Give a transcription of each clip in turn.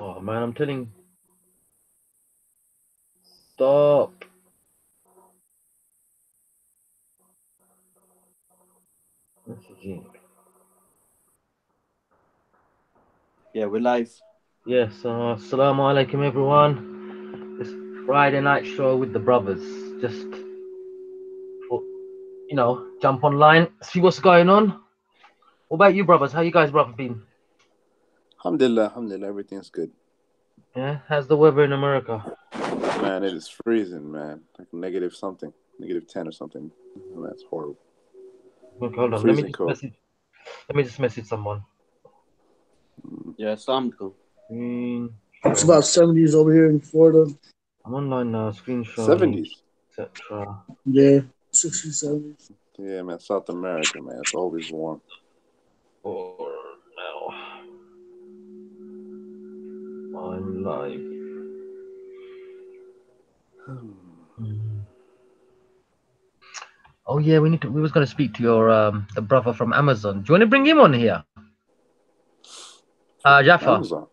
Oh man, I'm telling. Stop. Messaging. Yeah, we're live. Yes. Assalamu alaikum, everyone. This Friday night show with the brothers. Just for, jump online, see what's going on. What about you, brothers? How you guys, brother, been? Alhamdulillah, alhamdulillah, everything's good. Yeah. How's the weather in America? Man, it is freezing, man. Like negative something, negative 10 or something. Man, that's horrible. Okay, hold on. Freezing cold. Let me just message someone. Yeah, Islam. It's about 70s over here in Florida. I'm online now. Screenshot link, 70s. etc. Yeah, 60s, 70s. Yeah, man, South America, man, it's always warm. Or now. I'm live. Oh yeah, we was gonna speak to your the brother from Amazon. Do you want to bring him on here? Jaffa. Amazon.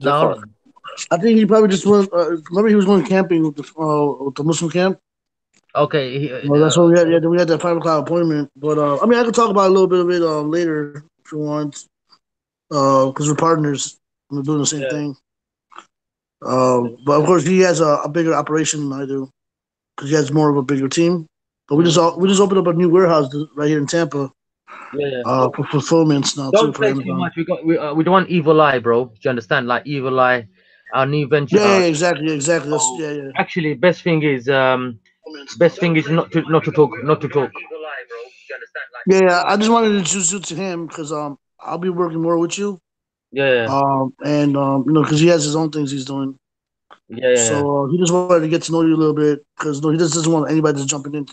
No, Jafar. I think he probably just went. Remember, he was going camping with the Muslim camp. okay. Well, that's what we had. Yeah, we had that 5 o'clock appointment. But I mean, I could talk about a little bit of it later if you want, because we're partners. We're doing the same Yeah. thing. But of course, he has a bigger operation than I do because he has more of a bigger team. But we just opened up a new warehouse right here in Tampa Yeah. for fulfillments now too Don't for say too Amazon. much. We don't want evil eye, bro. Do you understand? Like evil eye, our new venture. Yeah, exactly, exactly. That's So yeah. actually, best thing is not to talk. Yeah. I just wanted to introduce you to him because I'll be working more with you. Yeah. And because he has his own things he's doing. Yeah. So he just wanted to get to know you a little bit because he just doesn't want anybody just jumping in.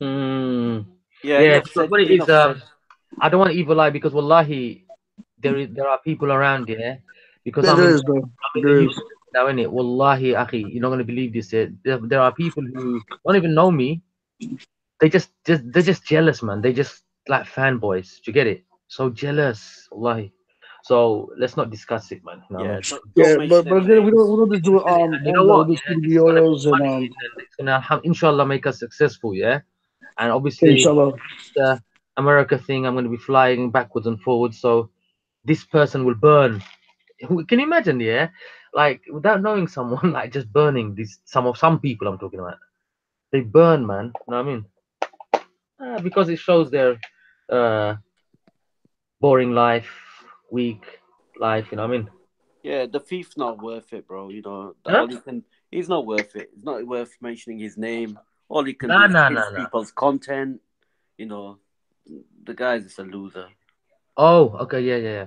Hmm. Yeah, Yeah. enough said. What it is, Enough said. I don't want evil eye because wallahi, there are people around here because Yeah, I'm there in is, bro. the There UK is. now, innit? Wallahi, akhi, you're not gonna believe this. There are people who don't even know me. They're just jealous, man. They just like fanboys. Do you get it? So jealous, wallahi. So let's not discuss it, man. You know what I Yeah, mean? don't Yeah, but mention but any again, we names. don't just do And you know Hamza. what? We just Yeah, do the this is gonna be oils and funny, and it's gonna inshallah make us successful. Yeah, and obviously inshallah. the America thing, I'm gonna be flying backwards and forwards. So this person will burn. Can you imagine? Yeah, like without knowing someone, like just burning these some people I'm talking about. They burn, man. You know what I mean? Because it shows their uh, boring life, weak life. You know what I mean? Yeah, the thief's not worth it, bro. You know, Huh? all he can. He's not worth it. It's not worth mentioning his name. All he can do Nah, is nah, steal nah, nah. people's content. You know, the guy's just a loser. Oh, okay, yeah.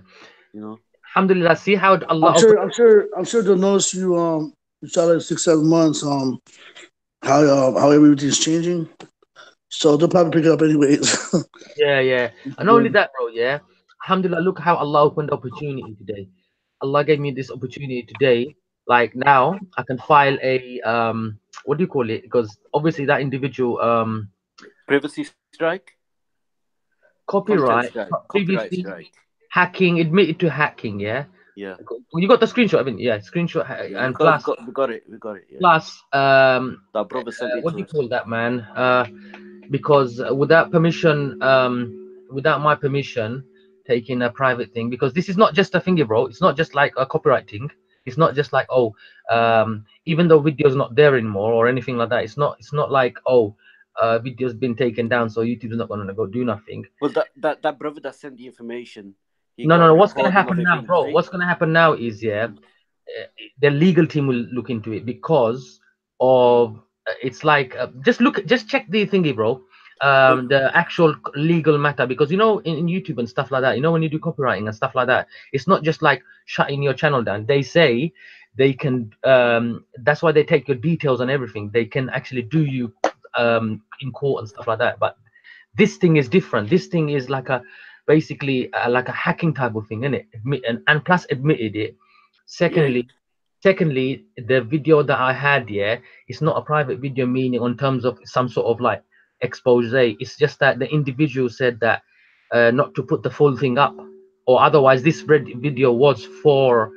You know. Alhamdulillah. See how I'm Allah sure. opened. I'm sure they'll notice you. Inshallah, 6 7 months. How everything's changing. So they'll probably pick it up anyways. Yeah. And not only that, bro. Yeah. Alhamdulillah. Look how Allah opened the opportunity today. Allah gave me this opportunity today. Like now, I can file a what do you call it? Because obviously that individual Privacy strike, content copyright strike, copyright previously strike. hacking admitted to hacking. Yeah. Yeah, You got the screenshot, haven't you? Yeah, screenshot, yeah. and plus We got it. We got it. Yeah. plus That brother sent it what do to you us. call that, man? Because without permission, without my permission, taking a private thing, because this is not just a finger, bro. It's not just like a copyright thing. It's not just like, oh, even though video's not there anymore or anything like that. It's not like, oh, video's been taken down, so YouTube's not gonna go do nothing. Well, that brother that sent the information, he No, got a no. What's gonna recording of happen it now, being bro? played. What's gonna happen now is, yeah, the legal team will look into it because of it's like just check the thingy, bro. Well, The actual legal matter, because in YouTube and stuff like that, when you do copywriting and stuff like that, it's not just like shutting your channel down. They say they can that's why they take your details and everything. They can actually do you in court and stuff like that. But this thing is different. This thing is like a basically like a hacking type of thing, isn't it? And plus admitted it. yeah, Secondly, the video that I had, yeah, it's not a private video, meaning on terms of some sort of like expose. It's just that the individual said that not to put the full thing up, or otherwise this red video was for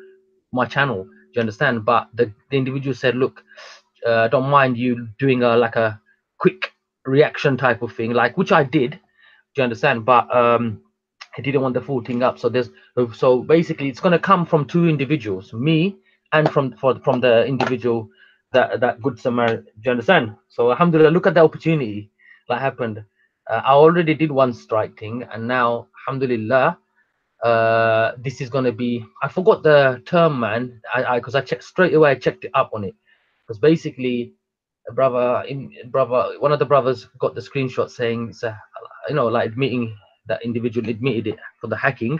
my channel. Do you understand? But the individual said, look, don't mind you doing like a quick reaction type of thing, like, which I did. Do you understand? But he didn't want the full thing up. So basically it's going to come from two individuals, me and from the individual that good Samaritan. Do you understand? So alhamdulillah, look at the opportunity that happened. I already did one strike thing, and now alhamdulillah, this is going to be, I forgot the term, man. Because I checked straight away, I checked it up on it, because basically one of the brothers got the screenshot saying it's a, like admitting that individual admitted it for the hacking,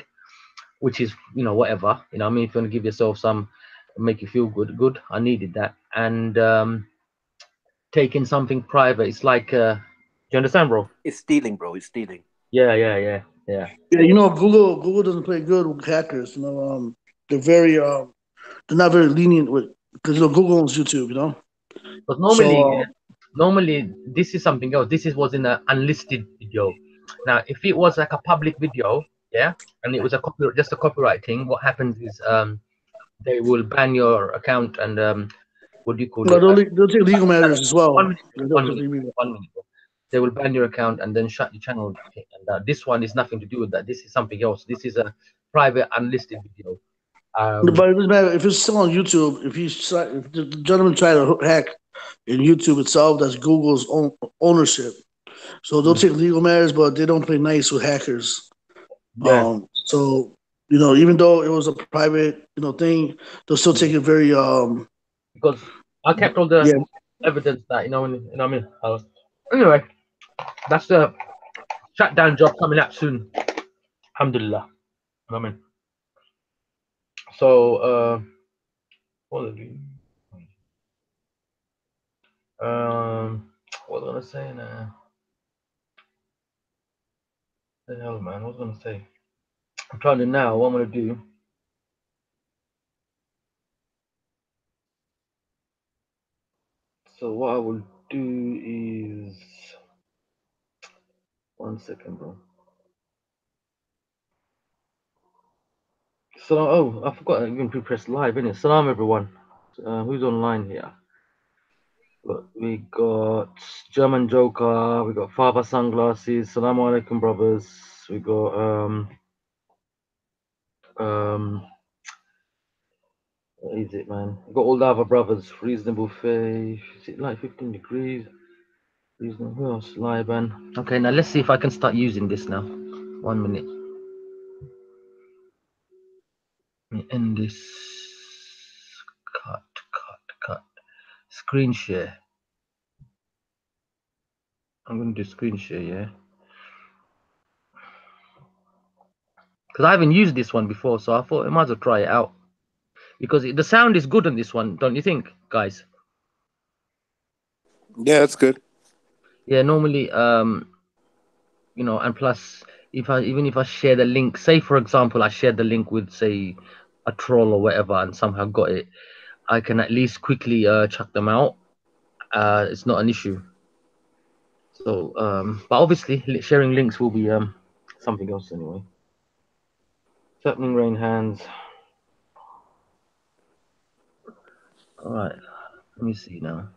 which is, whatever, I mean, if you want to give yourself some, make you feel good, I needed that. And taking something private, it's like, do you understand, bro? It's stealing, bro. It's stealing. Yeah. Yeah, Google doesn't play good with hackers. They're very they're not very lenient with, because Google owns YouTube. But normally this is something else. This was in an unlisted video. Now, if it was like a public video, and it was just a copyright thing, what happens is they will ban your account and what do you call it? They'll take legal matters as well. 1 minute. They will ban your account and then shut your channel. And this one is nothing to do with that. This is something else. This is a private unlisted video. But it doesn't matter if it's still on YouTube. If the gentleman tried to hack in YouTube itself, that's Google's own ownership. So they'll take legal matters, but they don't play nice with hackers. Yeah. So even though it was a private thing, they'll still take it very because I kept all the evidence that what I mean. Anyway, that's the shutdown job coming up soon. Alhamdulillah. I mean. So what was I gonna say now? The hell, man, what was I gonna say? I'm trying to now. What I'm gonna do? So what I will do is 1 second, bro. So I forgot I even press live, innit? Salam, everyone. Who's online here? Look, we got German Joker, we got Father Sunglasses, Salam Alaikum, brothers. We got what is it, man? We got all the other brothers. Reasonable Faith. Is it like 15 degrees? Reasonable. Who else? IBAN. Okay, now let's see if I can start using this now. 1 minute. Let me end this. Cut. Screen share. I'm going to do screen share, yeah. Because I haven't used this one before, so I thought I might as well try it out. Because the sound is good on this one, don't you think, guys? Yeah, that's good. Yeah, normally, and plus, even if I share the link, say for example, I shared the link with, say, a troll or whatever, and somehow got it, I can at least quickly chuck them out. It's not an issue. So, but obviously, sharing links will be something else anyway. Threatening rain hands. All right, let me see now.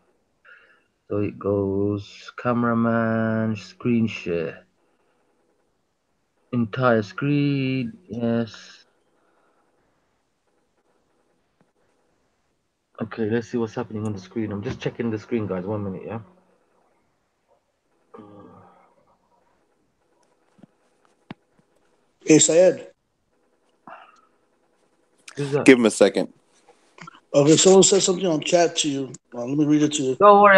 So it goes cameraman, screen share, entire screen, yes. Okay, let's see what's happening on the screen. I'm just checking the screen, guys. 1 minute, yeah. Hey, Syed. Who's that? Give him a second. Okay, someone said something on chat to you. Let me read it to you. Don't worry,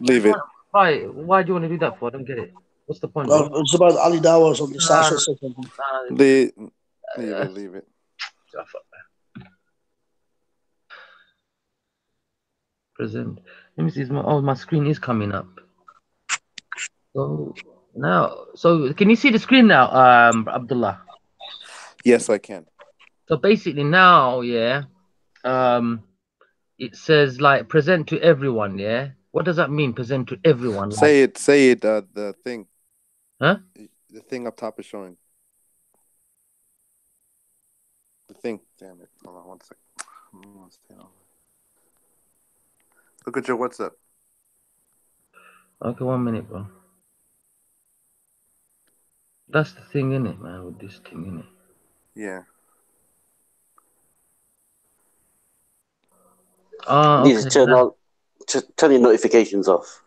Leave it. Why do you want to do that for? I don't get it. What's the point, bro? It's about Ali Dawah or something. Sasha said something. Leave it. Present. Let me see. My screen is coming up. So now, can you see the screen now, Abdullah? Yes, I can. So basically now, yeah, it says like present to everyone, yeah. What does that mean? Present to everyone. Say it. The thing. Huh? The thing up top is showing. The thing. Damn it. Hold on 1 second. Look at your WhatsApp. Okay, 1 minute, bro. That's the thing, innit, man, with this thing, innit? Yeah. Ah, Need okay. to turn your notifications off.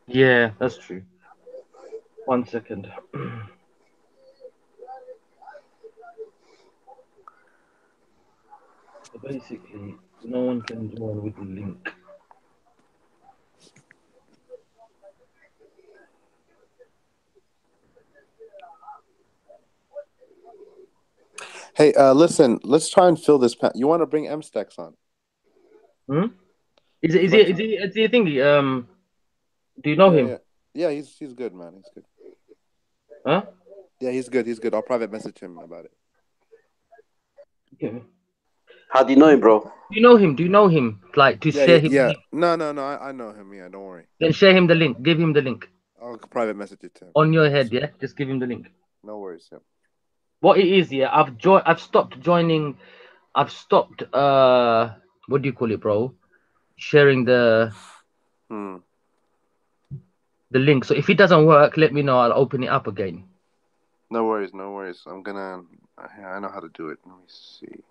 Yeah, that's true. 1 second. So basically, no one can join with the link. Hey, listen. Let's try and fill this. You want to bring M Stacks on? Hmm? Is he a thingy? Do you know him? Yeah. He's good, man. He's good. Huh? Yeah, he's good. He's good. I'll private message him about it. Okay. How do you know him, bro? Do you know him? Do you know him? Like to share him? Yeah. No. I know him. Yeah, don't worry. Then share him the link. Give him the link. I'll private message it to him. On your head, yeah. Just give him the link. No worries. Yeah. What it is, yeah. I've stopped joining. I've stopped. What do you call it, bro? Sharing the link. So if it doesn't work, let me know. I'll open it up again. No worries. No worries. I'm gonna. I know how to do it. Let me see.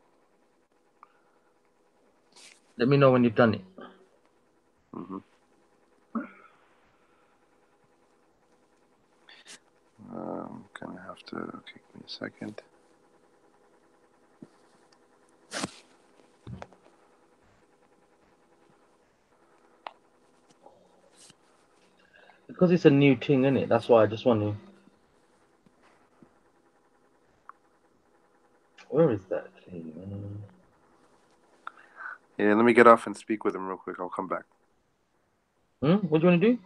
Let me know when you've done it. I'm gonna have to. Okay, give me a second. Because it's a new thing, isn't it? That's why I just want to. Where is that thing? Yeah, let me get off and speak with him real quick. I'll come back. What do you want to do?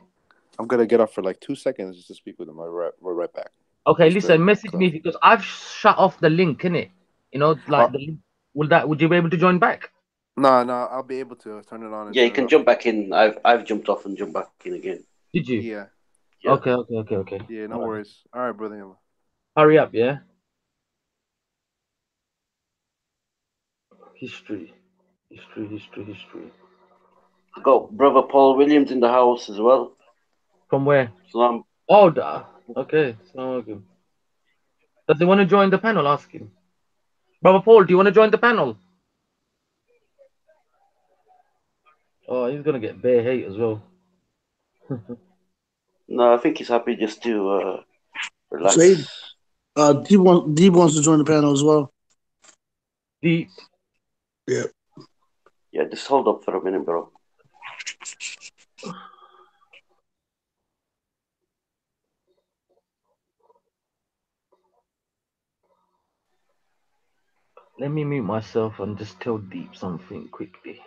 I'm gonna get off for like 2 seconds just to speak with him. We're right back. Okay, listen, message me because I've shut off the link, innit? You know, like the link. Would you be able to join back? No, I'll be able to turn it on. Yeah, you can jump back in. I've jumped off and jumped back in again. Did you? Yeah. Okay. Yeah, no worries. All right, brother. Hurry up, yeah. History. Got brother Paul Williams in the house as well. From where? Salam. Oh, okay. Salam. Does he want to join the panel? Ask him. Brother Paul, do you want to join the panel? Oh, he's gonna get bare hate as well. No, I think he's happy just to relax. Sayed, Deep wants to join the panel as well. Deep. Yeah. Yeah, just hold up for a minute, bro. Let me mute myself and just tell Deep something quickly.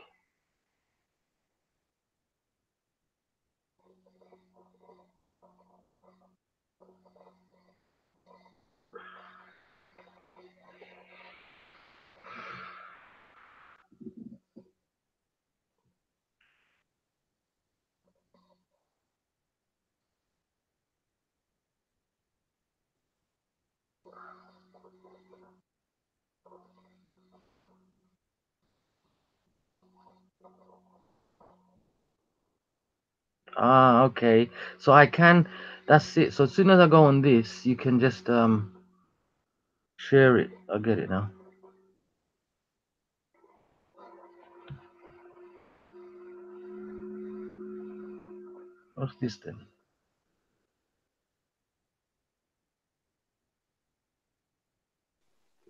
Ah, okay. So I can. That's it. So as soon as I go on this, you can just share it. I get it now. What's this then?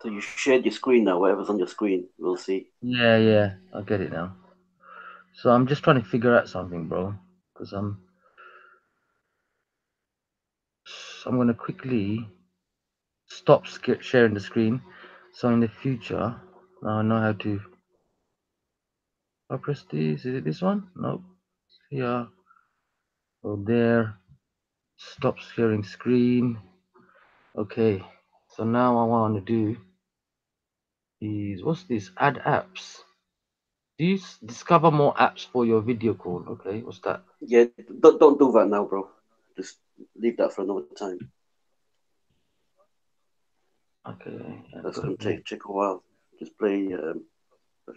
So you shared your screen now. Whatever's on your screen, we'll see. Yeah. I get it now. So I'm just trying to figure out something, bro, because I'm gonna quickly stop sharing the screen. So in the future, now I know how to. I press this. Is it this one? No. Here. Go there. Stop sharing screen. Okay. So now what I want to do is what's this? Add apps. Do you discover more apps for your video call? Okay. What's that? Yeah, don't do that now, bro. Just leave that for another time. Okay. That's gonna take a while. Just play.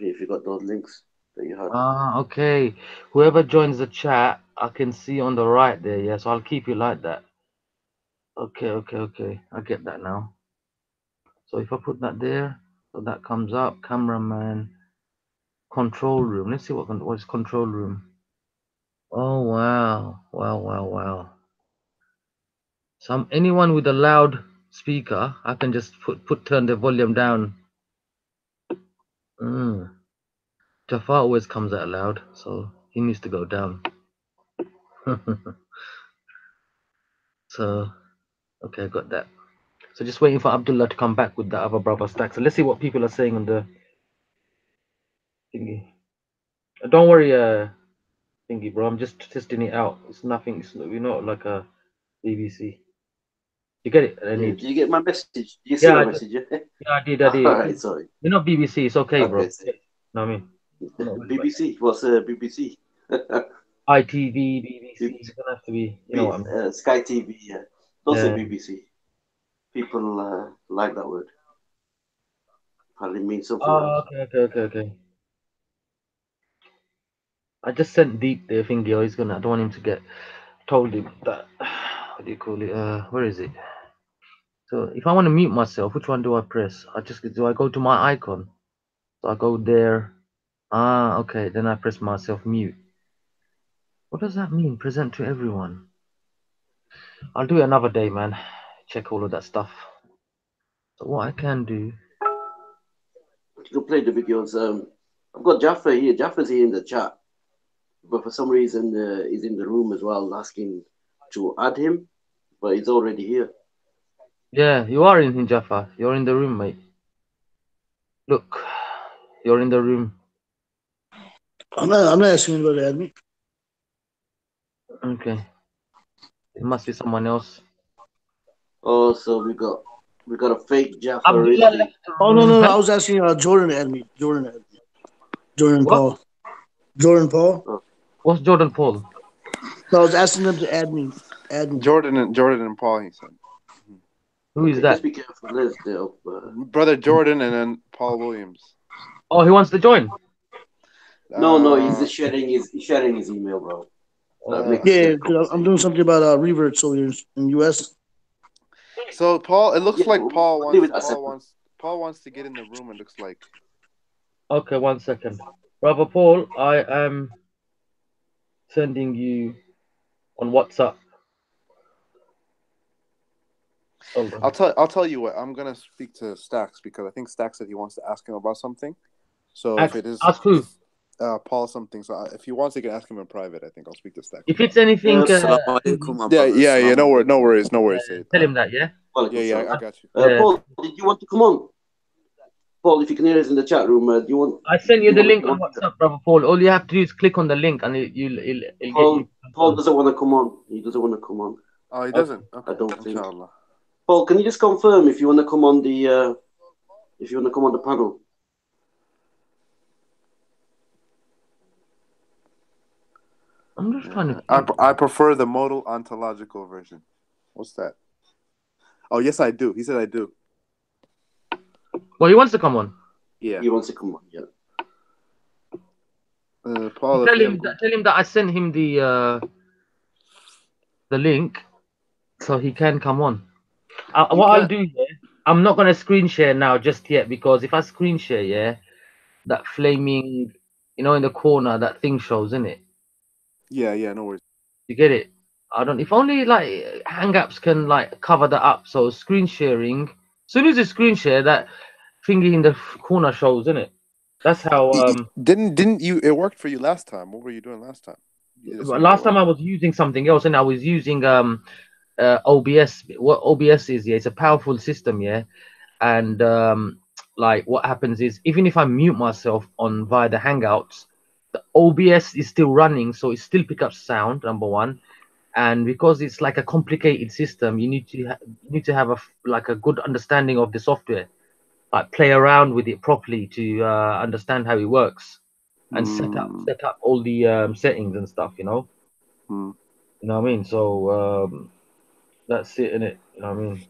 If you got those links that you had. Ah, okay. Whoever joins the chat, I can see on the right there. Yeah, so I'll keep you like that. Okay, okay, okay. I get that now. So if I put that there, so that comes up. Cameraman, control room. Let's see what's control room. Oh wow, wow, wow, wow. Anyone with a loud speaker, I can just turn the volume down. Jafar always comes out loud, so he needs to go down. So okay, I got that. So just waiting for Abdullah to come back with the other brother stack. So let's see what people are saying on the thingy. Don't worry, thingy, bro. I'm just testing it out. It's nothing. We're not like a BBC. You get it? Yeah, did you get my message? Did you see Yeah, my I did. message? Yeah. Yeah, I did. I did. All right, sorry. We're not BBC. It's okay, bro. Okay, so No, I mean, BBC. What's BBC? ITV, BBC. It's gonna have to be. You know what I mean? Sky TV. Yeah. Don't say Yeah. BBC. People like that word. Probably means something Oh, else. okay. I just sent Deep the thingy. He's gonna. I don't want him to get. Told him that. What do you call it? Where is it? So if I want to mute myself, which one do I press? Do I go to my icon? So I go there. Ah, okay. Then I press myself mute. What does that mean? Present to everyone. I'll do it another day, man. Check all of that stuff. So what I can do. You play the videos. I've got Jaffa here. Jaffa's here in the chat, but for some reason he's in the room as well, asking to add him, but he's already here. Yeah, you are in Jaffa. You're in the room, mate. Look, you're in the room. I'm not asking anybody to add me. Okay. It must be someone else. Oh, so we got a fake Jaffa Abdullah already. left the Oh room. no! I was asking Jordan to add me. Jordan What? Paul. Jordan Paul. Oh. What's Jordan Paul? So I was asking them to add me. Jordan and Paul, he said. Who is Okay, that? just be careful. Let's do. Brother Jordan and then Paul Williams. Oh, he wants to join. No, he's just sharing his email, bro. Yeah, I'm doing something about reverts over here in US. So Paul, it looks like Paul wants to get in the room. It looks like. Okay, 1 second, brother Paul. I am sending you on WhatsApp. Hold on. I'll tell you what. I'm gonna speak to Stacks because I think Stacks said he wants to ask him about something. So if it is ask who? Paul something. So if he wants, he can ask him in private. I think I'll speak to Stacks. If it's anything, Assalamu alaikum, my yeah. brothers. No worries. tell him that. Yeah. Yeah. I got you. Paul, did you want to come on? Paul, if you can hear us in the chat room, do you want? I sent you the link on WhatsApp, brother Paul. All you have to do is click on the link, and it'll get you. Paul doesn't want to come on. He doesn't want to come on. Oh, he doesn't. Okay. I don't think. Inshallah. Paul, can you just confirm if you want to come on the panel? I'm just trying to. I prefer the modal ontological version. What's that? Oh, yes, I do. He said I do. Well, he wants to come on. Yeah, he wants to come on. Yeah. Paul, tell him that I sent him the link, so he can come on. What I'll do, I'm not gonna screen share now just yet, because if I screen share, that flaming, in the corner, that thing shows, isn't it? Yeah, no worries. You get it? If only like Hangouts can like cover that up. So screen sharing, as soon as you screen share, that thingy in the corner shows, isn't it? That's how. Didn't you? It worked for you last time. What were you doing last time? Last time I was using something else, and I was using OBS. What OBS is, it's a powerful system, and like what happens is, even if I mute myself via the Hangouts, the OBS is still running, so it still picks up sound, number one. And because it's like a complicated system, you need to have a good understanding of the software, like play around with it properly to understand how it works, and set up all the settings and stuff, You know what I mean? So that's it, innit? You know what I mean?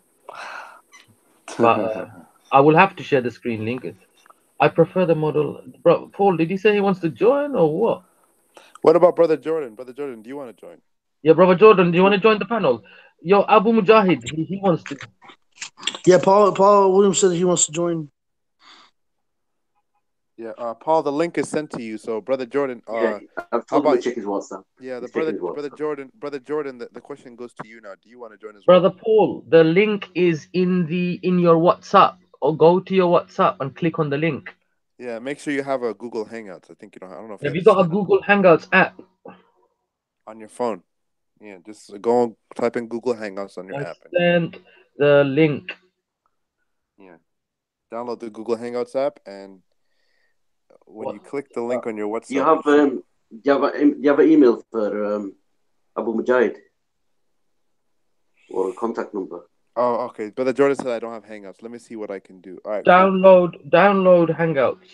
But I will have to share the screen link. I prefer the model. Bro, Paul, did he say he wants to join or what? What about Brother Jordan? Brother Jordan, do you want to join? Yeah, brother Jordan, do you want to join the panel? Yo, Abu Mujahid, he wants to. Yeah, Paul Williams said he wants to join. Yeah, Paul, the link is sent to you. So, Brother Jordan, Yeah, I've how told him about to check his WhatsApp. yeah, He's checking his WhatsApp. Brother Jordan, the question goes to you now. Do you want to join as Brother well? Paul, the link is in your WhatsApp. Or go to your WhatsApp and click on the link. Yeah, make sure you have a Google Hangouts. I think you know. I don't know if Have you you got a sign up Google Hangouts app? on your phone. Yeah, just go and type in Google Hangouts on your I app. And, sent the link. yeah, download the Google Hangouts app, and when you click the link on your WhatsApp, You have do you have an email for Abu Mujahid or a contact number? oh, okay. Brother Jordan said I don't have Hangouts. Let me see what I can do. All right, cool. Download Hangouts.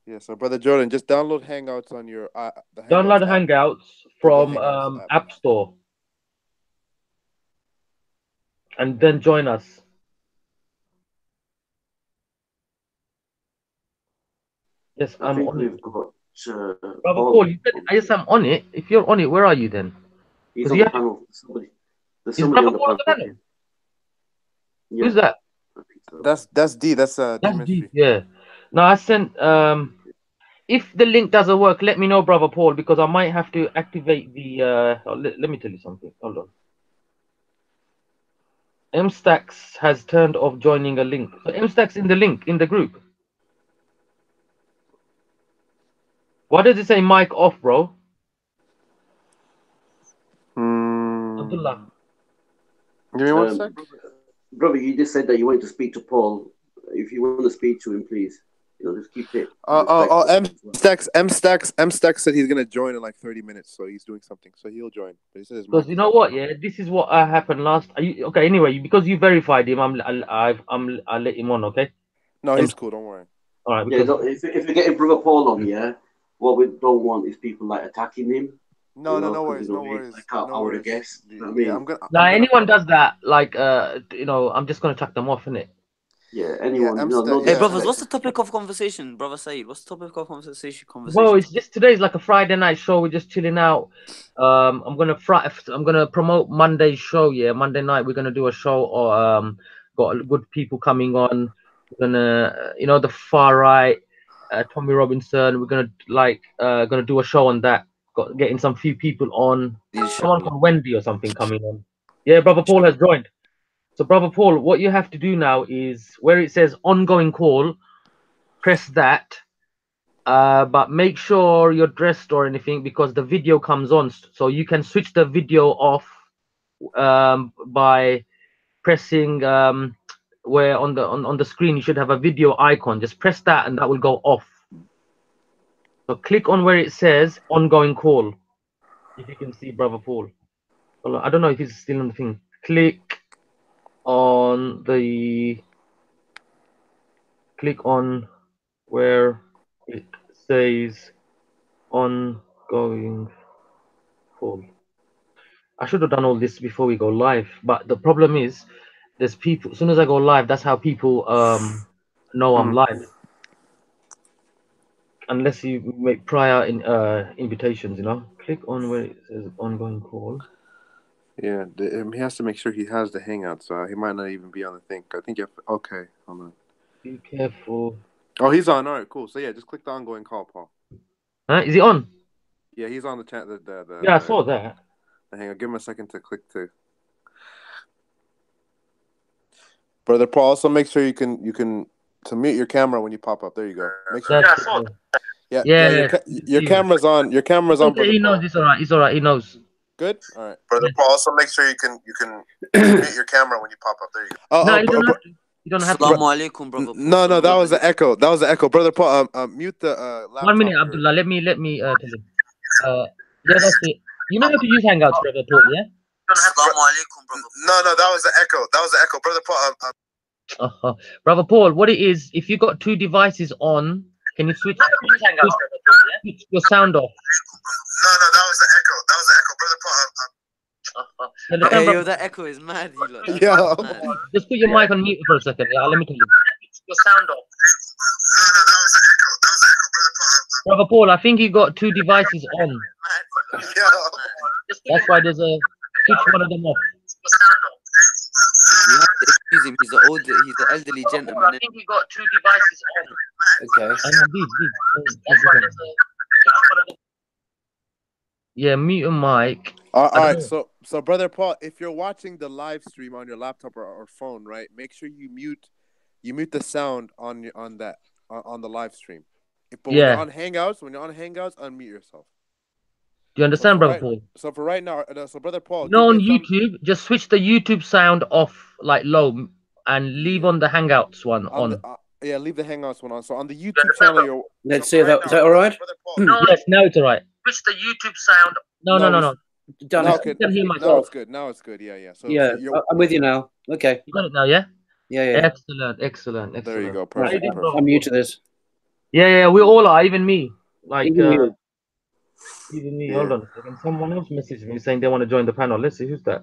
Yeah, so Brother Jordan, just download Hangouts on your the Hangouts Download app. Hangouts Google from Hangouts app. App Store. And then join us. Yes, I I'm think on it. we've got Brother Paul. Paul, you said, yes, I'm on it. If you're on it, where are you then? He's 'Cause on you the have- panel. There's Is somebody Brother on the Paul on panel. the panel? Yeah, Who's that? I think so. That's D. That's D That's Mystery. deep, yeah. No, I sent if the link doesn't work, let me know, Brother Paul, because I might have to activate the let me tell you something. Hold on. MStax has turned off joining a link. So MStax in the link in the group. Why does it say mic off, bro? Abdullah. Give me one sec. Brother, you just said that you wanted to speak to Paul. If you want to speak to him, please, just keep it. M-Stax said he's gonna join in like 30 minutes, so he's doing something, so he'll join. But he says his Because mic you is know off. what, yeah, this is what happened last. Okay? Anyway, because you verified him, I'll let him on. Okay. No, he's cool. Don't worry. All right. Yeah, Because if you're getting Brother Paul on here, what we don't want is people like attacking him. No, no 'cause, worries, no worries. Like No our worries. guest. You know what I Yeah, mean? I'm gonna. now anyone does that, like I'm just gonna chuck them off, innit? Yeah, anyone. Hey, brothers, what's the topic of conversation, brother Syed? What's the topic of conversation? Well, it's just today's like a Friday night show. We're just chilling out. I'm gonna promote Monday's show. Yeah, Monday night we're gonna do a show. Or got good people coming on. We're gonna, the far right, Tommy Robinson. We're gonna do a show on that. Getting some few people on. Someone called Wendy or something coming on. Yeah, brother Paul has joined. So, brother Paul, what you have to do now is where it says ongoing call, press that. But make sure you're dressed or anything because the video comes on. So you can switch the video off by pressing where on the screen you should have a video icon. Just press that and that will go off. So click on where it says ongoing call. If you can see brother Paul. Well, I don't know if he's still on the thing. Click on where it says ongoing call. I should have done all this before we go live, but the problem is there's people. As soon as I go live, that's how people know I'm live. Unless you make prior invitations, click on where it says ongoing call. Yeah, he has to make sure he has the Hangouts. He might not even be on the thing. I think you have. Okay, hold on. Be careful. Oh, he's on. All right, cool. So yeah, just click the ongoing call, Paul. Is he on? Yeah, he's on the chat. Yeah, I saw that. Hang on, give him a second to click to. Brother Paul, also make sure you can to mute your camera when you pop up. There you go. Make sure. Your camera's on. Your camera's on. Okay, he knows. It's all right. It's all right. He knows. Good. All right, Brother Paul. Also make sure you can mute your camera when you pop up. There you go. No, you don't have to. Assalamu alaikum, brother. No, that was the echo. That was the echo, Brother Paul. Mute the laptop. 1 minute, Abdullah. Let me tell him. Yeah, that's it. You know how to use Hangouts, brother Paul. Yeah. Assalamu alaikum, brother. No, that was the echo. That was the echo, Brother Paul. Brother Paul, what it is, if you got two devices on, can you switch your sound off? No, that was the echo. That was the echo, Brother Paul. Hey, yo, that echo is mad, you lot. Yeah. Just put your mic on mute for a second. Yeah, let me tell you. Your sound off. Brother Paul, I think you got two devices on. That's why there's a switch one of them off. You have to excuse him. He's an elderly gentleman. I think you got two devices on. Okay. Yeah, mute your mic. All right, so brother Paul, if you're watching the live stream on your laptop or phone, right, make sure you mute the sound on the live stream. When you're on Hangouts, unmute yourself. Do you understand, brother Paul? So for right now, so brother Paul, no, on YouTube, just switch the YouTube sound off, like low, and leave on the Hangouts one on. Yeah, leave the Hangouts one on. So on the YouTube channel, let's see if is that all right? No, yes, now it's all right. Switch the YouTube sound. No. Done. Now it's good. Now it's good. Yeah. So I'm with you now. Okay. You got it now, yeah? Yeah. Excellent. There you go. Perfect. I'm new to this. Yeah, we all are, even me. Like even me. Hold on a second. Someone else messaged me saying they want to join the panel. Let's see who's that.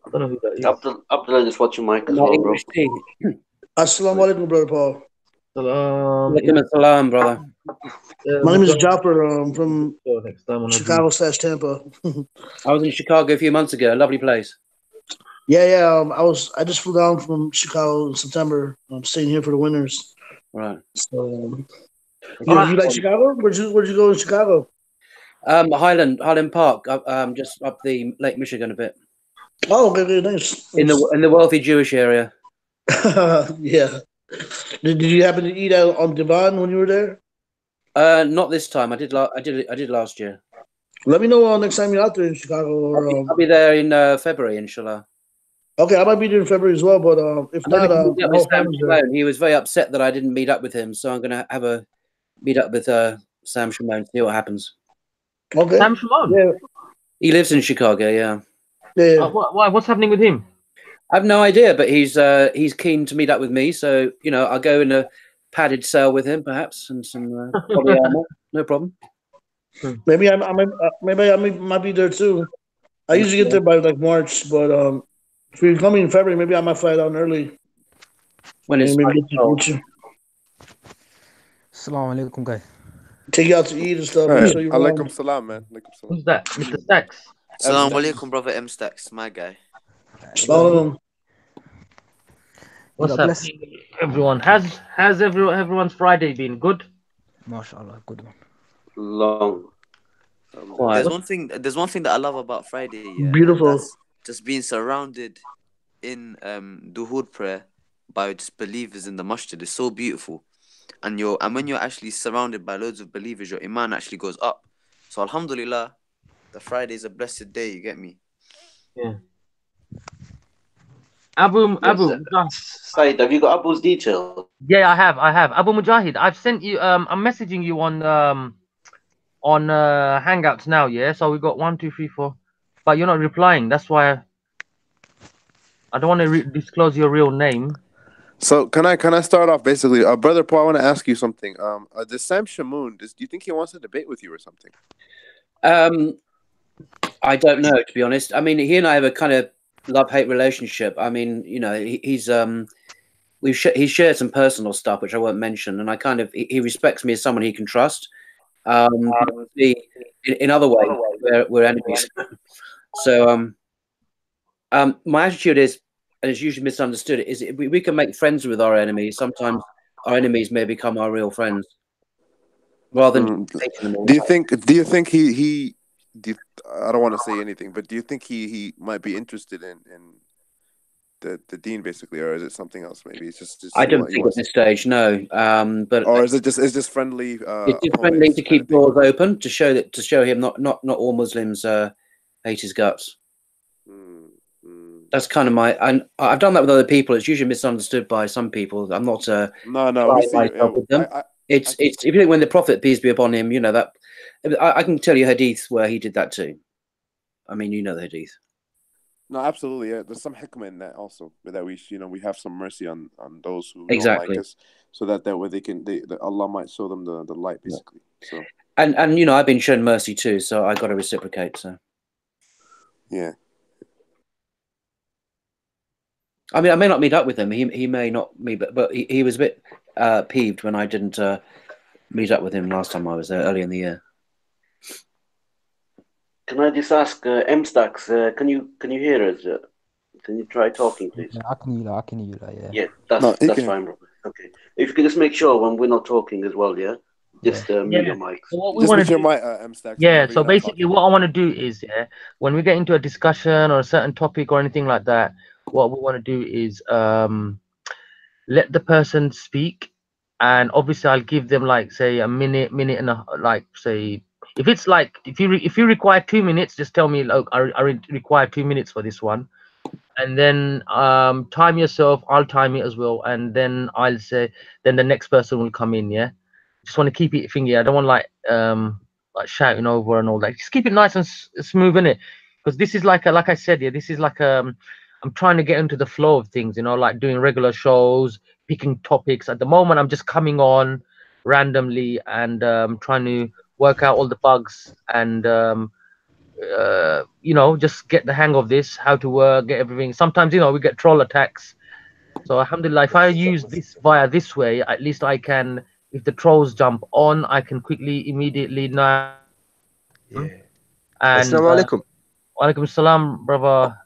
I don't know who that is. Abdullah, just watch your mic as well, bro. Assalamu alaikum, brother Paul. Salam, brother. My name is Jaffer. I'm from Chicago/Tampa. I was in Chicago a few months ago. A lovely place. Yeah. I just flew down from Chicago in September. I'm staying here for the winters. Right. So, you like Chicago? Where'd you go in Chicago? Highland Park. Just up the Lake Michigan a bit. Oh, okay, nice. In the wealthy Jewish area. Yeah. Did you happen to eat out on Divan when you were there? Not this time. I did last year. Let me know next time you're out there in Chicago. Or, I'll be there in February, inshallah. Okay, I might be there in February as well, but if not, he was very upset that I didn't meet up with him, so I'm going to have a meet up with Sam Shimon, see what happens. Okay. Sam Shimon? Yeah. He lives in Chicago, yeah. Why? What's happening with him? I have no idea, but he's keen to meet up with me, so I'll go in a padded cell with him, perhaps, and some body armor. No problem. Maybe I might be there too. I usually get there by like March, but if you're coming in February, maybe I might fly down early. When it's Assalamu alaikum, guys. Take you out to eat and stuff. Alaikum salam, man. Who's that? Mr. Stacks. Assalamu alaikum, brother M Stacks, my guy. What's up, everyone? Has everyone's Friday been good? MashaAllah, good one. Long. There's one thing that I love about Friday. Yeah, beautiful. That's just being surrounded in duhur prayer by just believers in the masjid is so beautiful, and when you're actually surrounded by loads of believers, your iman actually goes up. So alhamdulillah, the Friday is a blessed day. You get me? Yeah. Abu Syed, have you got Abu's details? Yeah, I have. Abu Mujahid, I've sent you. I'm messaging you on Hangouts now. Yeah, so we got 1, 2, 3, 4, but you're not replying. That's why I don't want to disclose your real name. So can I start off basically, brother Paul? I want to ask you something. The Sam Shamoon, do you think he wants to debate with you or something? I don't know, to be honest. I mean, he and I have a kind of love-hate relationship. I mean, he's shared some personal stuff which I won't mention, and he respects me as someone he can trust. In other ways, we're enemies. So my attitude is, and it's usually misunderstood, is we can make friends with our enemies. Sometimes our enemies may become our real friends, rather than hating them. Do you think he I don't want to say anything, but do you think he might be interested in the Dean basically, or is it something else? Maybe it's just I don't think at this stage, no. But is it just friendly? It's just friendly to keep doors open, to show him not all Muslims hate his guts. That's kind of and I've done that with other people. It's usually misunderstood by some people. I'm not with them. It's if you think when the Prophet, peace be upon him, that I can tell you hadith where he did that too. I mean, the hadith. No, absolutely. Yeah. There's some hikmah in that also, that we have some mercy on those who exactly don't like us, so that way Allah might show them the light, basically. So and I've been shown mercy too, so I got to reciprocate. So yeah. I mean, I may not meet up with him. He may not meet, but he was a bit. peeved when I didn't meet up with him last time I was there early in the year. Can I just ask, M-Stacks, can you hear us? Can you try talking, please? Yeah, I can hear you, yeah. Yeah, that's fine, bro. Okay. If you can just make sure when we're not talking as well, yeah? Just mute your mics. So what we Just want mute to your do, mic, M-Stacks. yeah. So basically, what I want to do is, when we get into a discussion or a certain topic or anything like that, what we want to do is let the person speak, and obviously I'll give them like say a minute and a like say if it's like if you require 2 minutes, just tell me look, I require 2 minutes for this one, and then time yourself. I'll time it as well, and then I'll say then the next person will come in. Yeah, just want to keep it thingy. I don't want like shouting over and all that. Just keep it nice and smooth in it, because this is like like I said, yeah, this is like I'm trying to get into the flow of things, you know, like doing regular shows, picking topics. At the moment, I'm just coming on randomly and trying to work out all the bugs and you know, just get the hang of this, how to work, get everything. Sometimes, you know, we get troll attacks. So alhamdulillah, if I use this via this way, at least I can, if the trolls jump on, I can quickly, immediately now. Yeah. And Assalamu alaikum. Walaikum salam, brother.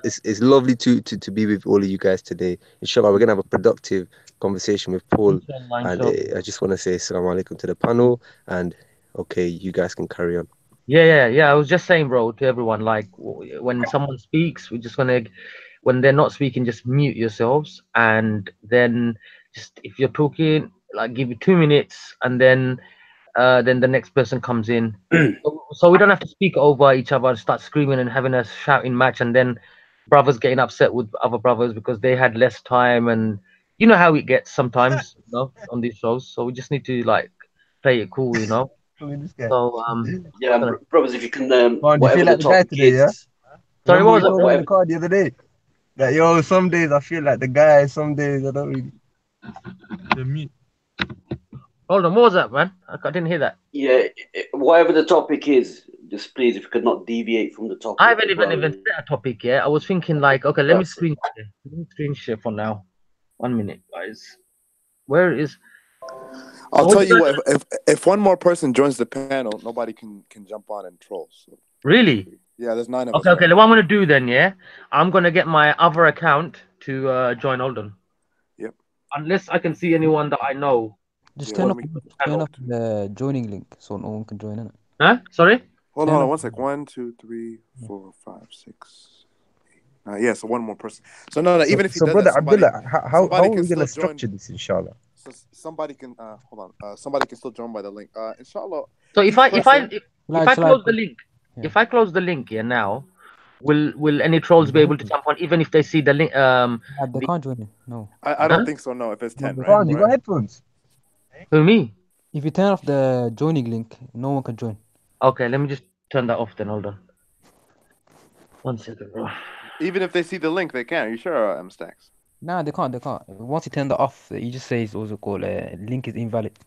It's lovely to be with all of you guys today. Inshallah, we're gonna have a productive conversation with Paul, and I just want to say assalamu alaikum to the panel, and okay, you guys can carry on. Yeah. I was just saying, bro, to everyone, like when someone speaks, we're just gonna, when they're not speaking, just mute yourselves, and then just if you're talking, like give you 2 minutes, and then the next person comes in. So we don't have to speak over each other and start screaming and having a shouting match, and then brothers getting upset with other brothers because they had less time, and you know how it gets sometimes, you know, on these shows. So we just need to like play it cool, you know. So yeah, brothers, if you can, Man, you whatever feel the like the guy topic today, yeah? is. Sorry, what was Remember you told me in that? the car the other day that yo, some days I feel like the guy, some days I don't really. The mute. Hold on, what was that, man? I didn't hear that. Yeah, whatever the topic is, just please, if you could not deviate from the topic. I haven't even set a topic yet. I was thinking like, okay, let me screen share for now. 1 minute, guys. Where is? I'll tell you what. If one more person joins the panel, nobody can jump on and troll. So. Really? Yeah, there's 9 of us. Okay. What I'm gonna do then, yeah, I'm gonna get my other account to join. Hold on. Yep. Unless I can see anyone that I know. Just turn off the joining link so no one can join in it. Huh? Sorry? Hold on 1 sec. 1, 2, 3, 4, 5, 6, 8. Yeah, so one more person. So no, even if he does brother that, somebody, Abdullah, how are we gonna structure this, inshallah? So somebody can hold on. Somebody can still join by the link. Inshallah. So if I close the link, if I close the link here now, will any trolls be able to jump on even if they see the link? They can't join in. No. I don't think so. No, if it's 10, right? You got headphones. For me? If you turn off the joining link, no one can join. Okay, let me just turn that off then. Hold on. 1 second, bro. Even if they see the link, they can. Are you sure, M-Stacks? Nah, they can't. Once you turn that off, you just say it's also called link is invalid.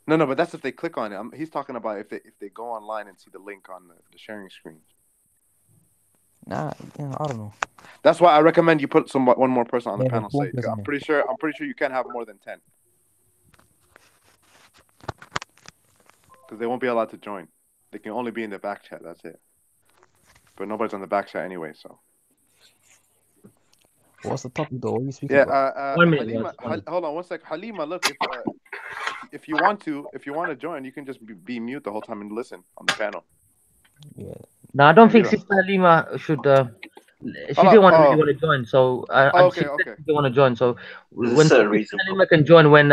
No, but that's if they click on it. He's talking about if they go online and see the link on the sharing screen. Nah, I don't know. That's why I recommend you put one more person on the panel. So I'm pretty sure you can't have more than 10. Because they won't be allowed to join. They can only be in the back chat. That's it. But nobody's on the back chat anyway, so. What's the topic though? What are you speaking about? 1 minute. Halima, hold on 1 sec. Halima, look, if you want to join, you can just be mute the whole time and listen on the panel. Yeah. No, I don't think Sister Halima should. She didn't really want to join, so she didn't want to join. So when Sister Halima can join, when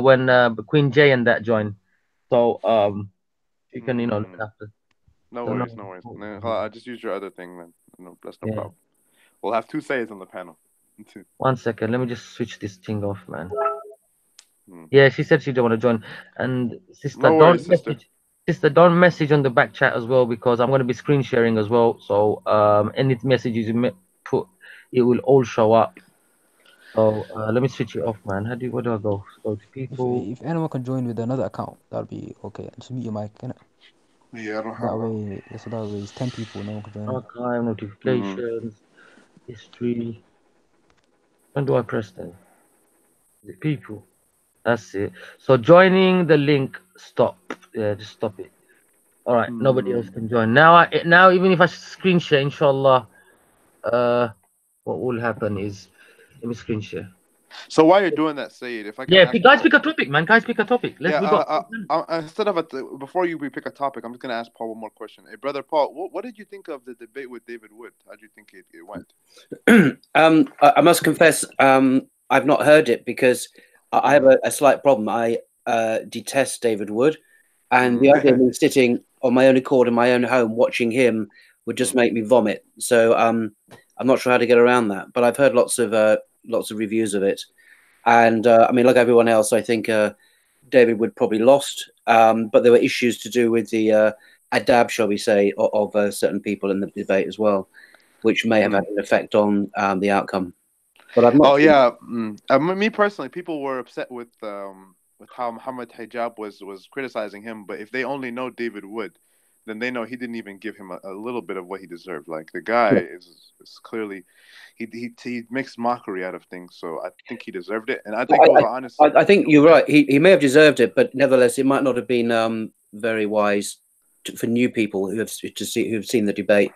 when Queen J and that join, so she can look after. No worries. I just use your other thing then. No, that's no problem. We'll have 2 sayers on the panel. 1 second, let me just switch this thing off, man. Yeah, she said she didn't want to join, and sister, don't message on the back chat as well, because I'm going to be screen sharing as well. So any messages you put, it will all show up. So let me switch it off, man. Where do I go? Go to people. If anyone can join with another account, that'll be okay. Just mute your mic, innit? Yeah, I don't have that way it's 10 people, no one can join. Archive, notifications, history. When do I press them? The people. That's it. So joining the link, stop. Yeah, just stop it. All right. Nobody else can join now. Now even if I screen share, inshallah, what will happen is let me screen share. So while you're doing that, Syed, if I can Yeah, ask guys, Paul, pick a topic, man. Guys, pick a topic. Let's. We got. instead of before you pick a topic, I'm just gonna ask Paul one more question. Hey, brother Paul, what did you think of the debate with David Wood? How do you think it went? I must confess, I've not heard it because I have a slight problem. I detest David Wood, and the idea of me sitting on my own accord in my own home watching him would just make me vomit. So I'm not sure how to get around that. But I've heard lots of reviews of it, and I mean, like everyone else, I think David Wood probably lost, but there were issues to do with the adab, shall we say, of certain people in the debate as well, which may have had an effect on the outcome. But I'm not. Oh yeah, me personally, people were upset with how Muhammad Hijab was criticizing him. But if they only know David Wood, then they know he didn't even give him a little bit of what he deserved. Like the guy is clearly he makes mockery out of things. So I think he deserved it, and I think I think you're right. He may have deserved it, but nevertheless, it might not have been very wise for new people who've seen the debate.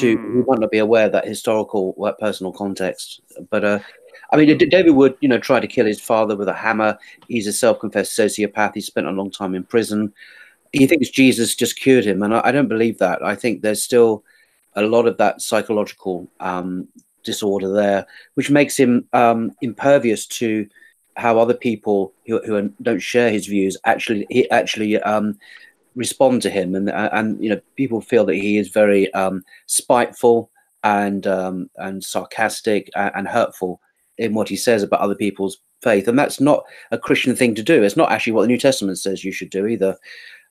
Who might not be aware of that historical, personal context. But I mean, David Wood, tried to kill his father with a hammer. He's a self-confessed sociopath. He spent a long time in prison. He thinks Jesus just cured him, and I don't believe that. I think there's still a lot of that psychological disorder there, which makes him impervious to how other people who don't share his views actually respond to him, and people feel that he is very spiteful and sarcastic and hurtful in what he says about other people's faith, and that's not a Christian thing to do. It's not actually what the New Testament says you should do either.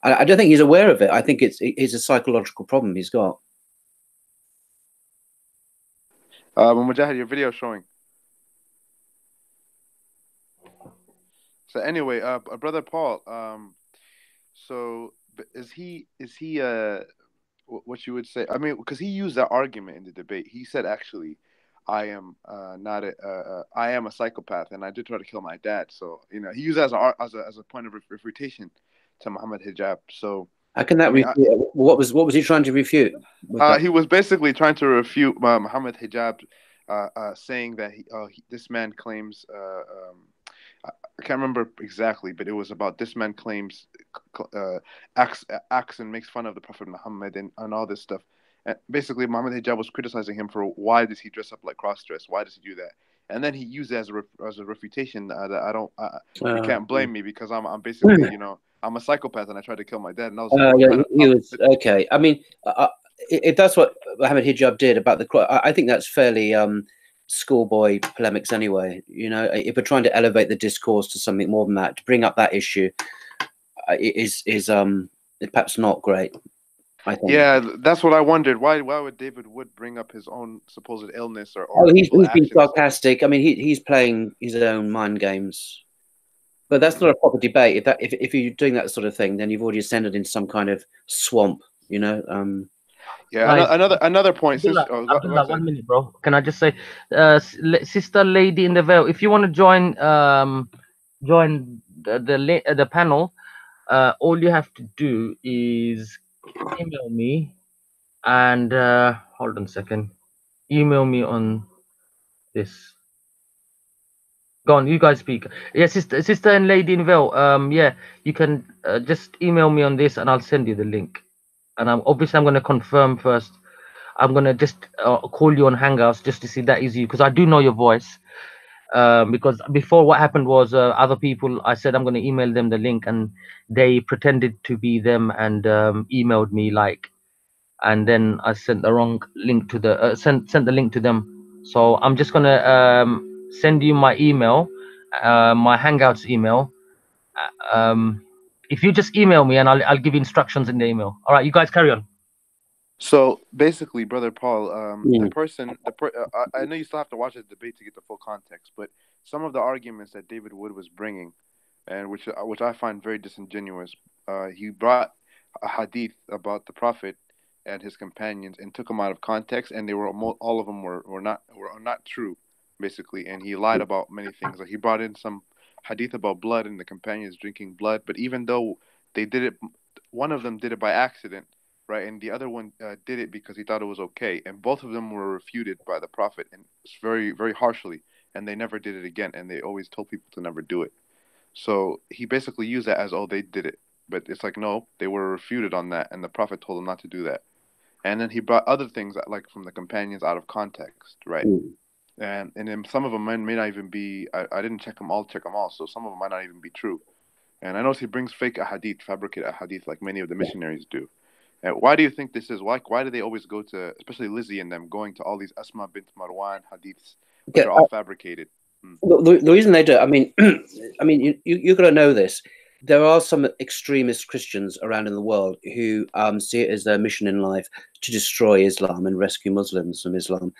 I don't think he's aware of it. I think it's a psychological problem he's got. Mujahid, your video showing. So anyway, brother Paul, so is he what you would say? I mean, because he used that argument in the debate. He said, actually, I am I am a psychopath, and I did try to kill my dad. So he used that as a point of refutation to Muhammad Hijab. So how can that what was he trying to refute? He was basically trying to refute Muhammad Hijab, saying that this man claims. I can't remember exactly, but it was about this man claims acts and makes fun of the Prophet Muhammad and all this stuff. And basically, Muhammad Hijab was criticizing him for why does he dress up like cross-dress? Why does he do that? And then he used it as a refutation. You can't blame me because I'm basically I'm a psychopath and I tried to kill my dad. And I was okay. I mean, if that's what Muhammad Hijab did about the cross, I think that's fairly schoolboy polemics anyway. If we're trying to elevate the discourse to something more than that, to bring up that issue is perhaps not great, I think. Yeah, that's what I wondered. Why would David Wood bring up his own supposed illness or he's been sarcastic. I mean, he's playing his own mind games, but that's not a proper debate. If you're doing that sort of thing, then you've already ascended into some kind of swamp, Yeah, another point. Abdullah, 1 minute, bro. Can I just say, sister lady in the veil, if you want to join the panel, all you have to do is email me and hold on a second. Email me on this. Go on, you guys speak. Yeah, sister and lady in veil. Yeah, you can just email me on this and I'll send you the link. And I'm going to confirm first. I'm going to just call you on Hangouts just to see that is you, because I do know your voice. Because before what happened was other people, I said I'm going to email them the link and they pretended to be them and emailed me and then I sent the wrong link to the sent the link to them. So I'm just going to send you my email, my Hangouts email. If you just email me and I'll give you instructions in the email. All right, you guys carry on. So basically, brother Paul, I know you still have to watch the debate to get the full context, but some of the arguments that David Wood was bringing, and which I find very disingenuous, he brought a hadith about the Prophet and his companions and took them out of context, and they were all of them were not true. basically, and he lied about many things. Like he brought in some hadith about blood and the companions drinking blood, but even though they did it, one of them did it by accident, right, and the other one did it because he thought it was okay, and both of them were refuted by the Prophet, and very, very harshly, and they never did it again, and they always told people to never do it. So he basically used that as, oh, they did it, but it's like, no, they were refuted on that, and the Prophet told them not to do that. And then he brought other things like from the companions out of context, right? And then some of them may not even be. I didn't check them all, so some of them might not even be true. And I know he brings fake ahadith, fabricated ahadith, like many of the missionaries do. And why do you think this is? Why do they always go to, especially Lizzie and them, going to all these Asma bint Marwan hadiths, which are all fabricated? The reason they do, I mean, you've got to know this. There are some extremist Christians around in the world who see it as their mission in life to destroy Islam and rescue Muslims from Islam.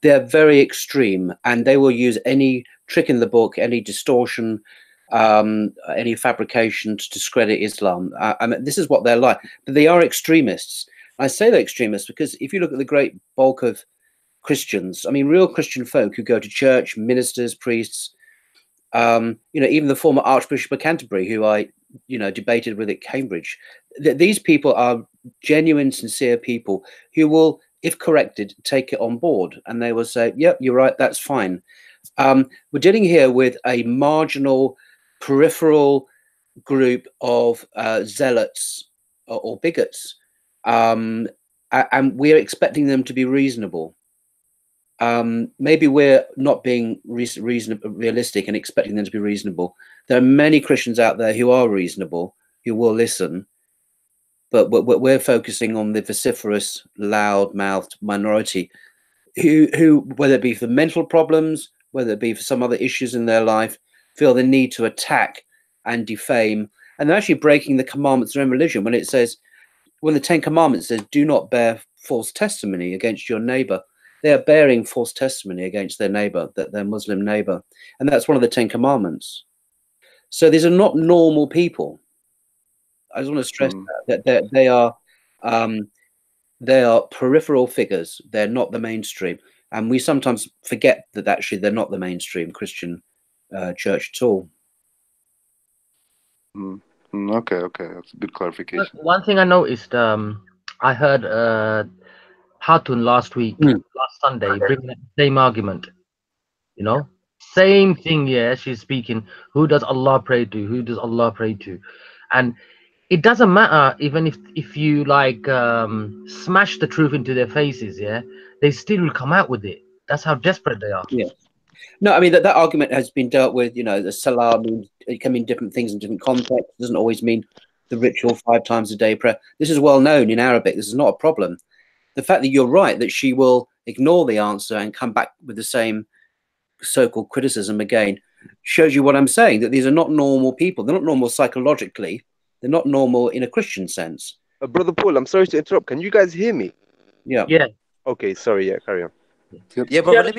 They're very extreme, and they will use any trick in the book, any distortion, any fabrication to discredit Islam. I mean, this is what they're like. But they are extremists. I say they're extremists because if you look at the great bulk of Christians, I mean, real Christian folk who go to church, ministers, priests, even the former Archbishop of Canterbury, who I, debated with at Cambridge, these people are genuine, sincere people who will, if corrected, take it on board, and they will say, "Yep, you're right, that's fine." We're dealing here with a marginal, peripheral group of zealots or bigots, and we're expecting them to be reasonable. Maybe we're not being realistic and expecting them to be reasonable. There are many Christians out there who are reasonable, who will listen, but we're focusing on the vociferous, loud-mouthed minority who, whether it be for mental problems, whether it be for some other issues in their life, feel the need to attack and defame. And they're actually breaking the commandments of their own religion when it says, when the 10 Commandments says, do not bear false testimony against your neighbor. They are bearing false testimony against their neighbor, their Muslim neighbor. And that's one of the 10 Commandments. So these are not normal people. I just want to stress that they are peripheral figures. They're not the mainstream. And we sometimes forget that actually they're not the mainstream Christian church at all. Okay, that's a good clarification. One thing I noticed, I heard Hatun last Sunday, bringing the same argument, same thing. Yeah, she's speaking. Who does Allah pray to? Who does Allah pray to? And it doesn't matter even if you like smash the truth into their faces. Yeah, they still will come out with it. That's how desperate they are. Yeah. No, I mean that argument has been dealt with. The salah means, it can mean different things in different contexts. It doesn't always mean the ritual 5 times a day prayer. This is well known in Arabic. This is not a problem. The fact that you're right, that she will ignore the answer and come back with the same so-called criticism again, shows you what I'm saying, that these are not normal people. They're not normal psychologically. They're not normal in a Christian sense. Brother Paul, I'm sorry to interrupt. Can you guys hear me? Yeah. Okay, sorry. Yeah, carry on. Yeah, brother, let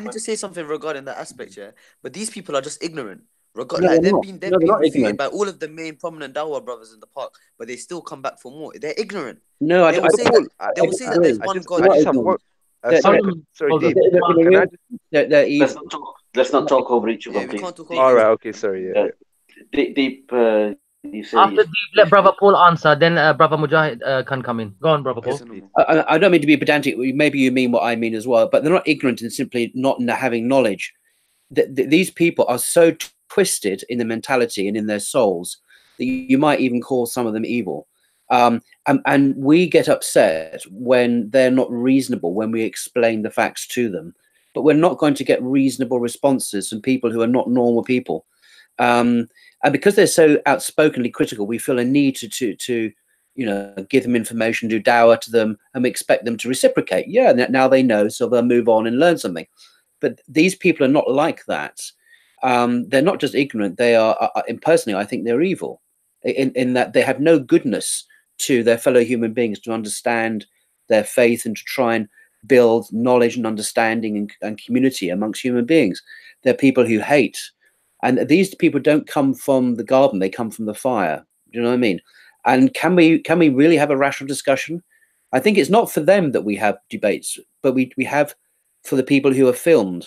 me just say something regarding that aspect, yeah? But these people are just ignorant. They've been refuted by all of the main prominent Dawah brothers in the park, but they still come back for more. They're ignorant. No, they will say that there's one God. Sorry, Deep. Let's not talk over each other, please. All right, okay, sorry. Yeah. Deep, you say after Deep, let Brother Paul answer, then Brother Mujahid can come in. Go on, Brother Paul. I don't mean to be pedantic. Maybe you mean what I mean as well, but they're not ignorant and simply not having knowledge. These people are so twisted in the mentality and in their souls that you might even call some of them evil. And we get upset when they're not reasonable, when we explain the facts to them. But we're not going to get reasonable responses from people who are not normal people. And because they're so outspokenly critical, we feel a need to give them information, do dawah to them, and we expect them to reciprocate. Yeah, now they know, so they'll move on and learn something. But these people are not like that. They're not just ignorant. They are, personally, I think they're evil in that they have no goodness to their fellow human beings to understand their faith and to try and build knowledge and understanding and community amongst human beings. They're people who hate. And these people don't come from the garden, they come from the fire. Do you know what I mean? And can we really have a rational discussion? I think it's not for them that we have debates, but we have for the people who are filmed,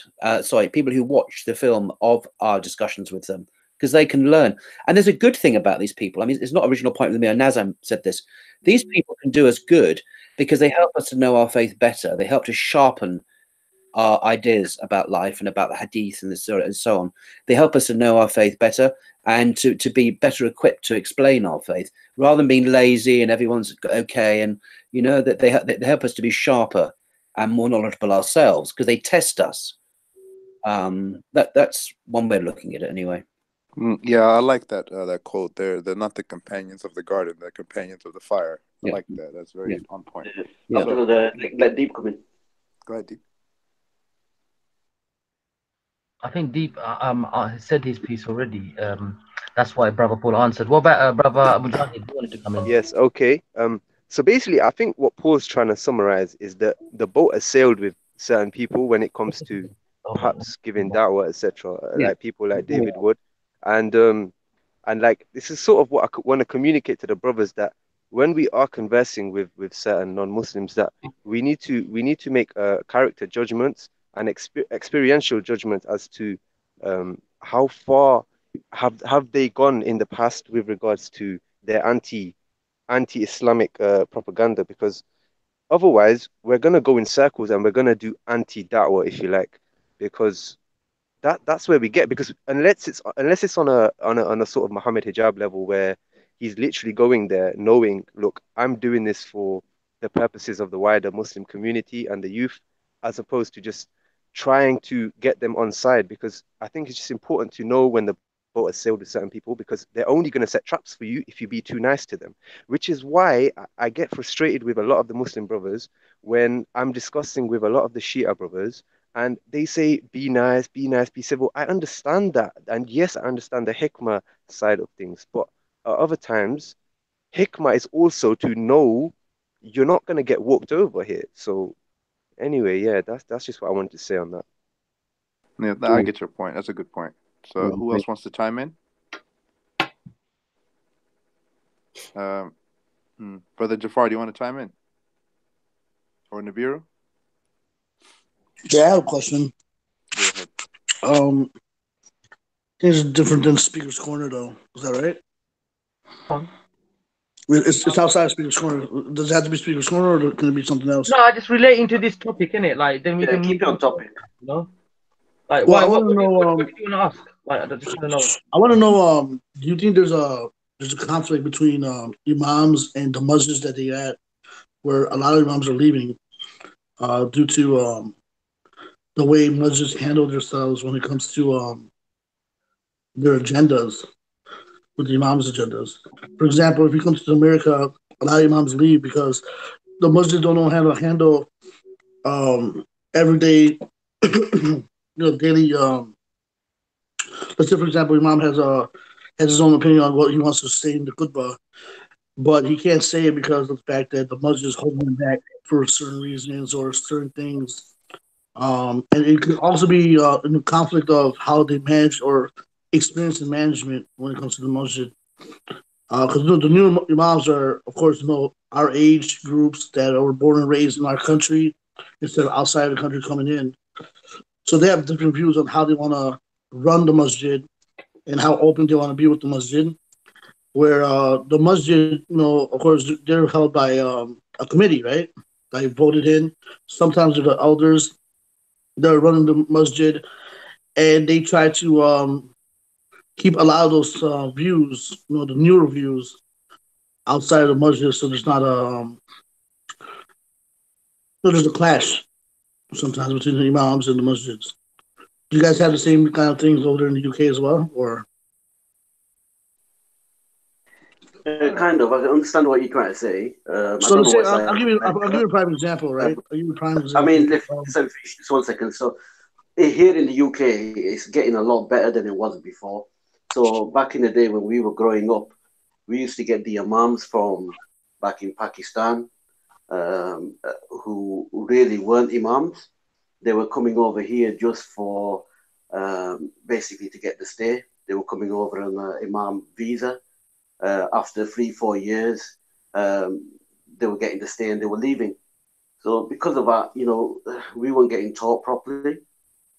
people who watch the film of our discussions with them, because they can learn. And there's a good thing about these people. I mean, it's not original point with me. Nazam said this. These people can do us good because they help us to know our faith better. They help to sharpen our ideas about life and about the hadith and so on. They help us to know our faith better and to be better equipped to explain our faith, rather than being lazy and everyone's okay. And you know that they help us to be sharper and more knowledgeable ourselves, because they test us. That's one way of looking at it, anyway. Yeah, I like that that quote. They're not the companions of the garden; they're companions of the fire. I like that. That's very on point. Yeah. Let Deep come in. Go ahead, Deep. I think Deep said his piece already. That's why Brother Paul answered. What about Brother Mujahid? You wanted to come in? Yes, okay. So basically, I think what Paul's trying to summarize is that the boat has sailed with certain people when it comes to perhaps giving da'wah, etc. Like people like David Wood, and like this is sort of what I want to communicate to the brothers, that when we are conversing with certain non-Muslims, that we need to make character judgments and experiential judgments as to how far have they gone in the past with regards to their anti-Islamic propaganda, because otherwise we're going to go in circles and we're going to do anti-da'wah, if you like, because that's where we get, because unless it's on a sort of Muhammad hijab level where he's literally going there knowing, look, I'm doing this for the purposes of the wider Muslim community and the youth, as opposed to just trying to get them on side, because I think it's just important to know when the boat has sailed with certain people, because they're only going to set traps for you if you be too nice to them, which is why I get frustrated with a lot of the Muslim brothers when I'm discussing with a lot of the Shia brothers and they say, be nice, be civil. I understand that. And yes, I understand the hikmah side of things, but at other times, hikmah is also to know you're not going to get walked over here. So anyway, yeah, that's just what I wanted to say on that. Yeah, I get your point. That's a good point. So who else wants to chime in? Brother Jafar, do you want to chime in? Or Nibiru? Yeah, I have a question. Go ahead. It's different than Speaker's Corner, though. Is that right? It's outside Speaker's Corner. Does it have to be Speaker's Corner, or can it be something else? No, just relating to this topic, innit? Like, then we can keep it on topic. You know, like, well, what do you want to ask? Like, I just want to know. I want to know. Do you think there's a conflict between imams and the masjids that they at, where a lot of imams are leaving, due to the way masjids handle themselves when it comes to their agendas, with the imams' agendas? For example, if you come to America, a lot of imams leave because the masjids don't know how to handle everyday, daily. Let's say, for example, Imam has his own opinion on what he wants to say in the khutbah, but he can't say it because of the fact that the masjid is holding him back for certain reasons or certain things. And it could also be in the conflict of how they manage or experience in management when it comes to the masjid. Because the new imams are, of course, our age groups that were born and raised in our country instead of outside the country coming in. So they have different views on how they want to run the masjid and how open they want to be with the masjid. Where the masjid, of course, they're held by a committee, right? They voted in. Sometimes they're the elders that are running the masjid, and they try to keep a lot of those views, the newer views, outside of the masjid, so there's not there's a clash sometimes between the imams and the masjids. Do you guys have the same kind of things over there in the UK as well, or? Kind of. I understand what you're trying to say. So let's say, I'll give you a prime example, right? I'll give you a prime example. I mean, just 1 second. So here in the UK, it's getting a lot better than it was before. So back in the day when we were growing up, we used to get the imams from back in Pakistan, who really weren't imams. They were coming over here just for basically to get the stay. They were coming over on an imam visa. After 3-4 years, they were getting the stay and they were leaving. So because of that, you know, we weren't getting taught properly.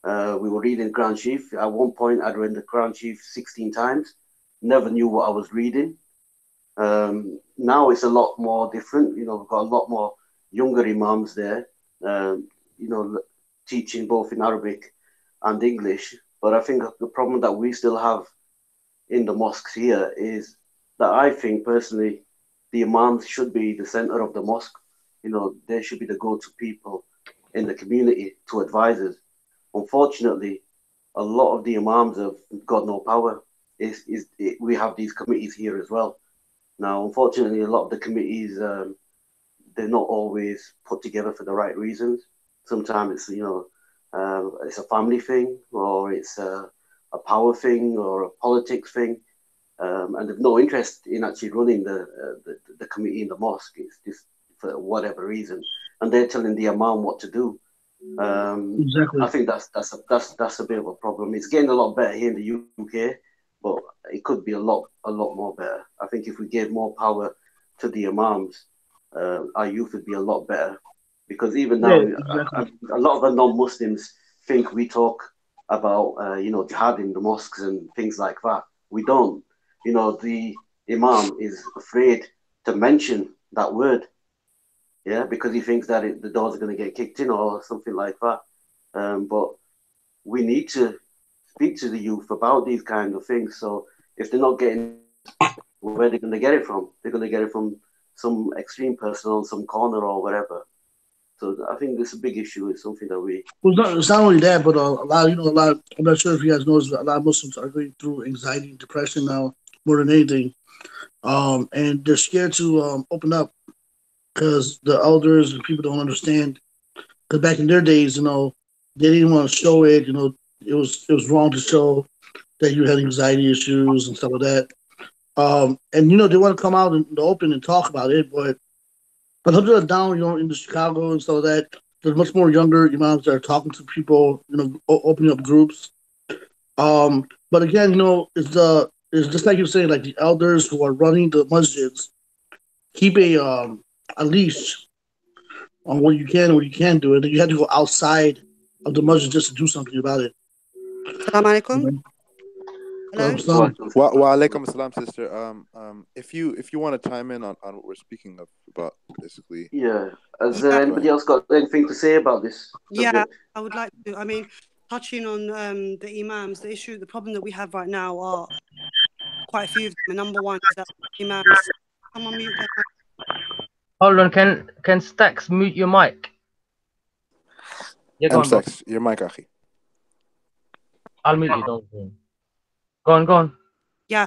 We were reading Quran Sharif. At one point, I'd read the Quran Sharif 16 times. Never knew what I was reading. Now it's a lot more different. You know, we've got a lot more younger imams there, you know, teaching both in Arabic and English. But I think the problem that we still have in the mosques here is that I think personally, the imams should be the center of the mosque. You know, they should be the go-to people in the community to advise us. Unfortunately, a lot of the imams have got no power. We have these committees here as well. Now, unfortunately, a lot of the committees, they're not always put together for the right reasons. Sometimes it's, you know, it's a family thing, or it's a power thing, or a politics thing, and they've no interest in actually running the committee in the mosque. It's just for whatever reason, and they're telling the imam what to do. Exactly. I think that's a bit of a problem. It's getting a lot better here in the UK, but it could be a lot more better. I think if we gave more power to the imams, our youth would be a lot better. Because even now, a lot of the non-Muslims think we talk about, you know, jihad in the mosques and things like that. We don't. You know, the imam is afraid to mention that word, yeah, because he thinks that the doors are going to get kicked in or something like that. But we need to speak to the youth about these kind of things. So if they're not getting, where they're going to get it from? They're going to get it from some extreme person on some corner or whatever. So I think this is a big issue. It's something that we. Well, it's not only that, but a lot. I'm not sure if you guys know, a lot of Muslims are going through anxiety and depression now more than anything, and they're scared to open up because the elders and people don't understand. Because back in their days, you know, they didn't want to show it. You know, it was wrong to show that you had anxiety issues and stuff like that. And you know, they want to come out in the open and talk about it, but down, you know, in the Chicago and stuff like that, there's much more younger imams that are talking to people, you know, opening up groups. But again, you know, it's just like you're saying, like the elders who are running the masjids keep a leash on what you can and what you can't do, and then you have to go outside of the masjid just to do something about it. Assalamu alaikum. Hello. Wa alaikum assalam, sister. If you want to chime in on what we're speaking of about, basically. Yeah. Has anybody else got anything to say about this subject? Yeah, I would like to. I mean, touching on the imams, the problem that we have right now are quite a few of them. Number one is that imams. Someone mute their mic. Hold on, can Stacks mute your mic? Yeah, go on, Stacks, your mic, Akhi. I'll mute you. Don't. Go on. Yeah,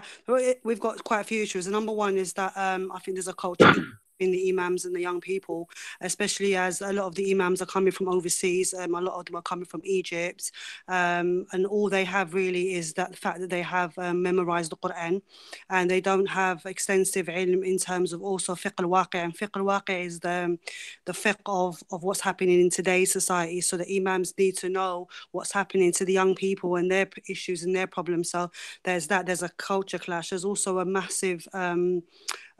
we've got quite a few issues. The number one is that I think there's a culture in the imams and the young people, especially as a lot of the imams are coming from overseas. A lot of them are coming from Egypt, and all they have really is that the fact that they have memorized the Quran, and they don't have extensive ilm in terms of also fiqh al-waqi'. And fiqh al-waqi' is the fiqh of what's happening in today's society. So the imams need to know what's happening to the young people and their issues and their problems. So there's a culture clash. There's also a massive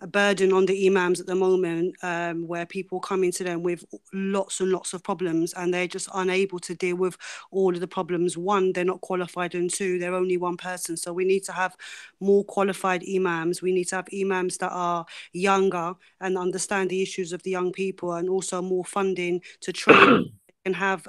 a burden on the imams at the moment, where people come into them with lots and lots of problems, and they're just unable to deal with all of the problems. One, they're not qualified, and two, they're only one person. So we need to have more qualified imams. We need to have imams that are younger and understand the issues of the young people, and also more funding to train and have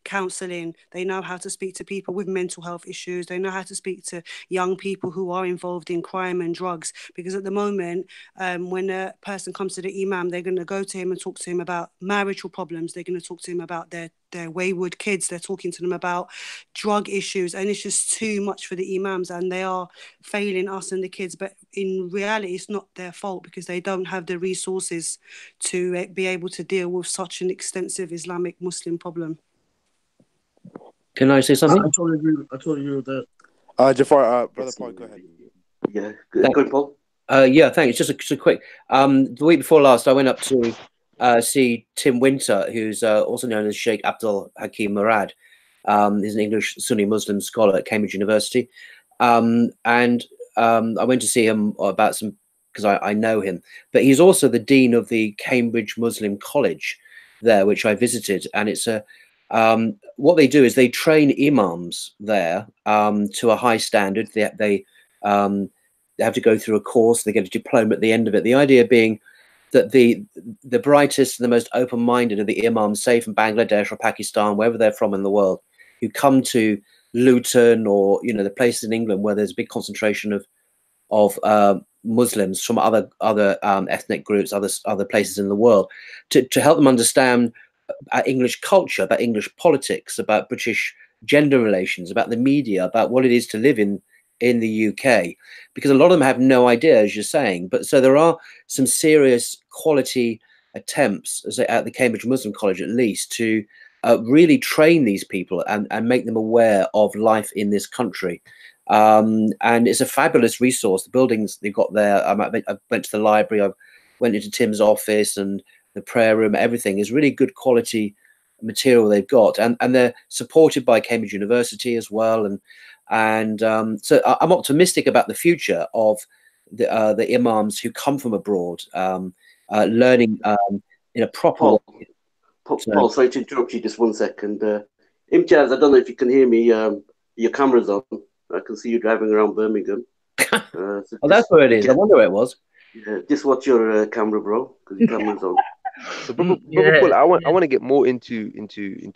counselling. They know how to speak to people with mental health issues. They know how to speak to young people who are involved in crime and drugs. Because at the moment, when a person comes to the imam, they're going to go to him and talk to him about marital problems. They're going to talk to him about their wayward kids. They're talking to them about drug issues, and it's just too much for the imams, and they are failing us and the kids. But in reality, it's not their fault, because they don't have the resources to be able to deal with such an extensive Islamic Muslim problem. Can I say something? I totally agree with that. Jafar, brother Paul, go ahead. Yeah, good, Paul. Yeah, thanks. Just a quick. The week before last, I went up to see Tim Winter, who's also known as Sheikh Abdul Hakim Murad. He's an English Sunni Muslim scholar at Cambridge University. And I went to see him about some, because I know him, but he's also the dean of the Cambridge Muslim College. there, which I visited, and it's a what they do is they train imams there to a high standard. They have to go through a course. They get a diploma at the end of it. The idea being that the brightest and the most open-minded of the imams, say from Bangladesh or Pakistan, wherever they're from in the world, who come to Luton or the places in England where there's a big concentration of Muslims from other ethnic groups, other places in the world, to help them understand English culture, about English politics, about British gender relations, about the media, about what it is to live in the UK, because a lot of them have no idea, as you're saying. But so there are some serious quality attempts, as at the Cambridge Muslim College at least, to really train these people and make them aware of life in this country. And it's a fabulous resource. The buildings they've got there, I went to the library, I went into Tim's office and the prayer room, everything is really good quality material they've got. And they're supported by Cambridge University as well. And so I'm optimistic about the future of the imams who come from abroad, learning in a proper way. Paul, sorry to interrupt you just 1 second. Imtiaz, I don't know if you can hear me. Your camera's on. I can see you driving around Birmingham. Oh, that's where it is. I wonder where it was. Yeah, just watch your camera, bro, because your camera's on. So, Brother Paul, I want to get more into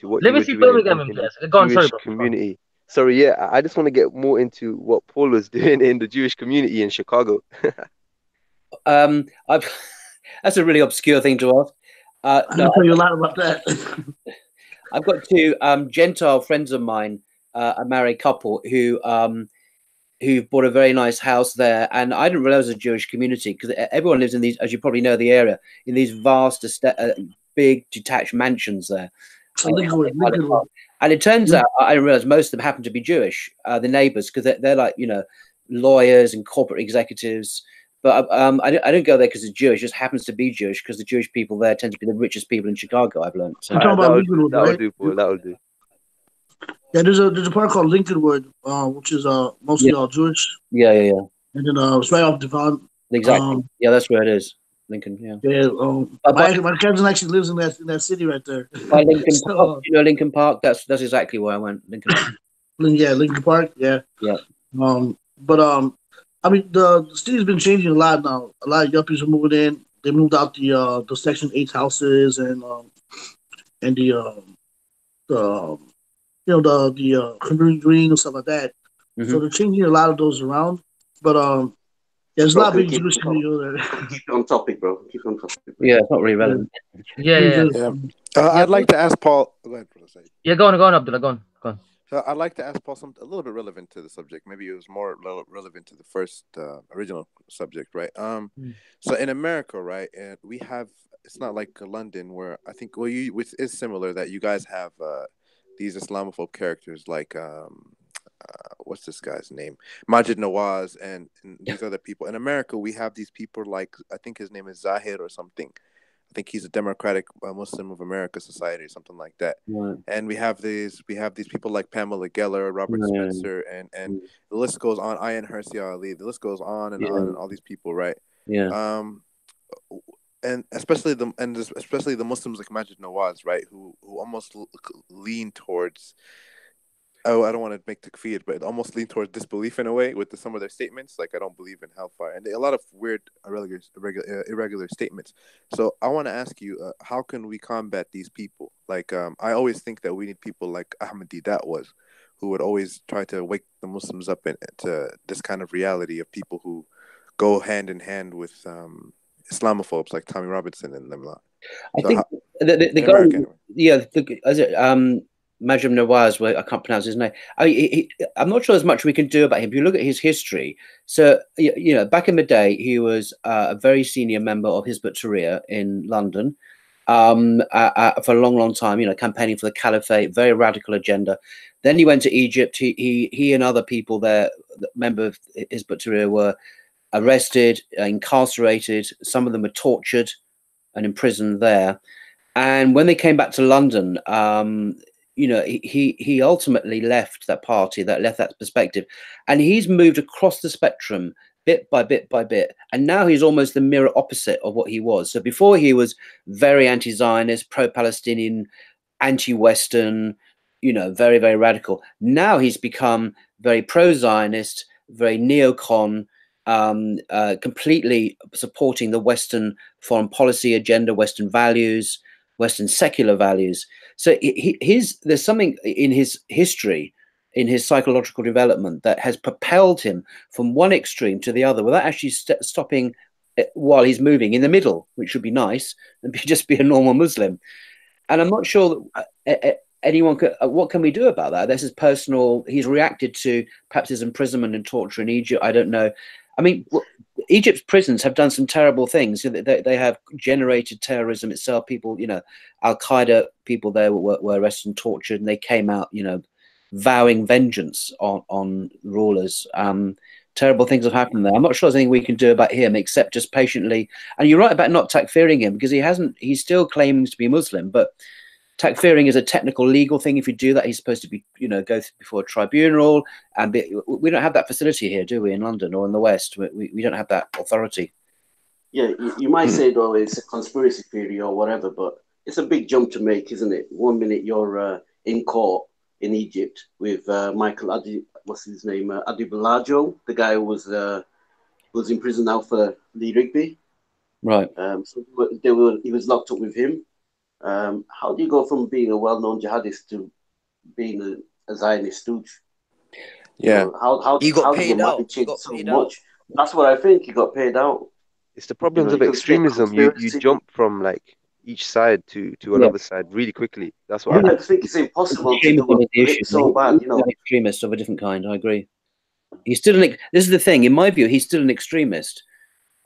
what Let you me were see doing Birmingham, in the Imtiaz. Go on, sorry, Jewish bro. community. Sorry, yeah, I just want to get more into what Paul was doing in the Jewish community in Chicago. That's a really obscure thing to ask. I'll tell you a lot about that. I've got two Gentile friends of mine, a married couple who bought a very nice house there, and I didn't realize it was a Jewish community because everyone lives in these, as you probably know, the area, in these vast, big detached mansions there. And it turns out, I didn't realize most of them happen to be Jewish, the neighbors, because they're like, lawyers and corporate executives. But I don't go there because it's Jewish. It just happens to be Jewish because the Jewish people there tend to be the richest people in Chicago, I've learned. So. That'll do, Paul. That'll do. Yeah, there's a park called Lincolnwood, which is mostly all Jewish. Yeah. And then it's right off Devon. Exactly. Yeah, that's where it is. Lincoln. Yeah. Yeah. My cousin actually lives in that city right there. By Lincoln Park. Lincoln Park. That's exactly where I went. Lincoln Park. Yeah, Lincoln Park. Yeah. Yeah. But I mean, the city's been changing a lot now. A lot of yuppies are moving in. They moved out the Section 8 houses and the community green and stuff like that. Mm-hmm. So they're changing a lot of those around. But there's a lot of big Jewish community there. Keep on topic, bro. Keep on topic. Yeah, it's not really relevant. Yeah. I'd like to ask Paul. Go ahead, brother. Yeah, go on, Abdullah. Go on. So I'd like to ask Paul something a little bit relevant to the subject. Maybe it was more relevant to the first original subject, right? So in America, right, and we have, it's not like London where I think, which is similar, that you guys have these Islamophobe characters like what's this guy's name, Majid Nawaz, and these other people. In America, we have these people like, I think his name is Zahid or something. I think he's a Democratic Muslim of America Society or something like that. Right. And we have these people like Pamela Geller, Robert Spencer, and the list goes on. Ayan Hirsi Ali. The list goes on and on, and all these people, right? Yeah. And especially the Muslims like Majid Nawaz, right, who almost lean towards, I don't want to make takfir, but almost lean towards disbelief in a way with some of their statements. Like, I don't believe in hellfire, and a lot of weird, irregular statements. So I want to ask you, how can we combat these people? Like, I always think that we need people like Ahmed Didat was, who would always try to wake the Muslims up into this kind of reality of people who go hand in hand with Islamophobes like Tommy Robinson and them lot. I think the guy, anyway. Majid Nawaz, I can't pronounce his name. I'm not sure there's much we can do about him. If you look at his history, so back in the day, he was a very senior member of Hizb ut-Tahrir in London for a long time. Campaigning for the caliphate, very radical agenda. Then he went to Egypt. He and other people there, member of Hizb ut-Tahrir, were arrested, incarcerated. Some of them were tortured and imprisoned there. And when they came back to London, he ultimately left that party, left that perspective, and he's moved across the spectrum bit by bit by bit. And now he's almost the mirror opposite of what he was. So before he was very anti-Zionist, pro-Palestinian, anti-Western, you know, very, very radical. Now he's become very pro-Zionist, very neocon, completely supporting the Western foreign policy agenda, Western values, Western secular values. So there's something in his history, in his psychological development, that has propelled him from one extreme to the other without actually stopping while he's moving in the middle, which would be nice, and just be a normal Muslim. And I'm not sure that anyone could, what can we do about that? This is personal. He's reacted to perhaps his imprisonment and torture in Egypt. I don't know. I mean, Egypt's prisons have done some terrible things. They have generated terrorism itself. People, you know, Al-Qaeda people there were arrested and tortured, and they came out, you know, vowing vengeance on rulers. Terrible things have happened there. I'm not sure there's anything we can do about him except just patiently. And you're right about not takfiring him, because he still claims to be Muslim, but takfiring is a technical legal thing. If you do that, he's supposed to be, you know, go before a tribunal, and we don't have that facility here, do we, in London or in the West? We don't have that authority. Yeah, you might say, though, it's a conspiracy theory or whatever, but it's a big jump to make, isn't it? 1 minute you're in court in Egypt with Michael what's his name? Adibulajo, the guy who was in prison now for Lee Rigby. Right. So he was locked up with him. How do you go from being a well-known jihadist to being a Zionist stooge? Yeah. You know, how He got do paid the out. market He change got so paid much? out. That's what I think. He got paid out. It's the problems You of know, you can say extremism. You conspiracy. jump from like each side to another side really quickly. That's what I I think it's impossible to Extremism do is the issue. it so bad, you know. He's an extremist of a different kind. I agree. He's still this is the thing, in my view, he's still an extremist.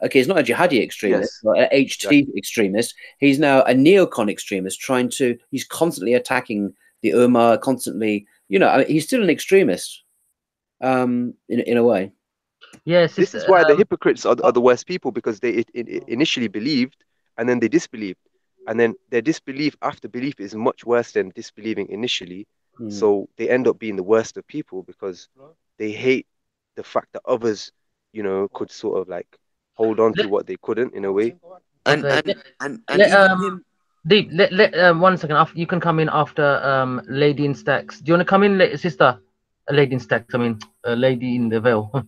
Okay, he's not a jihadi extremist, Yes. or an HT extremist. He's now a neocon extremist, he's constantly attacking the Ummah, constantly, you know, I mean, he's still an extremist, in a way. Yes, This is why the hypocrites are the worst people, because they initially believed and then they disbelieved. And then their disbelief after belief is much worse than disbelieving initially. So they end up being the worst of people because they hate the fact that others, you know, could sort of like hold on to what they couldn't in a way. And Okay. even him. Deep, let 1 second. You can come in after Lady in Stacks. Do you want to come in, sister? Lady in Stacks. I mean, Lady in the Veil.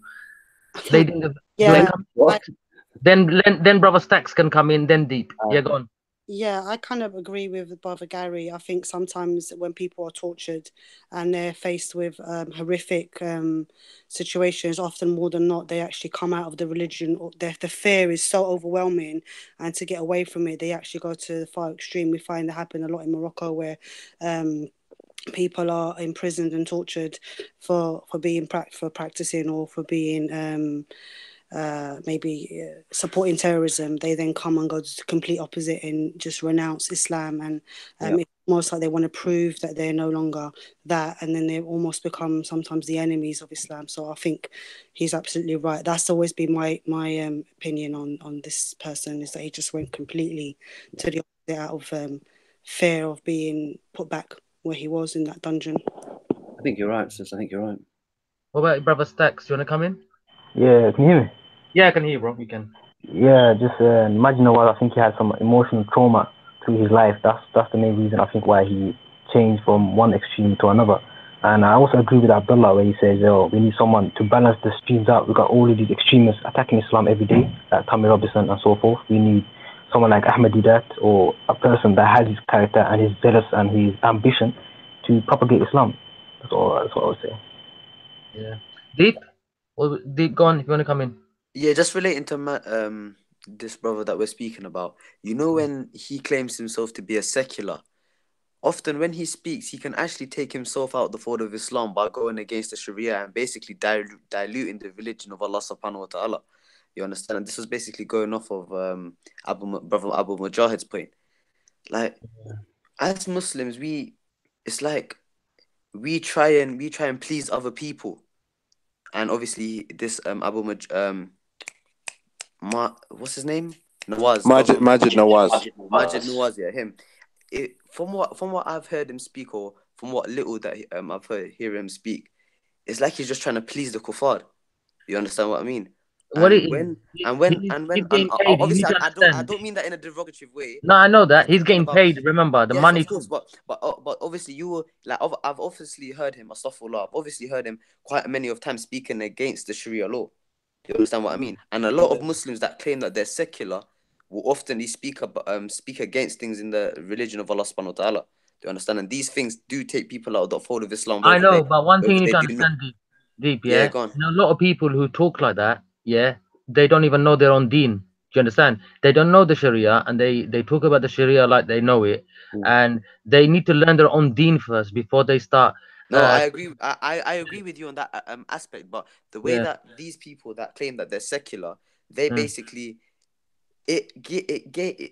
Lady in the. Yeah. Then Brother Stacks can come in. Then Deep. Yeah, go on. Yeah, I kind of agree with Brother Gary. I think sometimes when people are tortured and they're faced with horrific situations, often more than not, they actually come out of the religion. Or the fear is so overwhelming, and to get away from it, they actually go to the far extreme. We find that happen a lot in Morocco, where people are imprisoned and tortured for practicing or for being maybe supporting terrorism. They then come and go to the complete opposite and just renounce Islam, and it's almost like they want to prove that they're no longer that, and then they almost become sometimes the enemies of Islam. So I think he's absolutely right. That's always been my opinion on this person, is that he just went completely to the opposite out of fear of being put back where he was in that dungeon. I think you're right, sis. I think you're right. What about Brother Stacks? Do you want to come in? Yeah, can you hear me? Yeah, I can hear you, bro. You can. Yeah, just imagine a while. I think he had some emotional trauma through his life. That's the main reason I think why he changed from one extreme to another. And I also agree with Abdullah where he says, we need someone to balance the streams out. We've got all of these extremists attacking Islam every day, like Tommy Robinson and so forth. We need someone like Ahmed Didat, or a person that has his character and his zealous and his ambition to propagate Islam. That's what I would say. Yeah. Deep? Well, Deep, go on if you want to come in. Yeah, just relating to this brother that we're speaking about. You know, when he claims himself to be a secular, often when he speaks, he can actually take himself out the fold of Islam by going against the Sharia and basically diluting the religion of Allah subhanahu wa ta'ala. You understand? And this was basically going off of Brother Abu Mujahid's point. Like, as Muslims, it's like we try and please other people. And obviously this what's his name? Nawaz. Majid Nawaz. Majid Nawaz, yeah, him. From what I've heard him speak, or from what little that I've hear him speak, it's like he's just trying to please the kuffar. You understand what I mean? what it And is, when he's getting paid. You need obviously to I understand. don't mean that in a derogatory way. No, I know I'm that he's speaking getting about, paid. Remember, the yes, money. of course, but obviously you were like, I've obviously heard him, astaghfirullah, I've obviously heard him quite many of times speaking against the Sharia law. Do you understand what I mean? And a lot of Muslims that claim that they're secular will often speak against things in the religion of Allah subhanahu wa ta'ala. Do you understand? And these things do take people out of the fold of Islam, I whether know, but one thing you need they to do not. understand, deep, Yeah, yeah. go on. You know, a lot of people who talk like that, yeah, they don't even know their own deen. Do you understand? They don't know the Sharia, and they talk about the Sharia like they know it, and they need to learn their own deen first before they start. No, I agree. I agree with you on that aspect. But the way Yeah. that these people that claim that they're secular, they basically it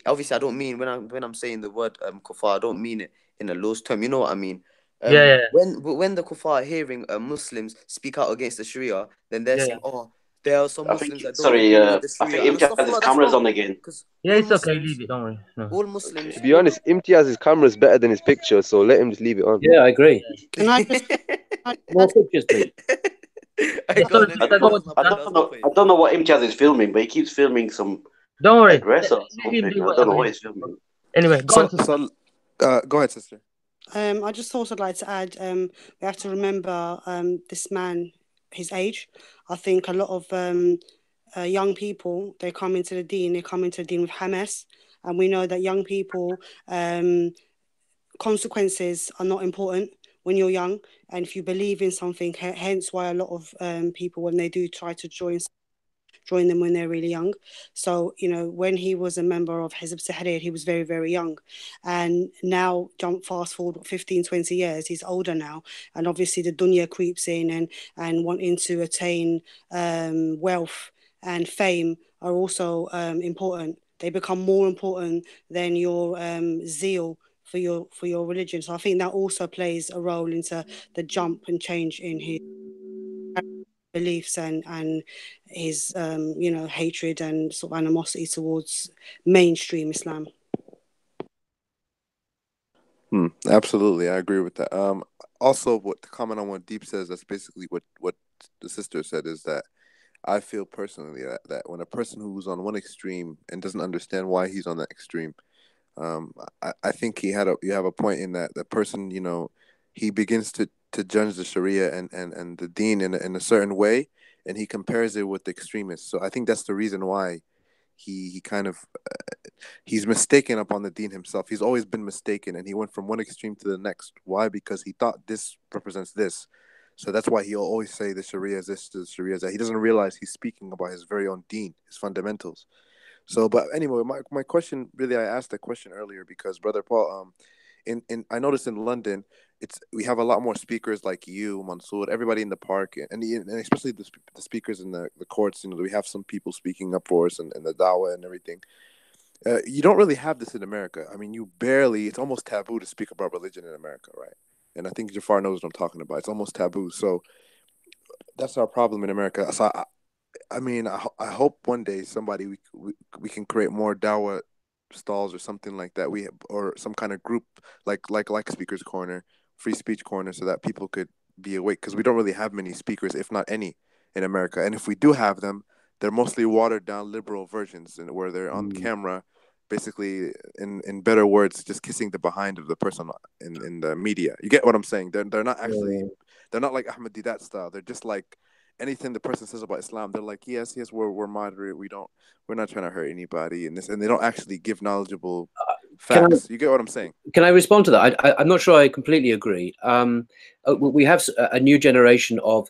obviously I don't mean when I'm saying the word kuffar, I don't mean it in a loose term. You know what I mean? Yeah. When the kuffar are hearing Muslims speak out against the Sharia, then they're saying, oh, there are some Muslims that don't agree with the I Sharia. think Imtiaz has his cameras on again. Yeah, it's okay. Leave it. Don't worry. No. All Muslims. To be honest, Imtiaz's camera is better than his picture, so let him just leave it on. Yeah, I agree. Can I just More pictures, please. I don't know what Imtiaz is filming, but he keeps filming some Don't worry. headdress or Let him something. do I don't know whatever what he- he's filming. Anyway, go on. So go ahead, sister. I just thought I'd like to add, we have to remember this man, his age. I think a lot of young people, they come into the deen with Hamas, and we know that young people, consequences are not important when you're young, and if you believe in something, hence why a lot of people, when they do try to join them when they're really young. So, you know, when he was a member of SYEDsSHAHID, he was very, very young. And now, fast forward 15, 20 years, he's older now. And obviously the dunya creeps in and wanting to attain wealth and fame are also important. They become more important than your zeal for your religion. So I think that also plays a role into the jump and change in his beliefs and his hatred and sort of animosity towards mainstream Islam. Absolutely, I agree with that. Also, what to comment on what Deep says, that's basically what the sister said, is that I feel personally that when a person who's on one extreme and doesn't understand why he's on that extreme, I think you have a point in that the person, you know, he begins to judge the Sharia and the Deen in a certain way, and he compares it with the extremists. So I think that's the reason why he kind of he's mistaken upon the Deen himself. He's always been mistaken, and he went from one extreme to the next. Why? Because he thought this represents this. So that's why he'll always say the Sharia is this, the Sharia is that. He doesn't realize he's speaking about his very own Deen, his fundamentals. So, but anyway, my question, really, I asked that question earlier because Brother Paul, I noticed in London, we have a lot more speakers like you, Mansour, everybody in the park, and especially the speakers in the courts. You know, we have some people speaking up for us and the Dawah and everything. You don't really have this in America. I mean, it's almost taboo to speak about religion in America, right? And I think Jafar knows what I'm talking about. It's almost taboo. So that's our problem in America. So I mean, I hope one day we can create more Dawah stalls or something like that. Or some kind of group like Speaker's Corner, Free Speech Corner, so that people could be awake, because we don't really have many speakers, if not any, in America. And if we do have them, they're mostly watered down liberal versions, and where they're on camera, basically, in better words, just kissing the behind of the person in the media. You get what I'm saying? They're not actually they're not like Ahmed Didat style. They're just like anything the person says about Islam, they're like, yes, we're moderate. We're not trying to hurt anybody, and they don't actually give knowledgeable facts. You get what I'm saying? Can I respond to that? I'm not sure I completely agree. We have a new generation of,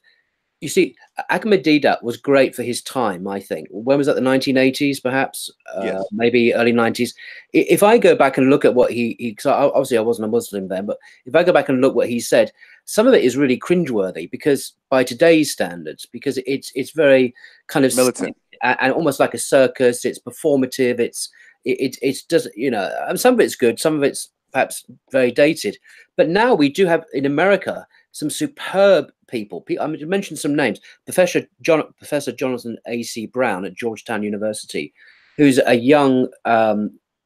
you see, Ahmed Didat was great for his time, I think. When was that, the 1980s, perhaps? Yes. Maybe early 90s. If I go back and look at what because obviously I wasn't a Muslim then, but if I go back and look what he said, some of it is really cringeworthy, because by today's standards, because it's very kind of militant and almost like a circus. It's performative. It's does, you know, and some of it's good, some of it's perhaps very dated. But now we do have in America some superb people. I mean, to mention some names: Professor Jonathan A.C. Brown at Georgetown University, who's a young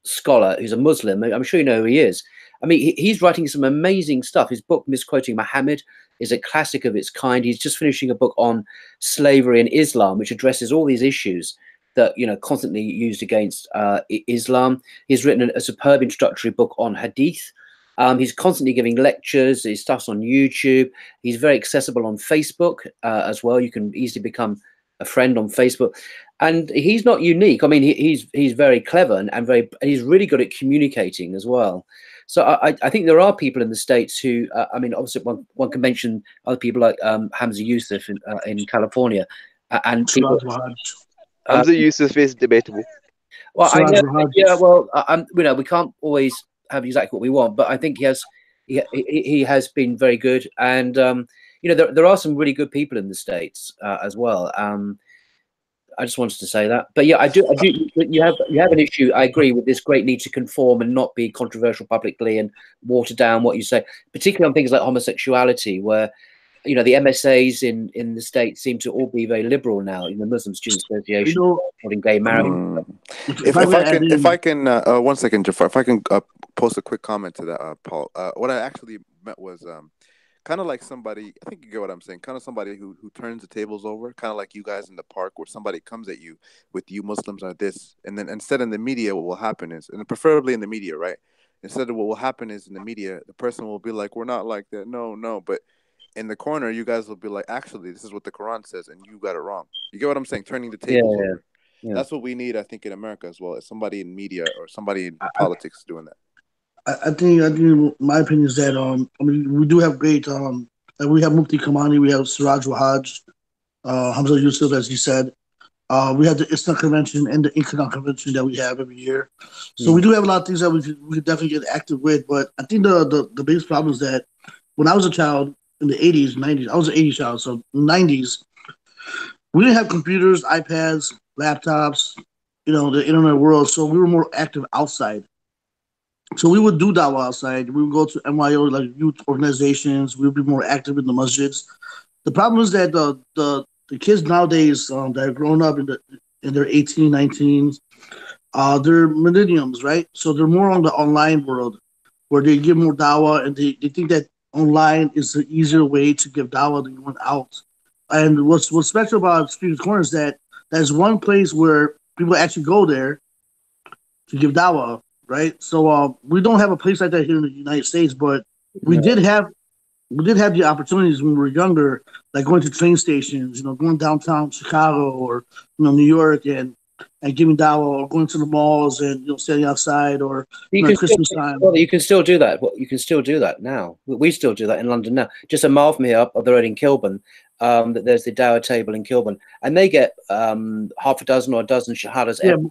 scholar who's a Muslim. I'm sure you know who he is. I mean, he's writing some amazing stuff. His book, Misquoting Muhammad, is a classic of its kind. He's just finishing a book on slavery and Islam, which addresses all these issues that, you know, constantly used against Islam. He's written a superb introductory book on hadith. He's constantly giving lectures. His stuff's on YouTube. He's very accessible on Facebook as well. You can easily become a friend on Facebook. And he's not unique. I mean, he's very clever and he's really good at communicating as well. So I think there are people in the States who, I mean, obviously one can mention other people like Hamza Yusuf in California, and people. Hamza Yusuf is debatable. Well, I know, yeah. Well, you know, we can't always have exactly what we want, but I think he has been very good, and you know, there are some really good people in the States as well. I just wanted to say that, but yeah, I do. You have an issue. I agree with this great need to conform and not be controversial publicly and water down what you say, particularly on things like homosexuality, where, you know, the MSAs in the States seem to all be very liberal now. In the Muslim Student Association, supporting gay marriage. If I can, 1 second, Jafar. If I can post a quick comment to that, Paul. What I actually meant was kind of like somebody. I think you get what I'm saying. Kind of somebody who turns the tables over. Kind of like you guys in the park, where somebody comes at you with "you Muslims are this," and then instead in the media, what will happen is, and preferably in the media, right? Instead of what will happen is in the media, the person will be like, "We're not like that. No," but in the corner, you guys will be like, actually, this is what the Quran says, and you got it wrong. You get what I'm saying? Turning the tables over. Yeah. That's what we need, I think, in America as well, as somebody in media or somebody in politics doing that. I think my opinion is that I mean, we do have great we have Mufti Kamani, we have Siraj Wahaj, Hamza Yusuf, as you said. We have the ISNA convention and the Incan convention that we have every year. So we do have a lot of things that we could definitely get active with. But I think the biggest problem is that when I was a child in the 80s, 90s, I was an 80s child, so in the 90s, we didn't have computers, iPads, laptops, you know, the internet world. So we were more active outside. So we would do dawah outside. We would go to MYO, like youth organizations. We would be more active in the masjids. The problem is that the kids nowadays that are growing up in their 18, 19s, they're millenniums, right? So they're more on the online world where they give more dawah, and they think that online is the easier way to give dawah than going out. And what's special about Speaker's Corner is that there's one place where people actually go there to give dawah. Right, so we don't have a place like that here in the United States, but we did have the opportunities when we were younger, like going to train stations, you know, going downtown Chicago or, you know, New York and giving dawah, or going to the malls and, you know, standing outside, or Christmas time. Well, you can still do that. Well, you can still do that now. We still do that in London now. Just a mile from here, up the road in Kilburn, that there's the dawah table in Kilburn, and they get half a dozen or a dozen shahadas every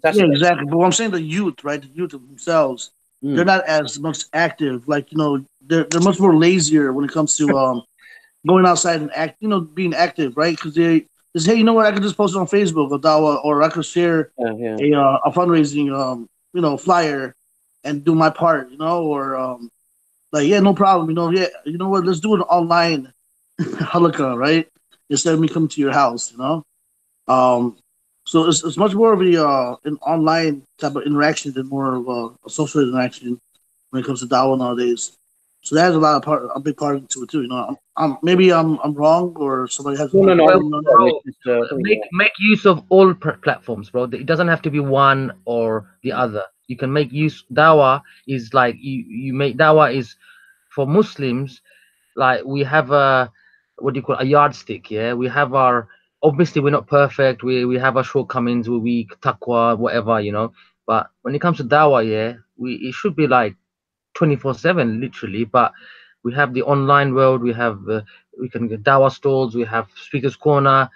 Saturday. Yeah, exactly. But what I'm saying, the youth, right? The youth themselves, they're not as much active. Like, you know, they're much more lazier when it comes to going outside and being active, right? Because they say, hey, you know what? I can just post it on Facebook, a dawah, or I could share a fundraising, flyer, and do my part, you know, or like, yeah, no problem, you know, yeah, you know what? Let's do an online halakha, right? Instead of me coming to your house, you know. So it's much more of an online type of interaction than more of a social interaction when it comes to dawah nowadays. So that has a big part into it too. You know, maybe I'm wrong, or somebody has. Make use of all platforms, bro. It doesn't have to be one or the other. You can make use. Dawah is like you make dawah is for Muslims. Like we have a yardstick. Yeah, we have our. Obviously, we're not perfect. We have our shortcomings. We're weak, taqwa, whatever, you know. But when it comes to dawah, yeah, it should be like 24/7, literally. But we have the online world. We have we can get dawah stalls. We have Speaker's Corner.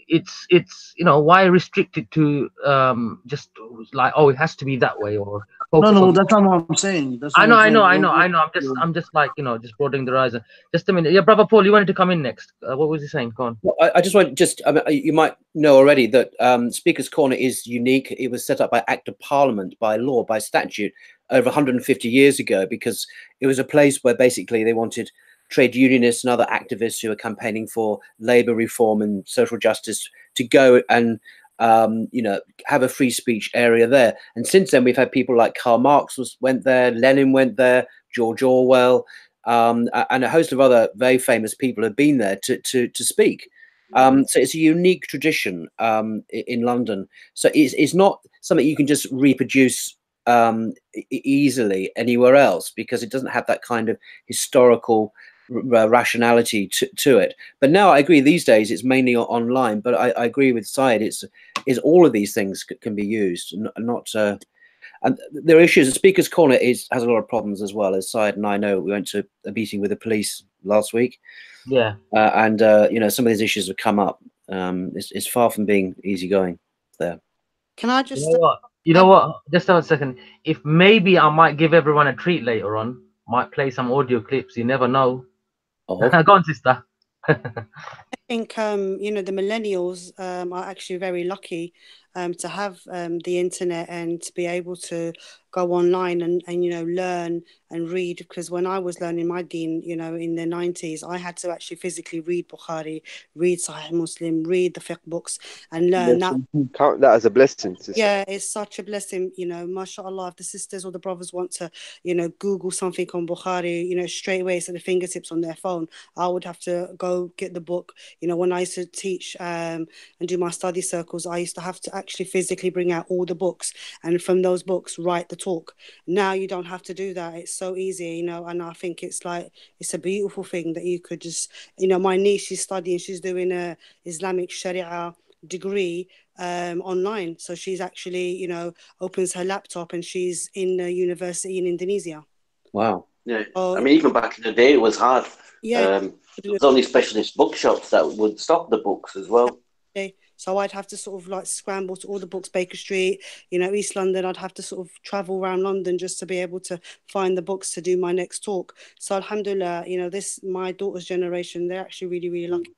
It's you know, why restrict it to just like, oh, it has to be that way, or no, that's not what I'm saying. I know. I'm just like, you know, just broadening the horizon. Just a minute, yeah, brother Paul, you wanted to come in next. What was he saying? Go on. Well, I just want I mean, you might know already that Speaker's Corner is unique. It was set up by Act of Parliament, by law, by statute, over 150 years ago, because it was a place where basically they wanted trade unionists and other activists who are campaigning for labor reform and social justice to go and you know, have a free speech area there. And since then we've had people like Karl Marx went there, Lenin went there, George Orwell, and a host of other very famous people have been there to speak. So it's a unique tradition in London. So it's not something you can just reproduce easily anywhere else, because it doesn't have that kind of historical rationality to it. But now I agree, these days it's mainly online, but I agree with Syed, is all of these things can be used, not and there are issues. The Speaker's Corner has a lot of problems as well, as Syed and I know. We went to a meeting with the police last week, and you know, some of these issues have come up. It's far from being easygoing there. Can I just you know what, just a second, if maybe I might give everyone a treat later on, might play some audio clips, you never know. Go on, sister. I think you know, the millennials are actually very lucky to have the internet and to be able to go online and you know, learn and read. Because when I was learning my deen, you know, in the 90s, I had to actually physically read Bukhari, read Sahih Muslim, read the fiqh books, and learn that. Count that as a blessing, sister. Yeah, it's such a blessing, you know, mashallah. If the sisters or the brothers want to, you know, Google something on Bukhari, you know, straight away it's at the fingertips on their phone. I would have to go get the book. You know, when I used to teach and do my study circles, I used to have to actually physically bring out all the books, and from those books write the talk. Now you don't have to do that. It's so easy, you know, and I think it's like, it's a beautiful thing that you could just, you know, my niece, she's studying, she's doing a Islamic Sharia degree online. So she's actually, you know, opens her laptop and she's in a university in Indonesia. Wow. Yeah. I mean, even back in the day, it was hard. Yeah. There was only specialist bookshops that would stock the books as well. So I'd have to sort of like scramble to all the books, Baker Street, you know, East London. I'd have to sort of travel around London just to be able to find the books to do my next talk. So alhamdulillah, you know, my daughter's generation, they're actually really, really lucky.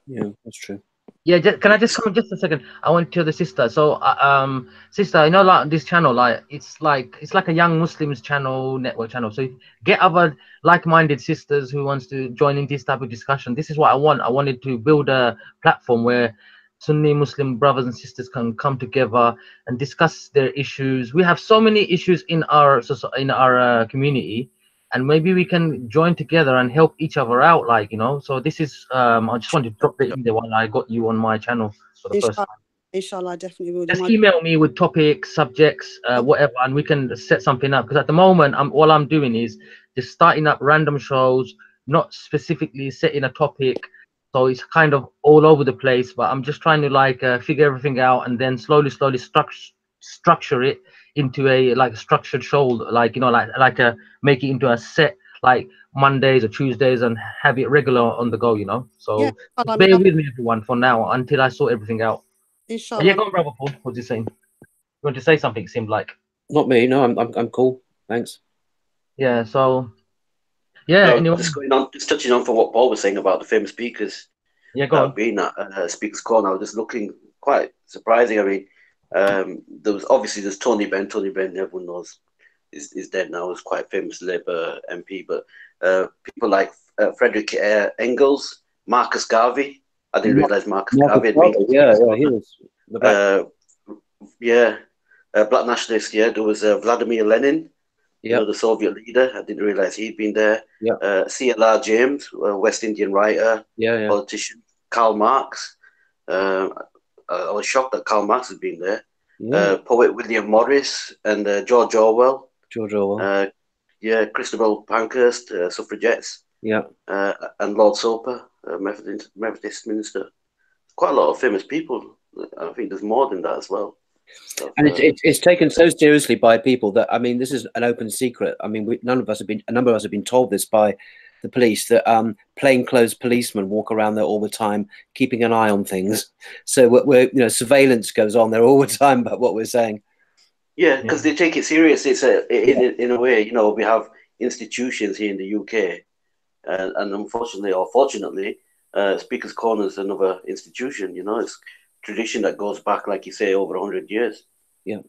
Yeah, that's true. Yeah, can I just come just a second? I want to tell the sister. So, sister, you know, like this channel, like it's like a young Muslims channel, network channel. So get other like-minded sisters who wants to join in this type of discussion. This is what I want. I wanted to build a platform where Sunni Muslim brothers and sisters can come together and discuss their issues. We have so many issues in our community, and maybe we can join together and help each other out, like, you know. So this is I just wanted to drop it in there while I got you on my channel for the first time. Inshallah, I definitely will. Just email me with topics, subjects, whatever, and we can set something up. Because at the moment, all I'm doing is just starting up random shows, not specifically setting a topic. So it's kind of all over the place, but I'm just trying to like figure everything out, and then slowly structure it into a like structured show, like, you know, like make it into a set, like Mondays or Tuesdays, and have it regular on the go, you know. So yeah, bear with me, everyone, for now until I sort everything out. Inshallah. Yeah, go on, brother Paul. What's he saying? You want to say something? It seemed like. Not me. No, I'm cool. Thanks. Yeah. So. Yeah. Anyway. Just touching on for what Paul was saying about the famous speakers. Yeah, go on. Being at Speaker's Corner, I was just looking, quite surprising. I mean, there's Tony Benn. Tony Benn, everyone knows, is dead now. He's quite a famous Labour MP. But people like Frederick Engels, Marcus Garvey. I didn't realise Marcus Garvey had been. Yeah, he was. Black nationalist. Yeah, there was Vladimir Lenin. Yeah, you know, the Soviet leader. I didn't realise he'd been there. Yeah. C.L.R. James, West Indian writer, politician. Karl Marx. I was shocked that Karl Marx had been there. Yeah. Poet William Morris and George Orwell. Christabel Pankhurst, suffragettes. Yeah. And Lord Soper, Methodist minister. Quite a lot of famous people. I think there's more than that as well. And it's taken so seriously by people that, I mean, this is an open secret. I mean, a number of us have been told this by the police, that plainclothes policemen walk around there all the time, keeping an eye on things. So we're you know, surveillance goes on there all the time about what we're saying. Yeah, because they take it serious. It's in a way, you know, we have institutions here in the UK, and unfortunately or fortunately, Speaker's Corner is another institution. You know, it's tradition that goes back, like you say, over 100 years. Yeah.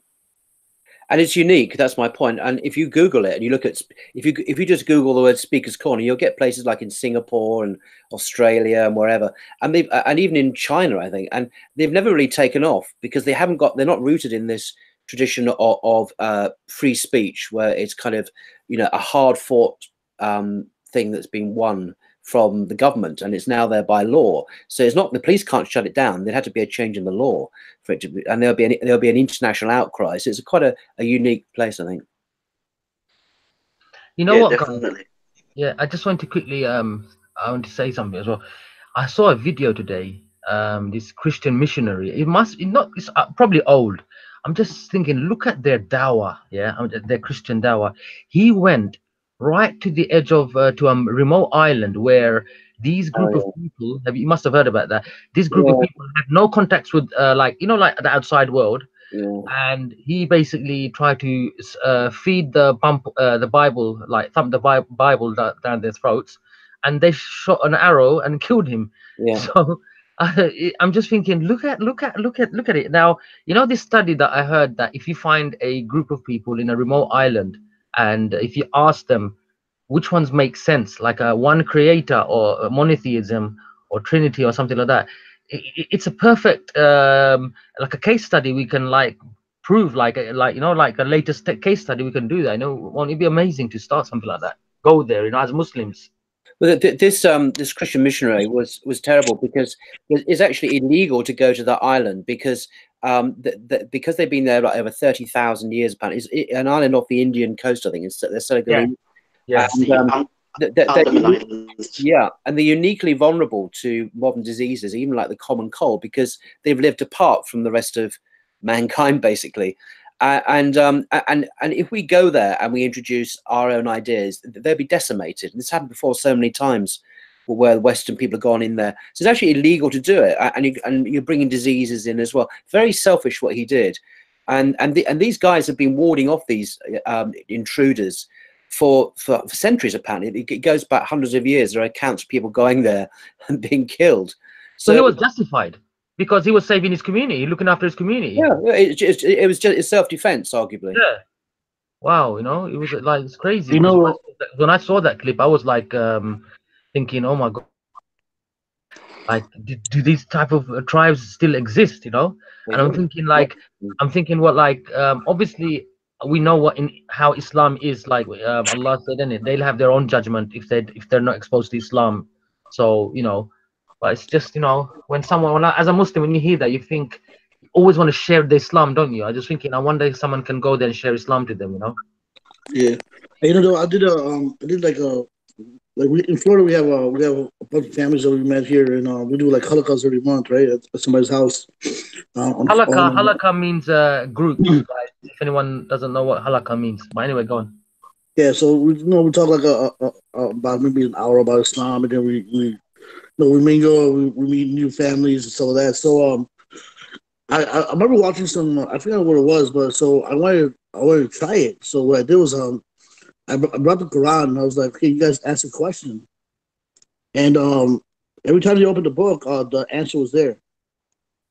And it's unique. That's my point. And if you Google it and you look at, if you just Google the word Speaker's Corner, you'll get places like in Singapore and Australia and wherever, and even in China, I think. And they've never really taken off because they're not rooted in this tradition of free speech, where it's kind of, you know, a hard fought thing that's been won from the government, and it's now there by law. So it's not, the police can't shut it down. There had to be a change in the law for it to be, and there'll be an international outcry. So it's quite a unique place, I think. You know Yeah, what, definitely. guys? Yeah, I just want to quickly I want to say something as well. I saw a video today. This Christian missionary. It's probably old. I'm just thinking, look at their dawah, yeah, their Christian dawah. He went right to the edge of to a remote island where these group of people, you must have heard about that. This group of people had no contacts with like the outside world. And he basically tried to feed the Bible, like thump the Bible down their throats, and they shot an arrow and killed him. So I'm just thinking, look at it now. You know, this study that I heard, that if you find a group of people in a remote island and if you ask them which ones make sense, like a one creator or a monotheism or Trinity or something like that, it's a perfect like a case study. We can like prove like a latest case study. We can do that. Won't it be amazing to start something like that? Go there, as Muslims. Well, this Christian missionary was terrible, because it's actually illegal to go to that island, because because they've been there like over 30,000 years. Apparently, it's an island off the Indian coast, I think. They're so good. Yeah, and they're uniquely vulnerable to modern diseases, even like the common cold, because they've lived apart from the rest of mankind, basically. And if we go there and we introduce our own ideas, they'll be decimated. And this happened before so many times, where Western people have gone in there. So it's actually illegal to do it, and you're bringing diseases in as well. Very selfish what he did, and these guys have been warding off these intruders for centuries. Apparently, it goes back hundreds of years. There are accounts of people going there and being killed. So he was justified, because he was saving his community, looking after his community. Yeah, it was just self-defense, arguably. Yeah. Wow, it was like, it's crazy. When I saw that clip, I was like thinking, oh my God, like do these type of tribes still exist? And I'm thinking obviously we know how Islam is like. Allah said in it, they'll have their own judgment if they're not exposed to Islam. So but it's just when as a Muslim, when you hear that, you think, you always want to share the Islam, don't you? I just thinking, I wonder if someone can go there and share Islam to them. Yeah, I did in Florida we have a bunch of families that we met here, and we do like halaqas every month, right, at somebody's house. Halaqa means group, guys. If anyone doesn't know what halaqa means, but anyway, go on. Yeah, so we talk like about maybe an hour about Islam, and then we mingle, we meet new families and stuff like that. So I remember watching some, I forgot what it was, but so I wanted to try it. So what I did was I brought the Quran, and I was like, okay, you guys ask a question, and every time you opened the book, the answer was there.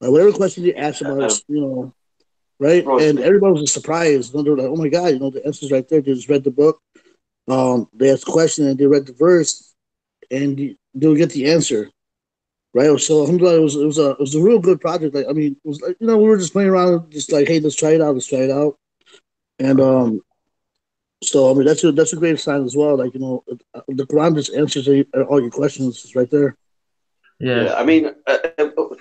Like whatever question you asked about, right? And everybody was surprised. They were like, oh my God, the answer's right there. They just read the book. They asked a question and they read the verse, and they would get the answer, right? So alhamdulillah, it was a real good project. Like, I mean, it was like, we were just playing around, just like, hey, let's try it out. And so I mean, that's a great sign as well. Like, the Quran just answers all your questions. It's right there. Yeah, I mean,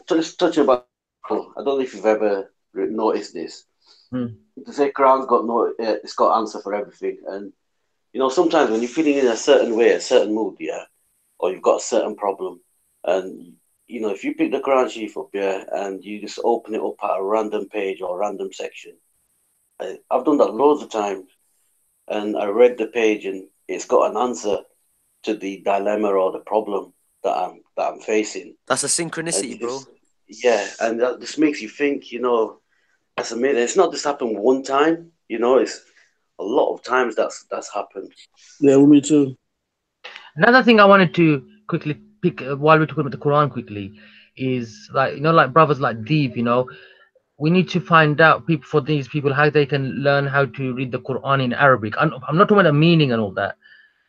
just touching about, I don't know if you've ever noticed this. To say Quran's it's got answer for everything, and sometimes when you're feeling in a certain way, a certain mood, or you've got a certain problem, and if you pick the Quran Sharif up, and you just open it up at a random page or a random section, I've done that loads of times, and I read the page and it's got an answer to the dilemma or the problem that I'm facing. That's a synchronicity, bro. Yeah, and that just makes you think, that's amazing. It's not just happened one time, it's a lot of times that's happened. Yeah, with me too. Another thing I wanted to quickly pick while we're talking about the Quran quickly is like brothers like Deep, we need to find out for these people how they can learn how to read the Quran in Arabic. I'm not talking about the meaning and all that.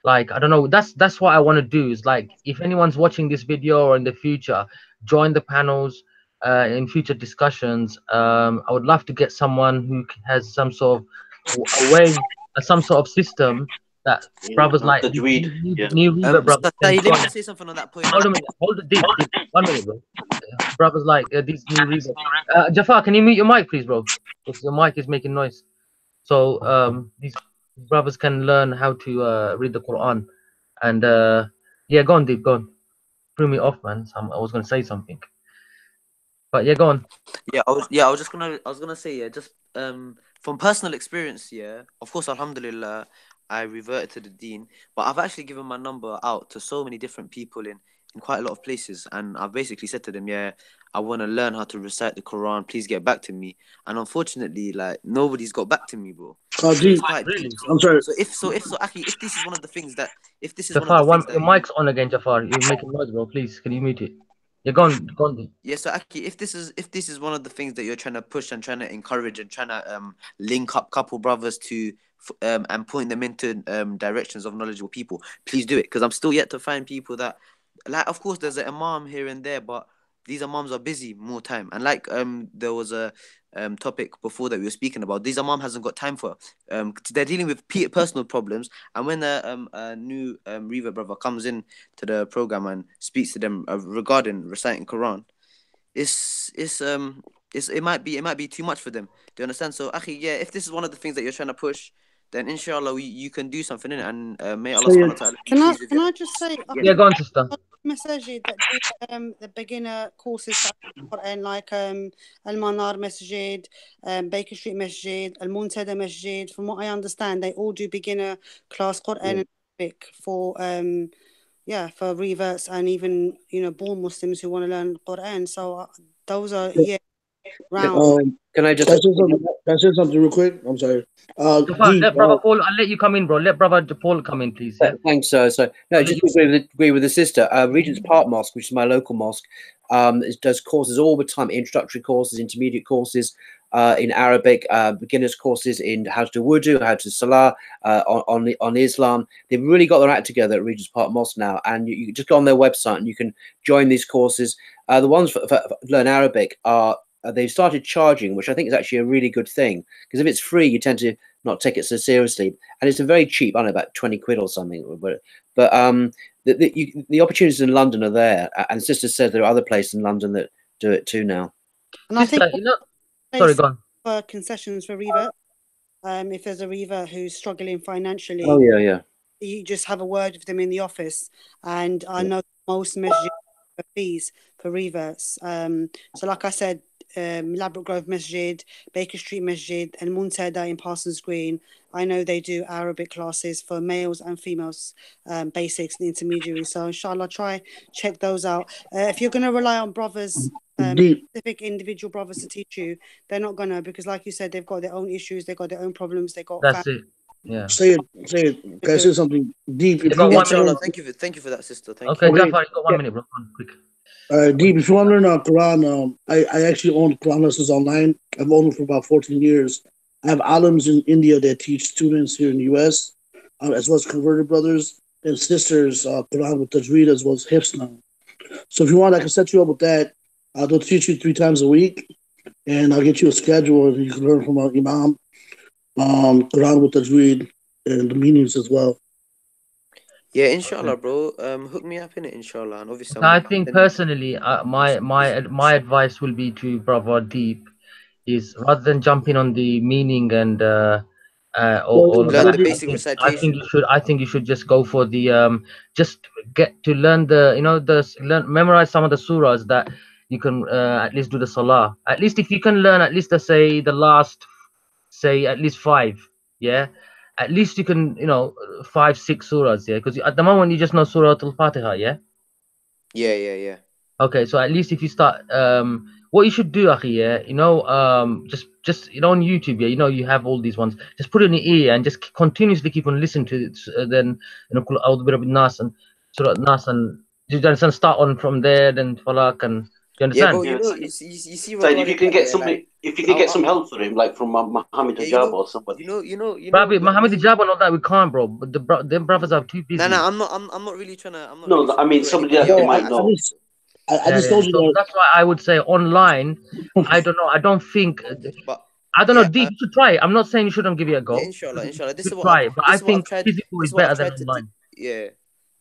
Like, I don't know, that's what I want to do, is like, if anyone's watching this video or in the future, join the panels in future discussions. I would love to get someone who has some sort of way, some sort of system that brothers like the Tweed. new revert brothers. Let me just say something on that point. Hold a minute. Hold it deep. 1 minute, bro. Brothers like these new revert. Jafar, can you mute your mic, please, bro? Because your mic is making noise. So these brothers can learn how to read the Quran. And yeah, go on, Deep. Go on. Threw me off, man. I was gonna say something. But yeah, go on. Yeah, I was gonna say, yeah, just from personal experience, yeah, of course, alhamdulillah, I reverted to the deen, but I've actually given my number out to so many different people in quite a lot of places, and I've basically said to them, yeah, I want to learn how to recite the Quran, please get back to me. And unfortunately, like, nobody's got back to me, bro. Oh, it's quite deep. I'm sorry. So actually, if this is one of the things that, Jafar, your mic's on again, Jafar. You're making noise, bro. Please, can you mute it? Yeah, go on. Yeah, so actually, if this is one of the things that you're trying to push and trying to encourage and trying to link up couple brothers to and point them into directions of knowledgeable people, please do it, because I'm still yet to find people that, like, of course there's an imam here and there, but these imams are busy more time, and like there was a topic before that we were speaking about, these imam hasn't got time for they're dealing with personal problems, and when a new revert brother comes in to the program and speaks to them regarding reciting Quran, it might be too much for them. Do you understand? So akhi, yeah, if this is one of the things that you're trying to push, then inshallah you can do something in it, and may Allah subhanahu wa ta'ala. Can I just say, yeah, go on, sister. Masajid that do the beginner courses and like Al-Manar Masjid, Baker Street Masjid, Al-Muntada Masjid, from what I understand, they all do beginner class Quran and Arabic for for reverts and even born Muslims who want to learn Quran. So those are round. Can I just say something real quick? I'm sorry. Let brother Paul. I'll let you come in, bro. Let brother Paul come in, please. Yeah? Thanks, sir. So no, just agree with the sister. Regent's Park Mosque, which is my local mosque, does courses all the time, introductory courses, intermediate courses in Arabic, beginners courses in how to do wudu, how to salah, on Islam. They've really got their act together at Regent's Park Mosque now, and you just go on their website and you can join these courses. The ones for learn Arabic are. They've started charging, which I think is actually a really good thing, because if it's free, you tend to not take it so seriously, and it's a very cheap, I don't know, about 20 quid or something. But the opportunities in London are there, and sister said there are other places in London that do it too now. And I think sorry, go on. For concessions for revert, if there's a revert who's struggling financially, you just have a word with them in the office, and I know most messages for fees for reverts. So like I said, Labrador Grove Masjid, Baker Street Masjid, and Muntada in Parsons Green, I know they do Arabic classes for males and females, basics and intermediaries. So inshallah, check those out. If you're going to rely on brothers, specific individual brothers to teach you, they're not going to, because like you said, they've got their own issues, they've got their own problems, they got that's it. Yeah. Say it. Can I say something deep? If you want thank you for that, sister. Thank you. Jafar, you got 1 minute, bro. Quick. Deep, if you want to learn Quran, I actually own Quran lessons online. I've owned them for about 14 years. I have alims in India that teach students here in the US, as well as converted brothers and sisters, Quran with Tajweed, as well as Hifz now. So if you want, I can set you up with that. They'll teach you 3 times a week, and I'll get you a schedule, and you can learn from an imam, Quran with Tajweed, and the meanings as well. Yeah, inshallah, bro. Hook me up in it, inshallah. And obviously, I think personally, my advice will be to brother Deep is, rather than jumping on the meaning and all of that, the basic recitation. I think you should just go for the just get to learn memorize some of the surahs that you can at least do the salah. At least if you can learn at least the last at least 5, yeah. At least you can, 5, 6 surahs, yeah? Because at the moment you just know Surah Al-Fatiha, yeah? Yeah. Okay, so at least if you start, what you should do, akhi, yeah, just on YouTube, yeah, you have all these ones. Just put it in your ear and just continuously keep on listening to it. Then, A'udhu bi Rabbin Nas and Surah Nas, and you understand, start on from there, then Falak, and you understand? Yeah, bro, you see. So if you can get somebody, if you can get some help for him, like from Mohammed Hijab or somebody. Probably Mohammed Hijab and all that we can't, bro. But them brothers are too busy. No, I'm not really trying to. No, I mean somebody that you might know. I just told you so that's why I would say online. I don't know. I don't think. I don't know, deep. You should try it. I'm not saying you shouldn't give it a go. Yeah, inshallah. This You is should what try it, but I this is what I've think tried. physical This is is what better I've than tried to do. online. Yeah,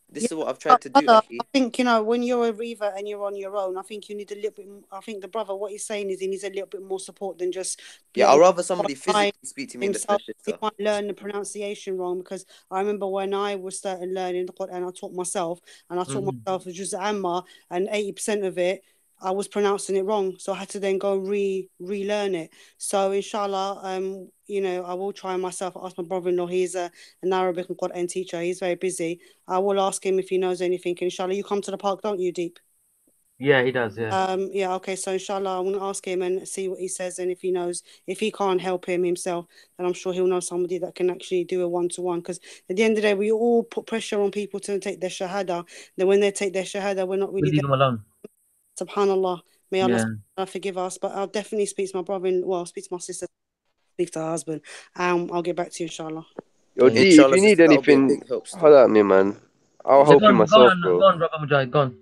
this Yeah, is what I've tried to do. I Actually, think, you know, when you're a revert and you're on your own, I think you need a little bit. I think the brother, what he's saying is he needs a little bit more support than just yeah, I'd letting rather somebody by physically speak to me in the himself. flesh. He Sister. might learn the pronunciation wrong, because I remember when I was starting learning the Quran, I taught myself, and I taught myself Juz Amma, and 80% of it I was pronouncing it wrong, so I had to then go relearn it. So inshallah, you know, I will try myself. I asked my brother-in-law, he's an Arabic and Quran teacher, he's very busy. I will ask him if he knows anything. Inshallah, you come to the park, don't you, Deep? Yeah, he does. Yeah. Yeah. Okay. So inshallah, I'm gonna ask him and see what he says, and if he knows, if he can't help him himself, then I'm sure he'll know somebody that can actually do a one-to-one. Because at the end of the day, we all put pressure on people to take their shahada. Then when they take their shahada, we're not really leave there. him alone. Subhanallah. May Allah Yeah. forgive us. But I'll definitely speak to my brother. Well, I'll speak to my sister, speak to her husband. I'll get back to you, inshallah. Yo, D, if Inshallah, you need sister, that'll be a anything, big help. Still. holler at me, man. I'll Yeah, help go you on, myself, bro. go on, brother Mujahid, go on.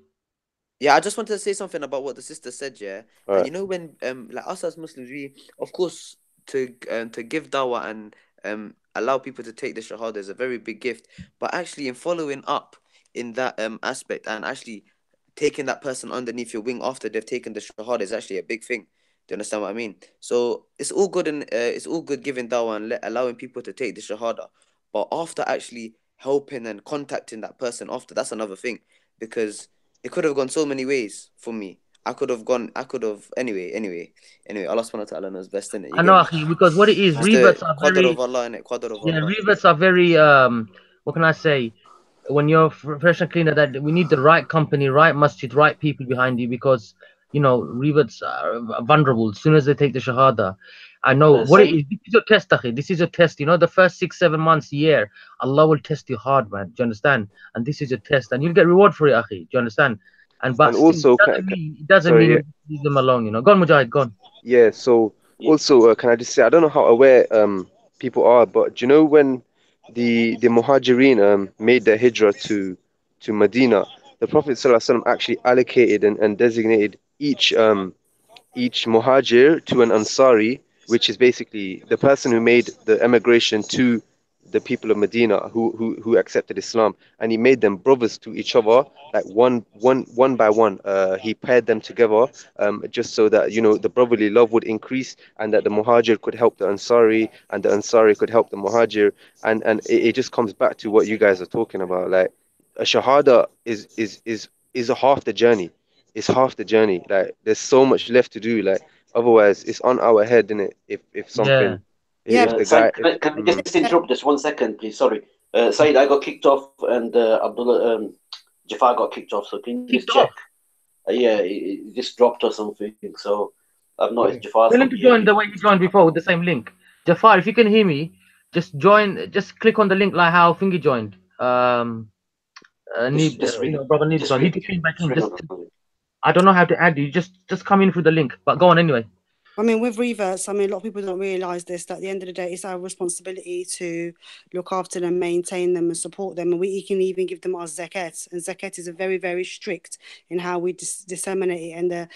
Yeah, I just wanted to say something about what the sister said. Yeah, All and right. you know, when like us as Muslims, we of course to give dawah and allow people to take the shahada is a very big gift. But actually, in following up in that aspect and actually taking that person underneath your wing after they've taken the shahada is actually a big thing. Do you understand what I mean? So it's all good, and it's all good giving dawah and allowing people to take the shahada, but after actually helping and contacting that person after, that's another thing, because it could have gone so many ways for me. Anyway. Allah subhanahu wa ta'ala knows best, innit? You I get know, me? Akhi, because what it is, It's reverts the are qadr very, of Allah, innit? Qadr of yeah, Allah. reverts are very, what can I say? When you're fresh and cleaner, that we need the right company, right masjid, right people behind you, because, you know, reverts are vulnerable as soon as they take the shahada. I know what it is. This is your test, Akhi. This is your test. You know, the first 6, 7 months, year, Allah will test you hard, man. Do you understand? And this is your test, and you'll get reward for it, Akhi. Do you understand? And but And still, also, it doesn't sorry, mean yeah, we leave them alone. You know, go on, Mujahid, go on. yeah. So also, can I just say, I don't know how aware people are, but do you know when the Muhajirin made the hijrah to Medina, the Prophet ﷺ actually allocated and designated each muhajir to an ansari, which is basically the person who made the emigration to the people of Medina who accepted Islam, and he made them brothers to each other, like one by one. He paired them together, just so that, you know, the brotherly love would increase, and that the muhajir could help the ansari, and the ansari could help the muhajir, and it just comes back to what you guys are talking about. Like, a shahada is a half the journey. It's half the journey. Like, there's so much left to do. Like, otherwise, it's on our head, innit? If something, Yeah. if the Said, guy, can I just interrupt just 1 second, please? Sorry. Syed, I got kicked off, and Abdullah Jafar got kicked off. So can you just check? Yeah, it just dropped or something. So I've noticed Jafar's Tell him not to here. join the way he joined before with the same link. Jafar, if you can hear me, just join. Just click on the link like how Fingy joined. Brother needs on. He just came back in. I don't know how to add you. Just come in through the link. But go on anyway. I mean, with reverts, I mean, a lot of people don't realise this, that at the end of the day, it's our responsibility to look after them, maintain them and support them. And we can even give them our zakat. And zakat is a very, very strict in how we disseminate it. And, the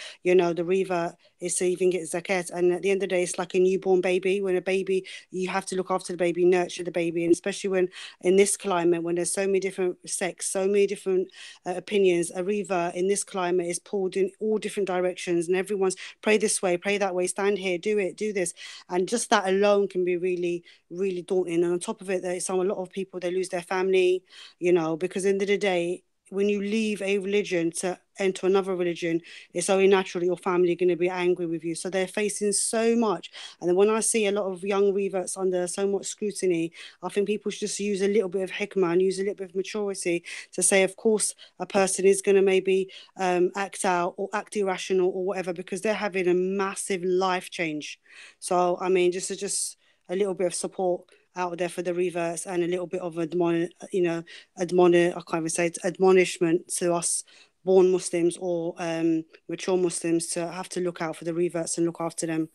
revert is to even get zakat. And at the end of the day, it's like a newborn baby. When a baby, you have to look after the baby, nurture the baby. And especially when in this climate, when there's so many different sects, so many different opinions, a revert in this climate is pulled in all different directions. And everyone's pray this way, pray that way, stand here, do this. And just that alone can be really, really daunting. And on top of it, there's a lot of people, they lose their family, because in the end of the day, when you leave a religion to enter another religion, it's only natural your family are going to be angry with you. So they're facing so much. And then when I see a lot of young reverts under so much scrutiny, I think people should just use a little bit of hikmah and use a little bit of maturity to say, of course, a person is going to maybe act out or act irrational or whatever, because they're having a massive life change. So, I mean, just a little bit of support out there for the reverts, and a little bit of admonishment to us born Muslims or mature Muslims to have to look out for the reverts and look after them,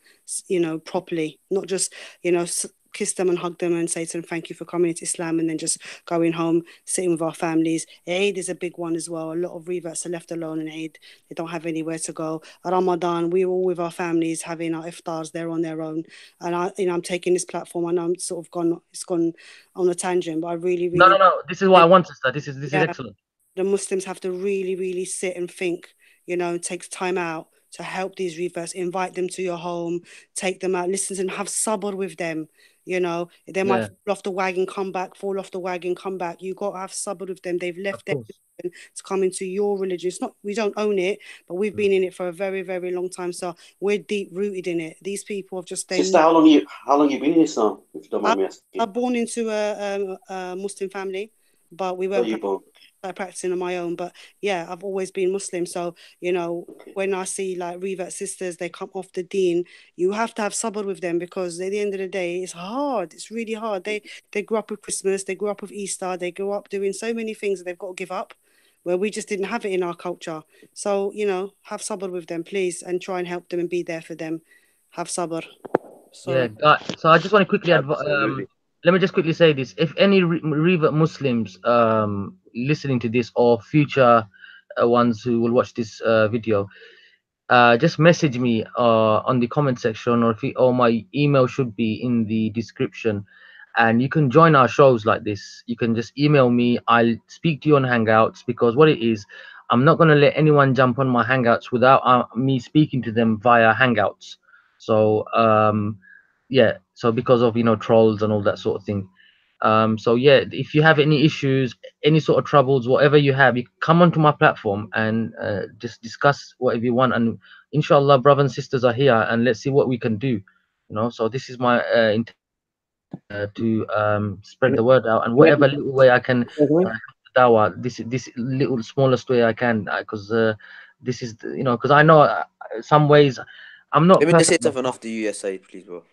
properly, not just, kiss them and hug them and say to them, thank you for coming into Islam, and then just going home, sitting with our families. Eid is a big one as well. A lot of reverts are left alone in Eid. They don't have anywhere to go. Ramadan, we're all with our families having our iftars. They're on their own. And I'm taking this platform. I know I'm sort of it's gone on a tangent, but I really, really... No. This is what I want, sister. This is excellent. The Muslims have to really, really sit and think, take time out to help these reverts, invite them to your home, take them out, listen to them, have sabr with them. They might fall off the wagon, come back, fall off the wagon, come back. You got to have sabr with them. They've left their religion to come into your religion. It's not, we don't own it, but we've been in it for a very, very long time. So we're deep rooted in it. These people have just... Sister, how long you been in Islam, if you don't mind me asking? I'm born into a Muslim family, but we weren't practicing on my own. But yeah, I've always been Muslim. So when I see like revert sisters, they come off the deen, you have to have sabr with them, because at the end of the day, it's hard. It's really hard. They grew up with Christmas, they grew up with Easter, they grew up doing so many things that they've got to give up, where we just didn't have it in our culture. So have sabr with them, please, and try and help them and be there for them. Have sabr. So I just want to quickly let me just quickly say this. If any revert Muslims listening to this, or future ones who will watch this video, just message me on the comment section, or my email should be in the description, and you can join our shows like this. You can just email me. I'll speak to you on Hangouts, because what it is, I'm not going to let anyone jump on my Hangouts without me speaking to them via Hangouts. So so because of trolls and all that sort of thing. If you have any issues, any sort of troubles, whatever you have, you come onto my platform and just discuss whatever you want, and inshallah brothers and sisters are here, and let's see what we can do. So this is my intent to spread the word out, and whatever little way I can dawah, this little smallest way I can, because this is because I know some ways I'm not. Let me just say something after you, SYED, please, bro.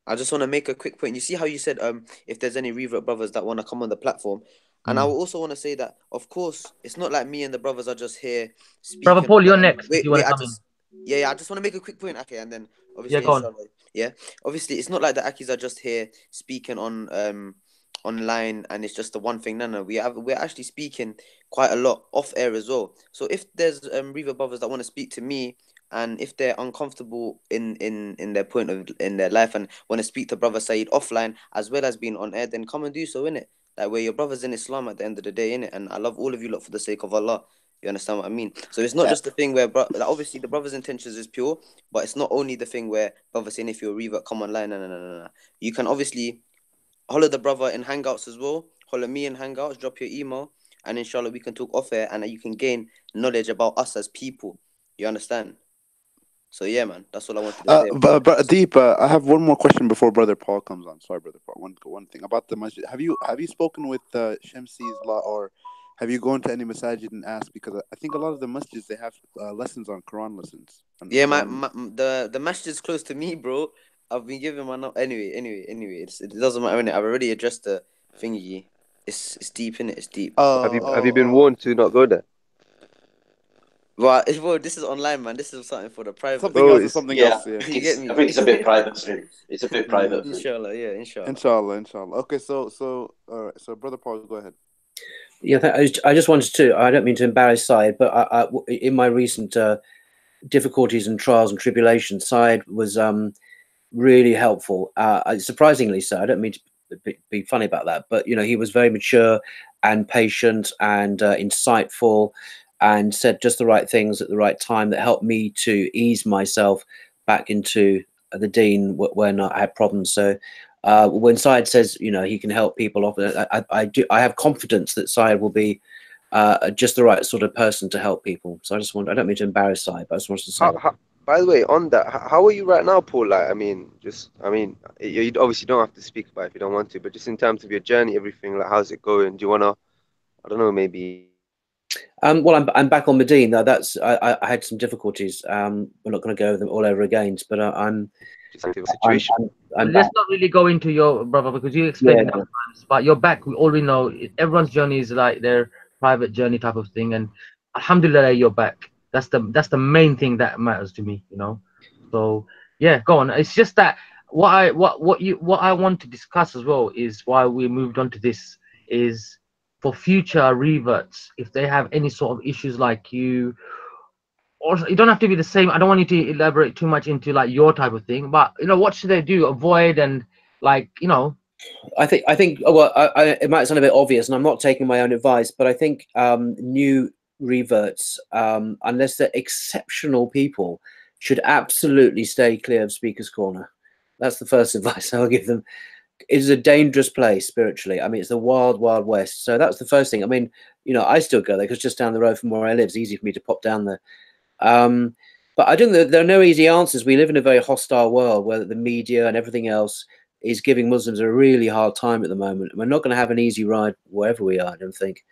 I just want to make a quick point. You see how you said if there's any revert brothers that want to come on the platform, and I also want to say that, of course, it's not like me and the brothers are just here speaking. Brother Paul, you're next. I just want to make a quick point, okay, and then obviously, obviously, it's not like the Akis are just here speaking on online, and it's just the one thing. No, we're actually speaking quite a lot off air as well. So if there's revert brothers that want to speak to me, and if they're uncomfortable in their point of in their life and want to speak to Brother SYED offline as well as being on air, then come and do so, innit? Like, we're your brothers in Islam at the end of the day, innit? And I love all of you lot for the sake of Allah. You understand what I mean? So it's not just the thing where, obviously the brother's intentions is pure, but it's not only the thing where brother saying if you're a revert, come online. No. You can obviously holler the brother in Hangouts as well. Holler me in Hangouts, drop your email, and inshallah we can talk off air, and you can gain knowledge about us as people. You understand? So yeah, man, that's all I wanted to say. But Deep, I have one more question before Brother Paul comes on. Sorry, Brother Paul. One thing about the masjid. Have you spoken with Shamsi's law, or have you gone to any masajid and asked? Because I think a lot of the masjids, they have lessons on Quran lessons. Yeah, the masjid's close to me, bro. I've been giving my number. Anyway, it doesn't matter, innit? I've already addressed the thingy. It's deep, innit? It's deep. Have you been warned to not go there? Well, this is online, man. This is something for the private. Something else. Yeah. You get me? I think it's a bit private. It's a bit private. Inshallah, yeah, Inshallah. Okay, so all right. So Brother Paul, go ahead. Yeah, I just wanted to. I don't mean to embarrass SYED, but I in my recent difficulties and trials and tribulations, SYED was really helpful. Surprisingly so. I don't mean to be funny about that, but he was very mature and patient and insightful, and said just the right things at the right time that helped me to ease myself back into the deen when I had problems. So when SYED says, he can help people off, I have confidence that SYED will be just the right sort of person to help people. So I don't mean to embarrass SYED, but I just wanted to say by the way, on that, how are you right now, Paul? Like, you obviously don't have to speak about it if you don't want to, but just in terms of your journey, everything, like, how's it going? Do you want to, I don't know, maybe... Well, I'm back on Medina. I had some difficulties. We're not going to go over them all over again, but I'm. Let's not really go into your brother, because you explained it sometimes. But you're back. We already know everyone's journey is like their private journey type of thing, and alhamdulillah, you're back. That's the main thing that matters to me, So yeah, go on. It's just that what I want to discuss as well is why we moved on to this is for future reverts, if they have any sort of issues like you, or you don't have to be the same. I don't want you to elaborate too much into like your type of thing, but you know, what should they do? Avoid and like, you know. I think well, it might sound a bit obvious, and I'm not taking my own advice, but I think new reverts, unless they're exceptional people, should absolutely stay clear of Speaker's Corner. That's the first advice I'll give them. It is a dangerous place spiritually. I mean, it's the wild, wild west. So that's the first thing. I mean, you know, I still go there because just down the road from where I live, it's easy for me to pop down there. But I don't know, there are no easy answers. We live in a very hostile world where the media and everything else is giving Muslims a really hard time at the moment. We're not going to have an easy ride wherever we are, I don't think.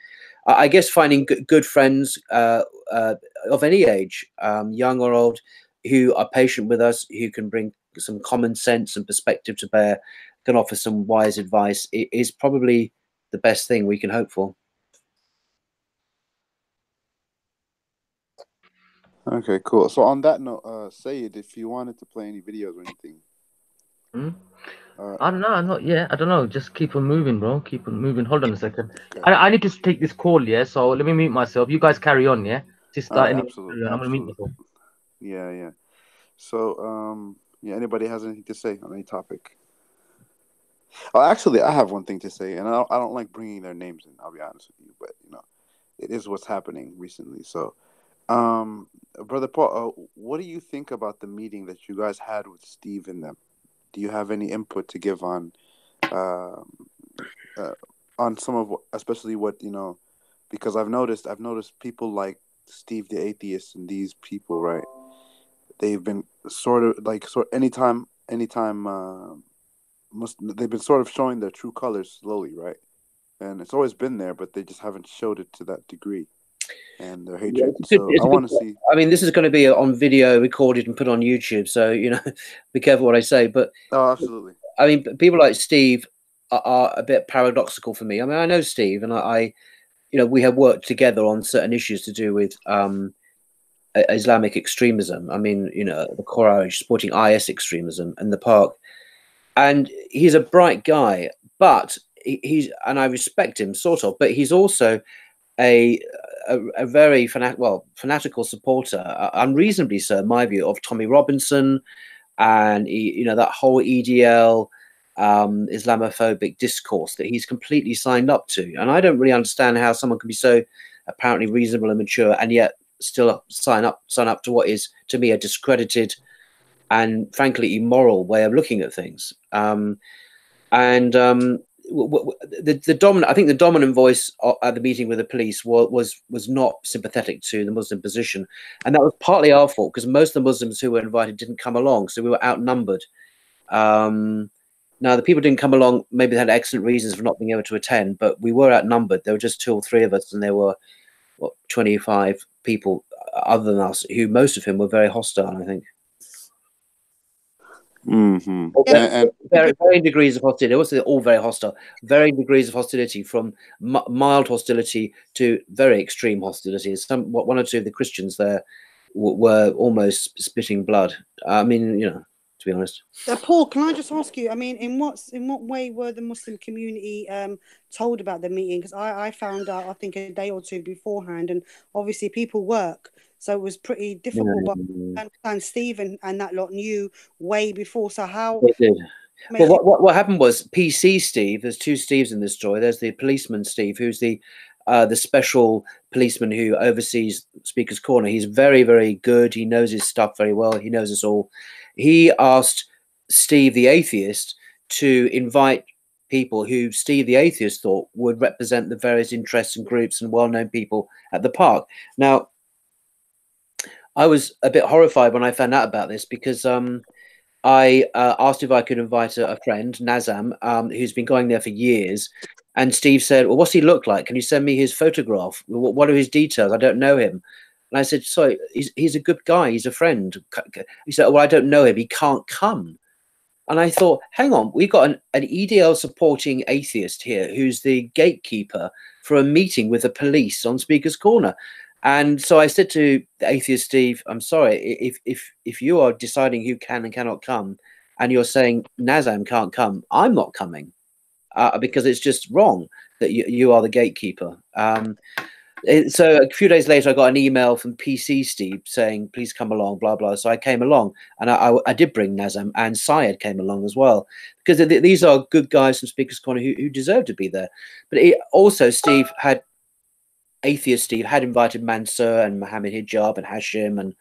I guess finding good friends of any age, young or old, who are patient with us, who can bring some common sense and perspective to bear, can offer some wise advice, is probably the best thing we can hope for. Okay, cool. So on that note, Syed, if you wanted to play any videos or anything. I don't know. Not yet. I don't know. Just keep on moving, bro. Keep on moving. Hold on a second. I need to take this call, yeah? So let me mute myself. You guys carry on, yeah? Just Absolutely. I'm going to mute myself. Yeah, yeah. So, yeah, anybody has anything to say on any topic? Oh, actually, I have one thing to say, and I don't like bringing their names in, I'll be honest with you, but, you know, it is what's happening recently. So, Brother Paul, what do you think about the meeting that you guys had with Steve and them? Do you have any input to give on some of what, especially what, you know, because I've noticed people like Steve the atheist and these people, right? They've been anytime they've been sort of showing their true colors slowly, right? And it's always been there, but they just haven't showed it to that degree. And their hatred. Yeah, so I want to see. I mean, this is going to be on video, recorded, and put on YouTube. So you know, be careful what I say. But absolutely. I mean, people like Steve are a bit paradoxical for me. I mean, I know Steve, and I you know, we have worked together on certain issues to do with Islamic extremism. I mean, you know, the Qur'an supporting IS extremism in the park, and he's a bright guy, but he's, and I respect him sort of, but he's also a very fanatical supporter, unreasonably so, in my view, of Tommy Robinson, and you know, that whole EDL Islamophobic discourse that he's completely signed up to. And I don't really understand how someone can be so apparently reasonable and mature and yet still sign up to what is, to me, a discredited and frankly immoral way of looking at things. The dominant, I think the dominant voice at the meeting with the police was not sympathetic to the Muslim position, and that was partly our fault because most of the Muslims who were invited didn't come along, so we were outnumbered. Now the people didn't come along, maybe they had excellent reasons for not being able to attend, but we were outnumbered. There were just 2 or 3 of us, and there were 25 people other than us, who most of whom were very hostile, I think. Mm-hmm. Varying degrees of hostility. I won't say they're all very hostile. Varying degrees of hostility, from mild hostility to very extreme hostility. One or two of the Christians there were almost spitting blood. I mean, you know, to be honest. Paul, can I just ask you? I mean, in what way were the Muslim community told about the meeting? Because I found out, I think, a day or 2 beforehand, and obviously people work. So it was pretty difficult, but I understand Steve and that lot knew way before. So how? They did. Well, what happened was PC Steve. There's 2 Steves in this story. There's the policeman Steve, who's the special policeman who oversees Speaker's Corner. He's very, very good. He knows his stuff very well. He knows us all. He asked Steve the atheist to invite people who Steve the atheist thought would represent the various interests and groups and well-known people at the park. Now, I was a bit horrified when I found out about this because I asked if I could invite a friend, Nazam, who's been going there for years. And Steve said, well, what's he look like? Can you send me his photograph? What are his details? I don't know him. And I said, sorry, he's a good guy. He's a friend. He said, well, I don't know him. He can't come. And I thought, hang on, we've got an EDL supporting atheist here who's the gatekeeper for a meeting with the police on Speaker's Corner. And so I said to the atheist Steve, I'm sorry, if you are deciding who can and cannot come, and you're saying Nazam can't come, I'm not coming because it's just wrong that you are the gatekeeper. So a few days later, I got an email from PC Steve saying, please come along, blah, blah. So I came along, and I did bring Nazam, and Syed came along as well, because these are good guys from Speaker's Corner who deserve to be there. But also, Atheist Steve had invited Mansour and Mohammed Hijab and Hashim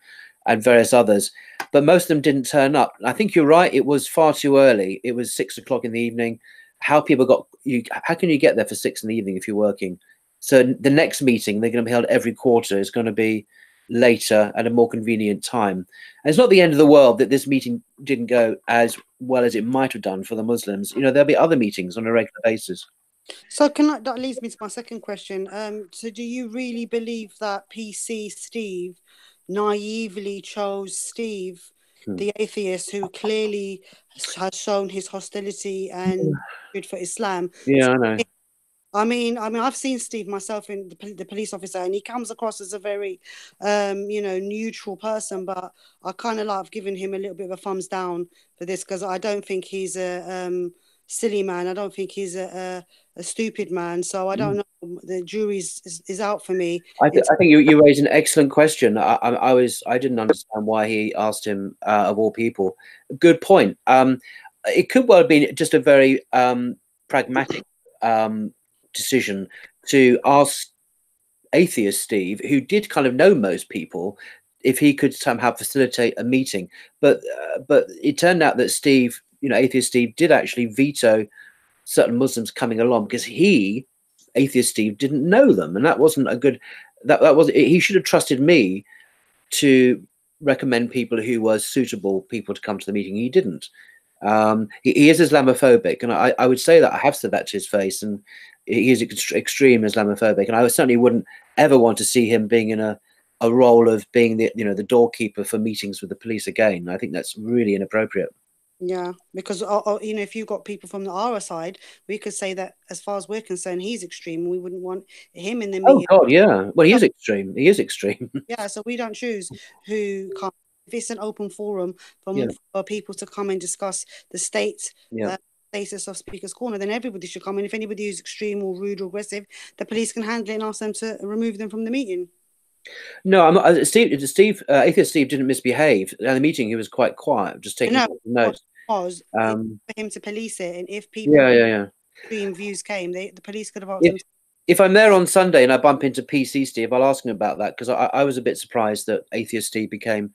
and various others, but most of them didn't turn up. I think you're right, it was far too early. It was 6 o'clock in the evening. How can you get there for 6 in the evening if you're working? So the next meeting, they're going to be held every quarter, is going to be later at a more convenient time. And it's not the end of the world that this meeting didn't go as well as it might have done for the Muslims. You know, there'll be other meetings on a regular basis. So that leads me to my second question. So do you really believe that PC Steve naively chose Steve, the atheist, who clearly has shown his hostility and good for Islam? Yeah, I know. I mean, I've seen Steve myself in the police officer, and he comes across as a very, neutral person. But I kind of like giving him a little bit of a thumbs down for this, because I don't think he's a silly man. I don't think he's a stupid man. So I don't know. The jury is out for me. I think you raised an excellent question. I didn't understand why he asked him of all people. Good point. It could well have been just a very pragmatic decision to ask atheist Steve, who did kind of know most people, if he could somehow facilitate a meeting. But it turned out that Steve, atheist Steve, did actually veto certain Muslims coming along because atheist Steve, didn't know them, and that wasn't a good. He should have trusted me to recommend people who were suitable people to come to the meeting. He didn't. He is Islamophobic, and I would say that. I have said that to his face, and he is extreme Islamophobic, and I certainly wouldn't ever want to see him being in a role of being the doorkeeper for meetings with the police again. I think that's really inappropriate. Yeah, because if you've got people from our side, we could say that as far as we're concerned, he's extreme. We wouldn't want him in the meeting. Oh God, yeah. Well, he is extreme. He is extreme. Yeah, so we don't choose who comes. If it's an open forum for people to come and discuss the status of Speaker's Corner, then everybody should come. And if anybody who's extreme or rude or aggressive, the police can handle it and ask them to remove them from the meeting. No, I'm not. Atheist Steve didn't misbehave. At the meeting, he was quite quiet, just taking notes. For him to police it, and if people extreme views came, the police could have asked them. If I'm there on Sunday and I bump into PC Steve, I'll ask him about that, because I was a bit surprised that Atheist Steve became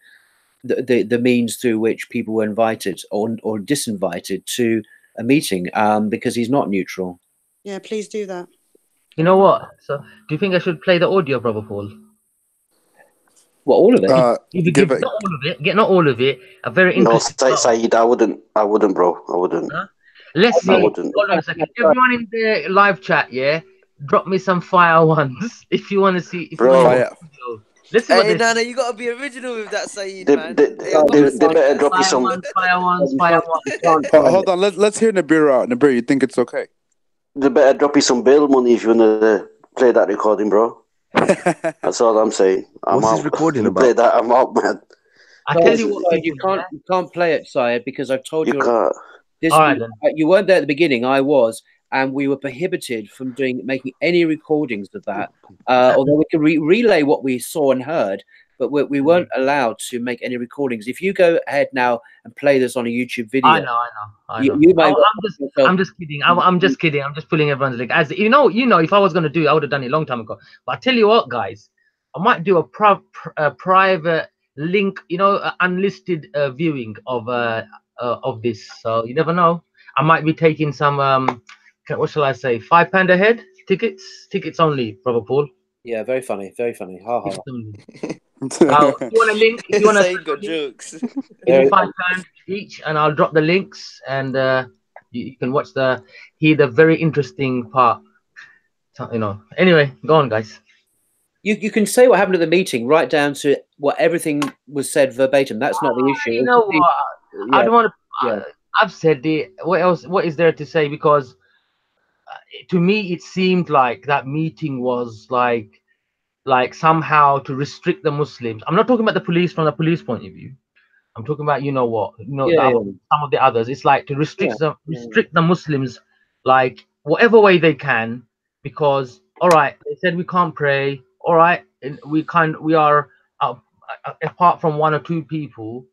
the means through which people were invited or disinvited to a meeting, because he's not neutral. Yeah, please do that. You know what? So, do you think I should play the audio, Brother Paul? What, all of it? Not all of it. A very interesting. No, Syed, I wouldn't, bro. I wouldn't. Huh? Let's see. Hold on a second. Everyone in the live chat, drop me some fire ones if you want to see. Let's see. Hey, Nana, you gotta be original with that, Syed, man. They better drop you some fire ones. Hold on, let's hear Nabir out. Nabir, you think it's okay? They better drop you some bail money if you wanna play that recording, bro. That's all I'm saying. What's this recording about? Play that. I'm out, man. I tell you what, you can't play it, Syed, because I've told you. Can't. You weren't there at the beginning. I was, and we were prohibited from making any recordings of that. Although we could relay what we saw and heard, but we weren't allowed to make any recordings. If you go ahead now and play this on a YouTube video, I know. I'm just kidding. I'm just kidding. I'm just pulling everyone's leg. As you know, if I was going to do it, I would have done it a long time ago. But I tell you what, guys, I might do a private link, unlisted viewing of this. So you never know. I might be taking some what shall I say, £5 a head tickets only, Brother Paul. Yeah, very funny. Ha ha. If you want a link, if you want to got jokes, give me £5 each, and I'll drop the links, and you can watch hear the very interesting part. Anyway, go on, guys. You can say what happened at the meeting, right down to what everything was said verbatim. That's not the issue. You know what? I don't want to. I've said it. What else? What is there to say? Because to me, it seemed like that meeting was like somehow to restrict the Muslims. I'm not talking about the police from the police point of view. I'm talking about, you know what, Yeah, some of the others. It's like to restrict yeah. restrict the Muslims, like whatever way they can, because all right, they said we can't pray. All right, and we are apart from one or two people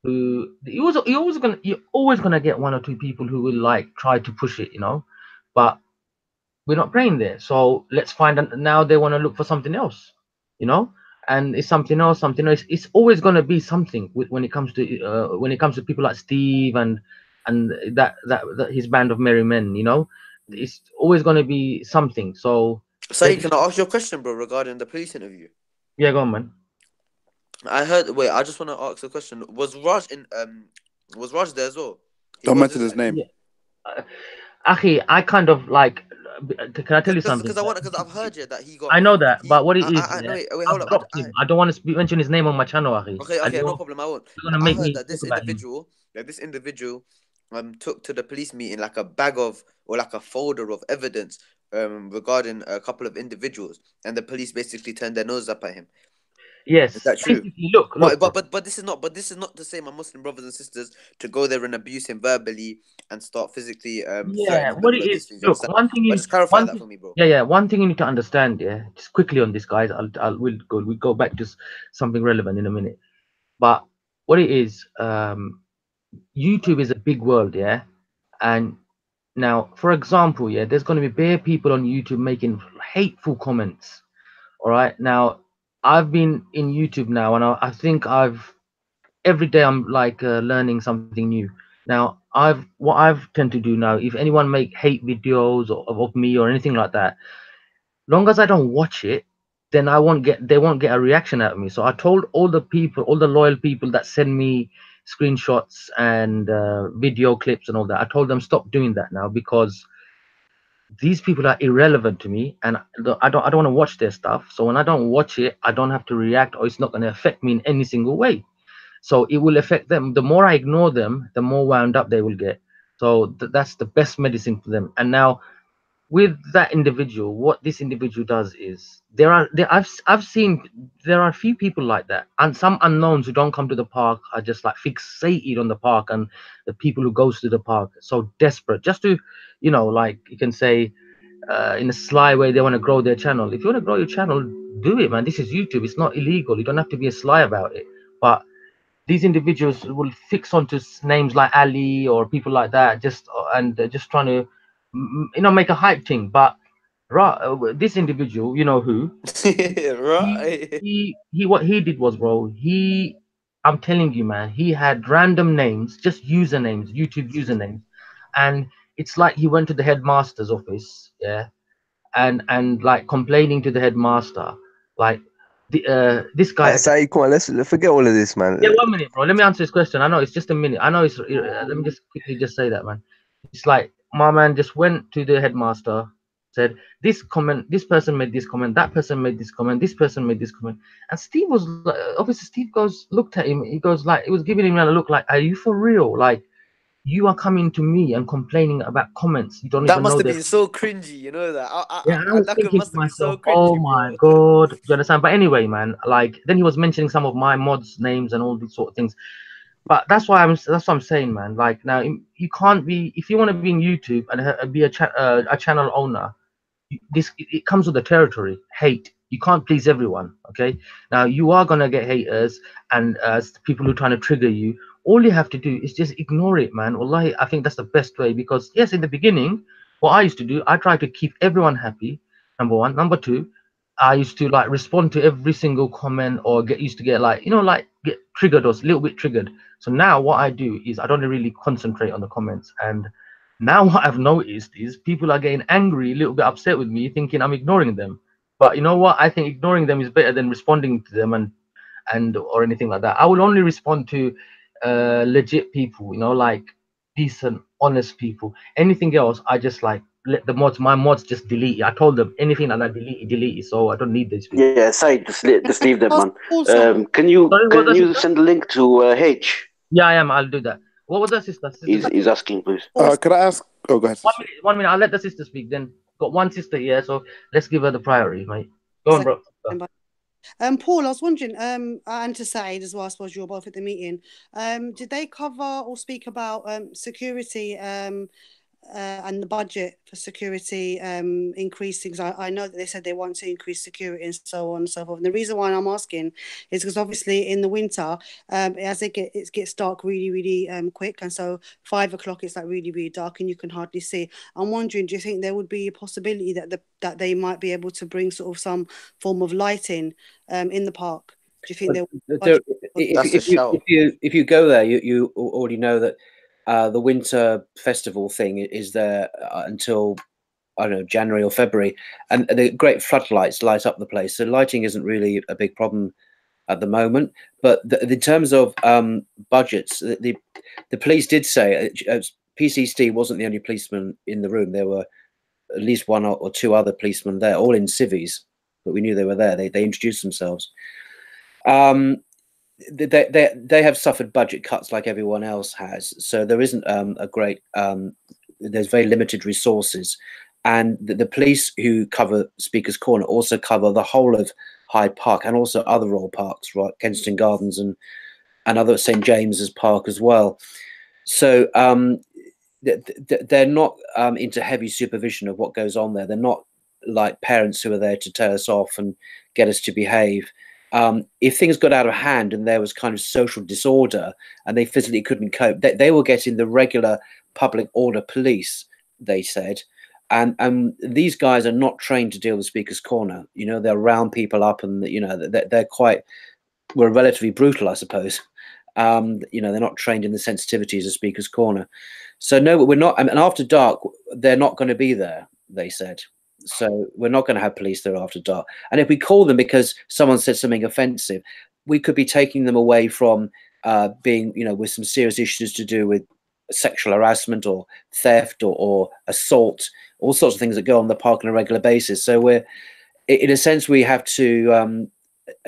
who you're always gonna get one or two people who will like try to push it, but we're not praying there. So let's find now they want to look for something else, you know, and it's something else, something else. It's always going to be something when it comes to people like Steve and that his band of merry men, it's always going to be something. So Saeed, can I ask you a question, bro, regarding the police interview? Yeah, go on, man. I heard. Wait, I just want to ask a question. Was Raj there as well? Don't mention his name. Yeah. Akhi, I kind of like. Can I tell you something? Because I've heard that he got. I know that, but what it is, no, wait, hold up. I don't want to mention his name on my channel, Akhi. Okay, no problem. I won't. I heard that this individual, took to the police meeting like a bag of or like a folder of evidence, regarding a couple of individuals, and the police basically turned their nose up at him. Yes, is that true? Look, but this is not to say my Muslim brothers and sisters to go there and abuse him verbally and start physically. Yeah, what it is. Look, one thing just clarify that for me, bro. Yeah. One thing you need to understand. Yeah, just quickly on this, guys. We'll go back to something relevant in a minute. But what it is, YouTube is a big world, yeah. And now, for example, yeah, there's going to be bare people on YouTube making hateful comments. All right. Now, I've been in YouTube now, and I think every day I'm like learning something new. Now, what I've tend to do now, if anyone make hate videos of me or anything like that, long as I don't watch it, then they won't get a reaction out of me. So I told all the loyal people that send me screenshots and video clips and all that, I told them stop doing that now, because these people are irrelevant to me, and I don't want to watch their stuff. So when I don't watch it, I don't have to react, or it's not going to affect me in any single way. So it will affect them. The more I ignore them, the more wound up they will get. So that's the best medicine for them. And now, with that individual, what this individual does is I've seen there are a few people like that, and some unknowns who don't come to the park are just like fixated on the park and the people who goes to the park, so desperate just to, like you can say, in a sly way, they want to grow their channel. If you want to grow your channel, do it, man. This is YouTube. It's not illegal. You don't have to be a sly about it. But these individuals will fix onto names like Ali or people like that, just trying to, make a hype thing. But this individual, you know who? Right. He what he did was, bro. I'm telling you, man. He had random names, just usernames, YouTube usernames, and it's like he went to the headmaster's office, yeah, and like complaining to the headmaster, like this guy. Saeed, come on, let's forget all of this, man. Yeah, 1 minute, bro. Let me answer this question. I know it's just a minute. I know it's. Let me just quickly just say that, man. It's like my man just went to the headmaster, said this comment, this person made this comment, that person made this comment, this person made this comment, and Steve was like, obviously Steve looked at him. He goes like, it was giving him a look like, are you for real? Like, you are coming to me and complaining about comments you don't that even must know. have been so cringy, you know that. I was thinking to myself, so cringy, oh my god, do you understand? But anyway, man, like then he was mentioning some of my mods' names and all these sort of things. But that's what I'm saying, man. Like now, you can't be, if you want to be in YouTube and be a channel owner. It comes with the territory. Hate. You can't please everyone. Okay. Now you are gonna get haters and people who are trying to trigger you. All you have to do is just ignore it, man. Wallahi, I think that's the best way, because yes, in the beginning, what I used to do, I tried to keep everyone happy. Number one. Number two, I used to like respond to every single comment, or get get triggered or a little bit triggered. So now what I do is I don't really concentrate on the comments. And now what I've noticed is people are getting angry, a little bit upset with me, thinking I'm ignoring them. But you know what? I think ignoring them is better than responding to them and or anything like that. I will only respond to legit people, like decent, honest people. Anything else, I just like let my mods just delete it. I told them anything like that, delete it. So I don't need these people. Yeah, Said, just leave them, man. Can you send the link to H? Yeah, I am. I'll do that. What was that, sister? He's asking, please. Could I ask? Oh, go ahead. 1 minute. I'll let the sister speak. Then got one sister here, so let's give her the priority, mate. Go on, bro. Paul, I was wondering, and to Saeed as well, I suppose you were both at the meeting. Did they cover or speak about security and the budget for security increasing? Because I know that they said they want to increase security and so on and so forth. And the reason why I'm asking is because obviously in the winter, as it gets dark really, really quick, and so 5 o'clock it's like really, really dark and you can hardly see. I'm wondering, do you think there would be a possibility that they might be able to bring sort of some form of lighting in the park? Do you think if you go there, you already know that the winter festival thing is there until, I don't know, January or February, and the great floodlights light up the place. So lighting isn't really a big problem at the moment. But in terms of budgets, the police did say PCC wasn't the only policeman in the room. There were at least one or two other policemen there, all in civvies, but we knew they were there. They introduced themselves. They have suffered budget cuts like everyone else has, so there isn't a great there's very limited resources, and the police who cover Speaker's Corner also cover the whole of Hyde Park and also other royal parks, right, Kensington Gardens and other St James's Park as well. So they're not into heavy supervision of what goes on there. They're not like parents who are there to tell us off and get us to behave. If things got out of hand and there was kind of social disorder and they physically couldn't cope, they were getting the regular public order police, they said. And these guys are not trained to deal with Speaker's Corner. You know, they'll round people up and, you know, they're relatively brutal, I suppose. You know, they're not trained in the sensitivities of Speaker's Corner. So no, we're not. And after dark, they're not going to be there, they said. So we're not going to have police there after dark. And if we call them because someone said something offensive, we could be taking them away from being, you know, with some serious issues to do with sexual harassment or theft or assault, all sorts of things that go on the park on a regular basis. So we're, in a sense, we have to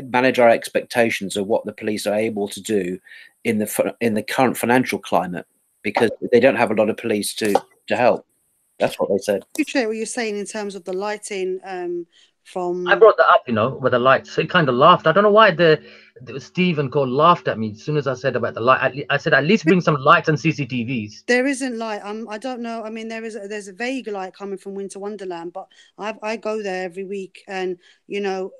manage our expectations of what the police are able to do in the current financial climate, because they don't have a lot of police to help. That's what they said. I appreciate what you're saying in terms of the lighting from... I brought that up, you know, with the lights. So he kind of laughed. I don't know why Stephen Cole laughed at me as soon as I said about the light. I said, at least bring some lights and CCTVs. There isn't light. I don't know. I mean, there's a vague light coming from Winter Wonderland, but I go there every week, and you know,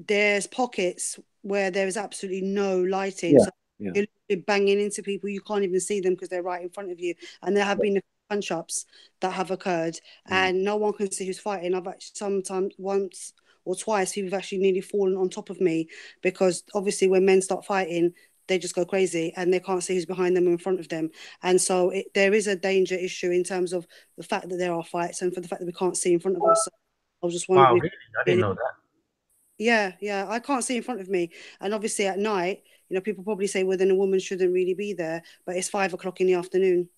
there's pockets where there is absolutely no lighting. Yeah, so you're banging into people. You can't even see them because they're right in front of you. And there have been punch-ups that have occurred, and no one can see who's fighting. I've actually sometimes once or twice people have actually nearly fallen on top of me, because obviously when men start fighting, they just go crazy and they can't see who's behind them or in front of them. And so there is a danger issue in terms of the fact that there are fights and for the fact that we can't see in front of us. So I was just wondering. Wow, really? I didn't know that. Yeah, I can't see in front of me. And obviously at night, you know, people probably say, well, then a woman shouldn't really be there, but it's 5 o'clock in the afternoon.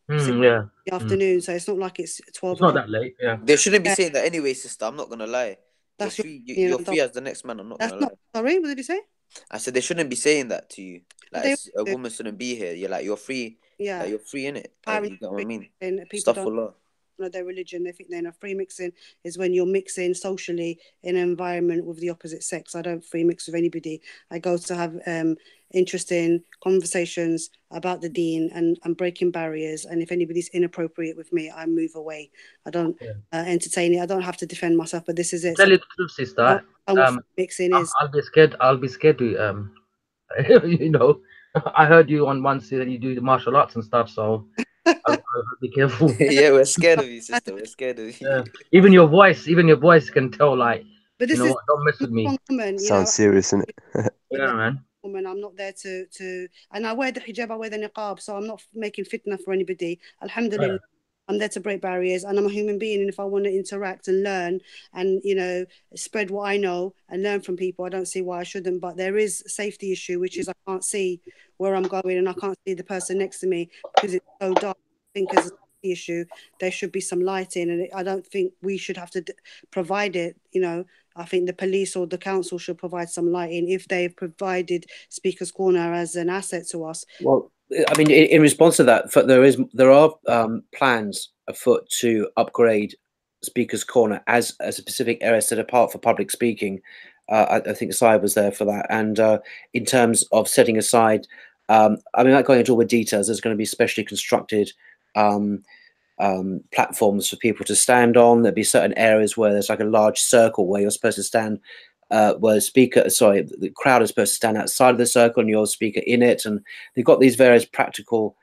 Yeah. The afternoon, so it's not like it's 12 It's not o'clock. that late, yeah. They shouldn't be saying that anyway, sister. I'm not gonna lie. That's you're free as the next man. I'm not gonna lie. Sorry, what did you say? I said they shouldn't be saying that to you. Like a woman shouldn't be here. You're free. Yeah, like, you're free in it. Like, you get what I mean? People Stuff don't for law. know their religion. They think they're in a free mixing is when you're mixing socially in an environment with the opposite sex. I don't free mix with anybody. I go to have interesting conversations about the deen and breaking barriers. And if anybody's inappropriate with me, I move away. I don't entertain it. I don't have to defend myself, but this is it. Tell you the truth, sister. Mixing is. I'll be scared to you know. I heard you on once that you do the martial arts and stuff, so I'll be careful. Yeah, we're scared of you, sister. We're scared of you. Yeah. Even your voice can tell, like, but this you know what, don't mess with me. Woman, sounds serious, isn't it? Yeah, man. Woman, I'm not there to and I wear the hijab, I wear the niqab, so I'm not making fitna for anybody. Alhamdulillah. Right. I'm there to break barriers, and I'm a human being, and if I want to interact and learn and, you know, spread what I know and learn from people, I don't see why I shouldn't. But there is a safety issue, which is I can't see where I'm going and I can't see the person next to me because it's so dark. I think as a safety issue, there should be some lighting, and I don't think we should have to provide it, you know. I think the police or the council should provide some lighting if they've provided Speaker's Corner as an asset to us. Well, I mean, in response to that, there are plans afoot to upgrade Speaker's Corner as a specific area set apart for public speaking, I think Syed was there for that. And in terms of setting aside, I mean, not going into all the details, there's going to be specially constructed platforms for people to stand on. There'll be certain areas where there's like a large circle where you're supposed to stand, where the crowd is supposed to stand outside of the circle and you're a speaker in it. And they've got these various practical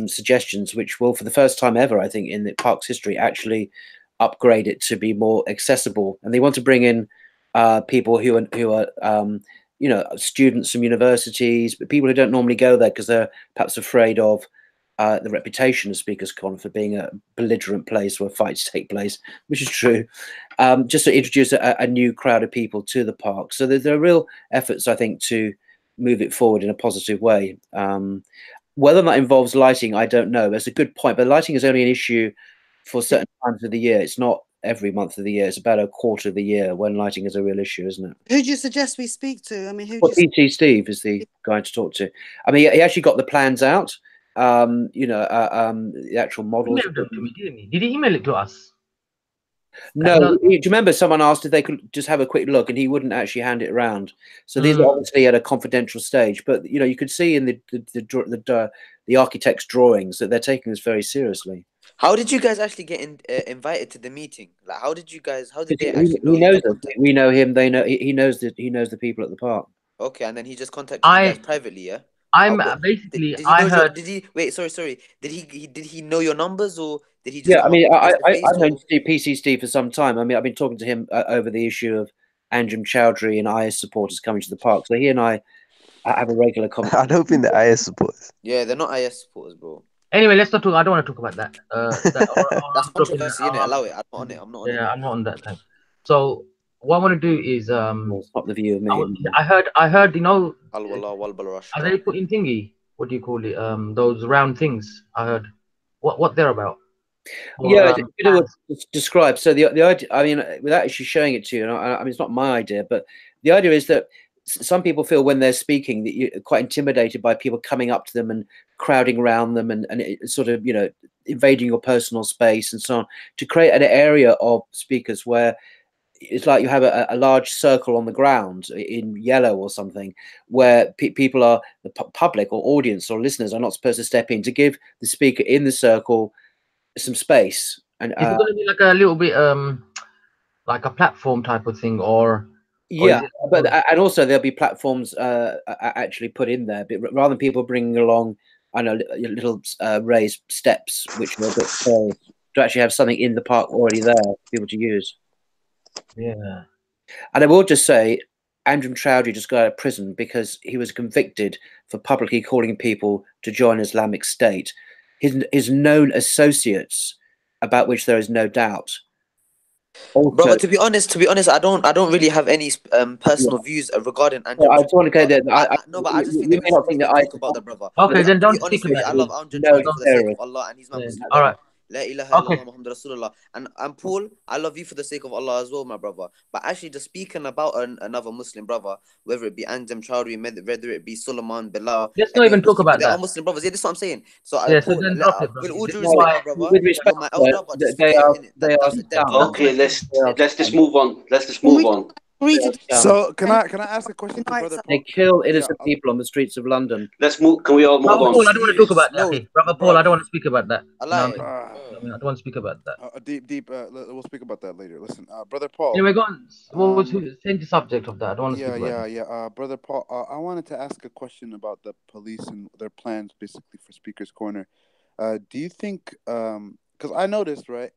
suggestions, which will, for the first time ever, I think, in the park's history, actually upgrade it to be more accessible. And they want to bring in people who are you know, students from universities, but people who don't normally go there because they're perhaps afraid of the reputation of Speaker's Corner for being a belligerent place where fights take place, which is true. Just to introduce a new crowd of people to the park. So there are real efforts, I think, to move it forward in a positive way. Whether that involves lighting, I don't know. That's a good point, but lighting is only an issue for certain times of the year. It's not every month of the year. It's about a quarter of the year when lighting is a real issue, isn't it? Who do you suggest we speak to? I mean, who? Well, PT Steve is the guy to talk to. I mean, he actually got the plans out. You know, the actual models. He emailed them to me, didn't he? Did he email it to us? No, do you remember someone asked if they could just have a quick look, and he wouldn't actually hand it around. So these are obviously at a confidential stage, but you know, you could see in the architect's drawings that they're taking this very seriously. How did you guys actually get invited to the meeting? Like, how did you guys? How did they He actually know you? knows us. We know him. They know. He knows the people at the park. Okay, and then he just contacted you guys privately, yeah? I'm basically. Did he I know heard. did he wait? Sorry. Did he know your numbers, or did he just? Yeah, I come mean, up face-to-face, I've known PC Steve for some time. I mean, I've been talking to him over the issue of Anjem Chowdhury and IS supporters coming to the park. So he and I have a regular conversation. I don't think the IS supporters. Yeah, they're not IS supporters, bro. Anyway, let's not talk. I don't want to talk about that. That's controversy, innit? Allow it. I'm not on it. I'm not on it. Yeah, I'm not on that thing. So what I want to do is stop the view of me. I heard you know. Are they put in thingy? What do you call it? Those round things. I heard. What they're about. Or, yeah, you know what describe. So the idea, I mean, without actually showing it to you, and I mean, it's not my idea, but the idea is that some people feel when they're speaking that you're quite intimidated by people coming up to them and crowding around them and sort of, you know, invading your personal space and so on, to create an area of speakers where it's like you have a large circle on the ground in yellow or something, where people are, the public or audience or listeners are not supposed to step in, to give the speaker in the circle some space. And is it going to be like a little bit like a platform type of thing, or yeah, but and also there'll be platforms actually put in there, but rather than people bringing along, I know, little raised steps which are a bit tall, to actually have something in the park already there for people to use. Yeah. And I will just say, Anjem Chowdhury just got out of prison because he was convicted for publicly calling people to join Islamic State. His known associates, about which there is no doubt. Also, bro, but to be honest, I don't really have any personal views regarding Anjem. I just want to go there. No, but I just think that we should talk about the brother. Okay, then don't speak about it. I love Anjem Chowdhury for the sake of Allah, and he's my Muslim. All right. La ilaha illallah Muhammad Rasulullah. And Paul, I love you for the sake of Allah as well, my brother. But actually, just speaking about another Muslim brother, whether it be Anjem Chowdhury, whether it be Suleiman, Bilal, let's not even talk about that. They are Muslim brothers. Yeah, this is what I'm saying. So, yeah, Paul, with all due respect, my brother, with respect, my elder brother, okay, let's just move on. Let's just move on. So can I ask a question to Brother Paul? They kill innocent people on the streets of London. Let's move. Can we all move on? Paul, I don't want to talk about that. Okay. Brother Paul, I don't want to speak about that. I don't want to speak about that. Deep. We'll speak about that later. Listen, Brother Paul. Anyway, go on. What was the subject of that? I don't want to speak about Yeah. Brother Paul, I wanted to ask a question about the police and their plans, basically, for Speaker's Corner. Do you think? Because I noticed, right?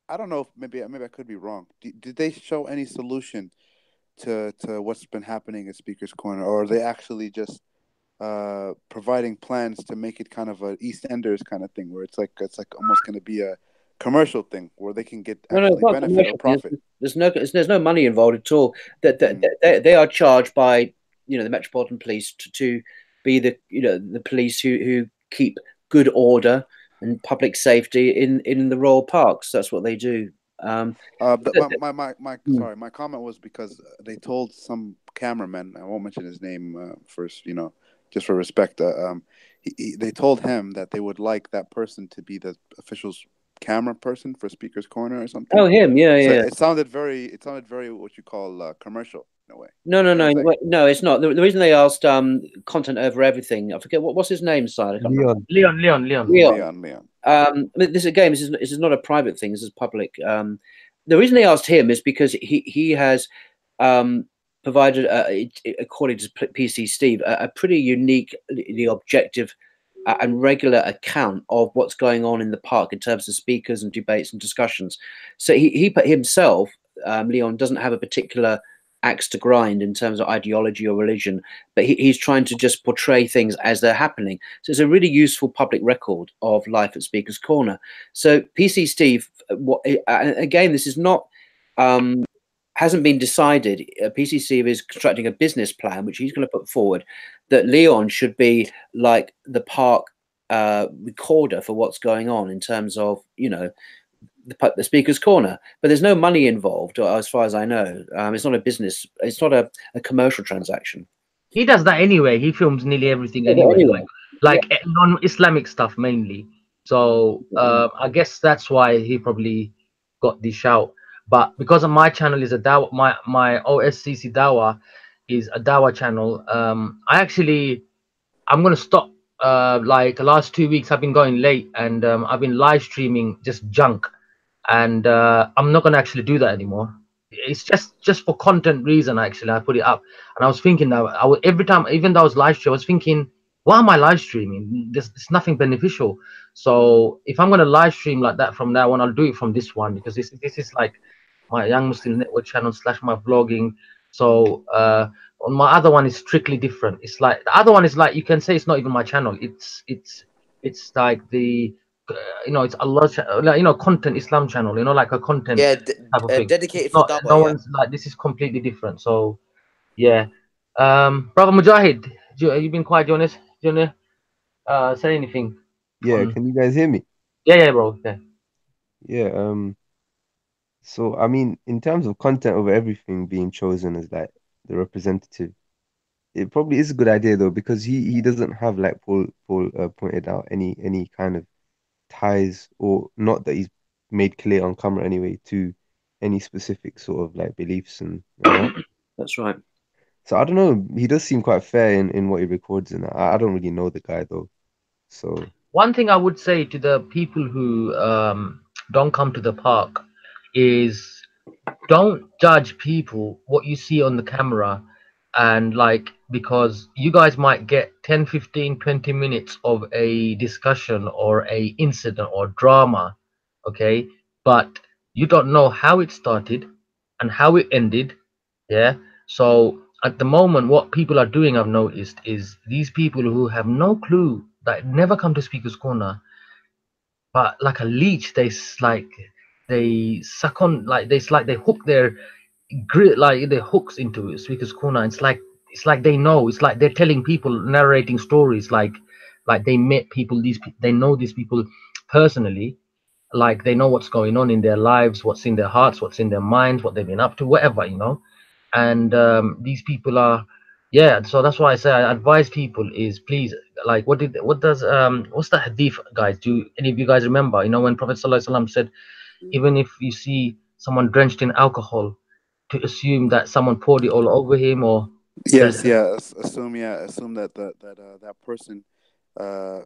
I don't know if maybe I could be wrong. Did they show any solution to what's been happening at Speaker's Corner, or are they actually just providing plans to make it kind of a EastEnders kind of thing, where it's like almost going to be a commercial thing where they can get benefit or profit? There's no money involved at all. They are charged by the Metropolitan Police to be the police who keep good order and public safety in the royal parks. That's what they do. My comment was because they told some cameraman, I won't mention his name first, just for respect. They told him that they would like that person to be the official's camera person for Speaker's Corner or something. Oh, him, yeah. It sounded very what you call commercial. in a way. No, You know what I'm saying? no, it's not. The reason they asked content over everything, I forget what's his name, Side. I can't remember. Leon. This again, this is not a private thing. This is public. The reason they asked him is because he has provided, according to PC Steve, a pretty uniquely objective and regular account of what's going on in the park in terms of speakers and debates and discussions. So he himself, Leon, doesn't have a particular axe to grind in terms of ideology or religion, but he's trying to just portray things as they're happening. So it's a really useful public record of life at Speaker's Corner. So PC Steve, again, this is not hasn't been decided. PC Steve is constructing a business plan which he's going to put forward, that Leon should be like the park recorder for what's going on in terms of, you know, the Speaker's Corner, but there's no money involved as far as I know. It's not a business, it's not a commercial transaction. He does that anyway. He films nearly everything anyway, like non-Islamic stuff mainly. So I guess that's why he probably got the shout. But because of my channel is a Dawah, my OSCC Dawah is a Dawah channel. I'm gonna stop. Like the last 2 weeks I've been going late, and I've been live streaming just junk, and I'm not gonna actually do that anymore. It's just for content reason. Actually, I put it up, and I was thinking that every time, even though I was live streaming, I was thinking, why am I live streaming? It's nothing beneficial. So if I'm gonna live stream like that from now on, I'll do it from this one, because this is like my Young Muslim Network channel / my vlogging. So on my other one is strictly different. It's like the other one is like, you can say it's not even my channel. It's like the you know, it's Allah, like, you know, content Islam channel, you know, like a content type of thing. Dedicated Not, for Dawah, no one's like, this is completely different. So yeah, brother Mujahid, you've been quiet. Do you wanna say anything? Yeah, can you guys hear me? Yeah, bro. Yeah. So I mean, in terms of content over everything being chosen as like the representative, it probably is a good idea though, because he doesn't have, like Paul pointed out, any kind of ties, or not that he's made clear on camera anyway, to any specific sort of like beliefs and that. That's right. So I don't know. He does seem quite fair in what he records, and I don't really know the guy though. So one thing I would say to the people who don't come to the park is, don't judge people what you see on the camera, and like, because you guys might get 10, 15, 20 minutes of a discussion or a incident or drama, okay, but you don't know how it started and how it ended. Yeah, so at the moment what people are doing, I've noticed, is these people who have no clue, that never come to Speaker's Corner, but like a leech, they suck on, like they hook their grit, like their hooks into Speaker's Corner. It's like they know. It's like they're telling people, narrating stories, like they met people. They know these people personally. Like they know what's going on in their lives, what's in their hearts, what's in their minds, what they've been up to, whatever, you know. And these people are, yeah. So that's why I say, I advise people is, please, like, what's the hadith, guys? Do any of you guys remember? You know, when Prophet ﷺ said, even if you see someone drenched in alcohol, to assume that someone poured it all over him, or assume that that person the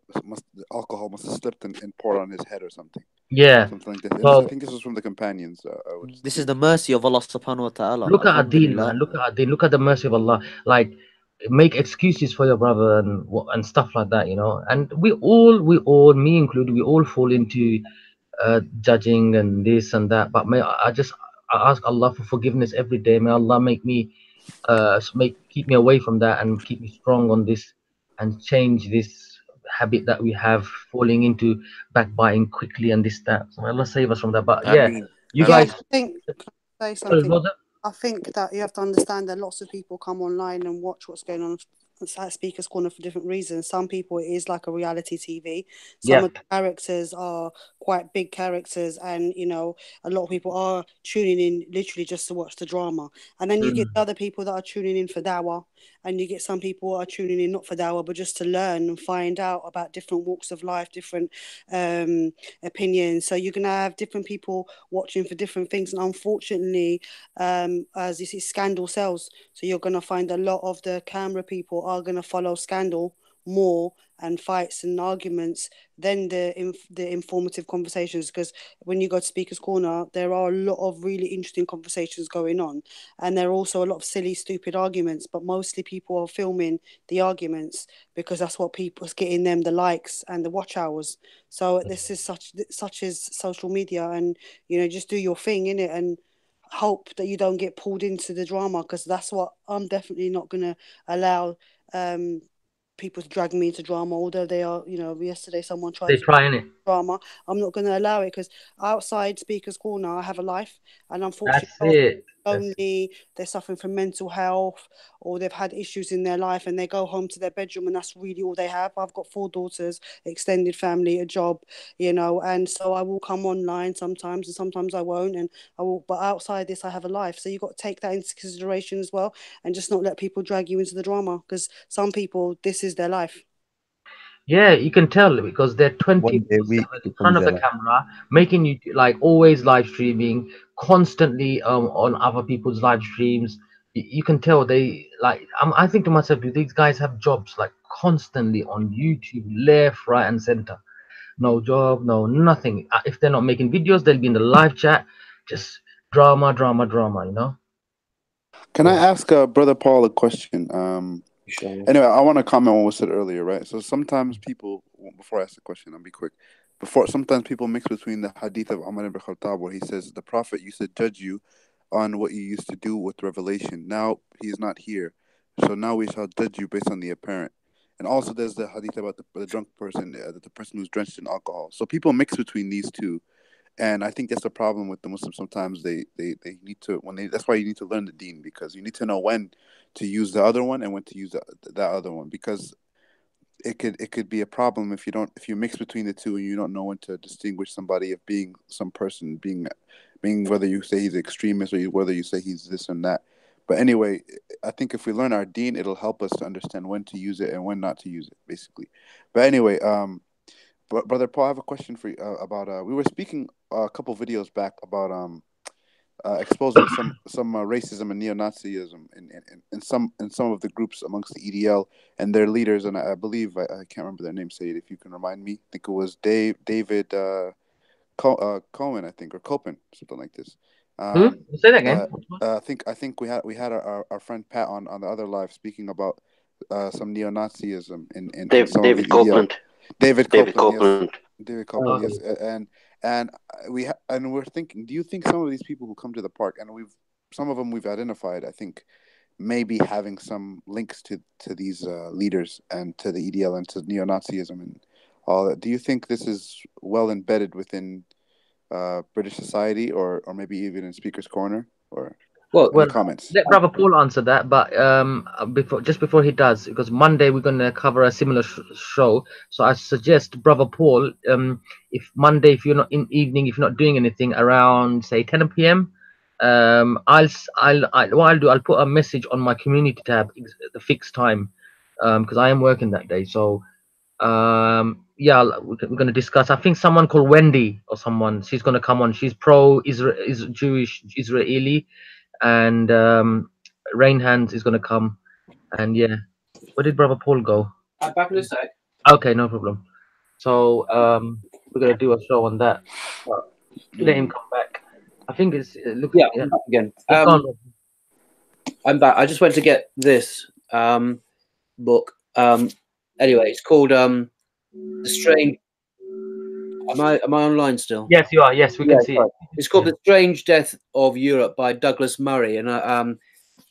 alcohol must have slipped and poured on his head or something. Yeah, something like this. So, I think this was from the companions. This is the mercy of Allah subhanahu wa ta'ala. look at Adil, man. Look at Adil. Look at the mercy of Allah. Like, make excuses for your brother and stuff like that, you know. And we all, me included, we all fall into judging and this and that. But I ask Allah for forgiveness every day. May Allah make me keep me away from that, and keep me strong on this, and change this habit that we have, falling into backbiting quickly and this, that. So Allah save us from that. But yeah, you guys. Can I say something? I think that you have to understand that lots of people come online and watch what's going on at Speaker's Corner for different reasons. Some people, it is like a reality TV. Some of the characters are quite big characters, and you know, a lot of people are tuning in literally just to watch the drama. And then you get other people that are tuning in for Dawah, and you get some people who are tuning in not for Dawah, but just to learn and find out about different walks of life, different opinions. So you're going to have different people watching for different things. And unfortunately, as you see, scandal sells. So you're going to find a lot of the camera people are going to follow scandal more and fights and arguments than the informative conversations, because when you go to Speaker's Corner, there are a lot of really interesting conversations going on, and there are also a lot of silly, stupid arguments, but mostly people are filming the arguments because that's what people's getting them the likes and the watch hours. So this is such as social media, and you know, just do your thing in it and hope that you don't get pulled into the drama, because that's what I'm definitely not going to allow people to drag me into drama, although they are, you know, yesterday someone tried to trying it. drama. I'm not going to allow it, because outside Speaker's Corner I have a life, and unfortunately That's it. only they're suffering from mental health, or they've had issues in their life, and they go home to their bedroom and that's really all they have. I've got 4 daughters, extended family, a job, you know, and so I will come online sometimes and sometimes I won't, and I will, but outside this I have a life. So you've got to take that into consideration as well, and just not let people drag you into the drama, because some people, this is their life. Yeah, you can tell because they're 24/7 in front of the camera, making you like always live streaming, constantly on other people's live streams. You can tell they like. I think to myself, do these guys have jobs like constantly on YouTube, left, right, and center? No job, no nothing. If they're not making videos, they'll be in the live chat, just drama, drama, drama. You know. Can I ask Brother Paul a question? Anyway, I want to comment on what was said earlier, right? So sometimes people, before I ask the question, I'll be quick. Sometimes people mix between the hadith of Umar ibn Khattab, where he says the Prophet used to judge you on what you used to do with revelation. Now he is not here, so now we shall judge you based on the apparent. And also there's the hadith about the drunk person, the person who's drenched in alcohol. So people mix between these two. And I think that's the problem with the Muslims. Sometimes they need to, that's why you need to learn the deen, because you need to know when to use the other one and when to use that other one, because it could be a problem if you mix between the two and you don't know when to distinguish somebody of being some person, being whether you say he's an extremist or whether you say he's this and that. But anyway, I think if we learn our deen, it'll help us to understand when to use it and when not to use it, basically. But anyway, Brother Paul, I have a question for you about. We were speaking a couple videos back about exposing some racism and neo-Nazism in some of the groups amongst the EDL and their leaders, and I believe I can't remember their name. Say it if you can remind me. I think it was David Cohen, I think, or Copen, something like this. Say that again. I think we had our friend Pat on the other live speaking about some neo-Nazism in David Copeland. David Copeland, Copeland, yes. And we're thinking, do you think some of these people who come to the park, and some of them we've identified, I think, maybe having some links to these leaders and to the EDL and to neo-Nazism and all that, do you think this is well embedded within British society, or maybe even in Speaker's Corner, or well comments? Let Brother Paul answer that, but before he does, because Monday we're going to cover a similar show, so I suggest Brother Paul, if Monday, if you're not in evening, if you're not doing anything around say 10 p.m, what I'll do, I'll put a message on my community tab, the fixed time, because I am working that day. So yeah, we're going to discuss. I think someone called Wendy or someone, she's going to come on. She's is Jewish Israeli, and Rain Hands is going to come. And yeah, where did Brother Paul go? Back in a sec. Okay, no problem. So we're going to do a show on that. Let him come back. I think it's look. Yeah, I'm back again. I'm back. I just went to get this book. Anyway, it's called The Strange. Am I online still? Yes, you are. Yes, we can see it. It's called The Strange Death of Europe by Douglas Murray, and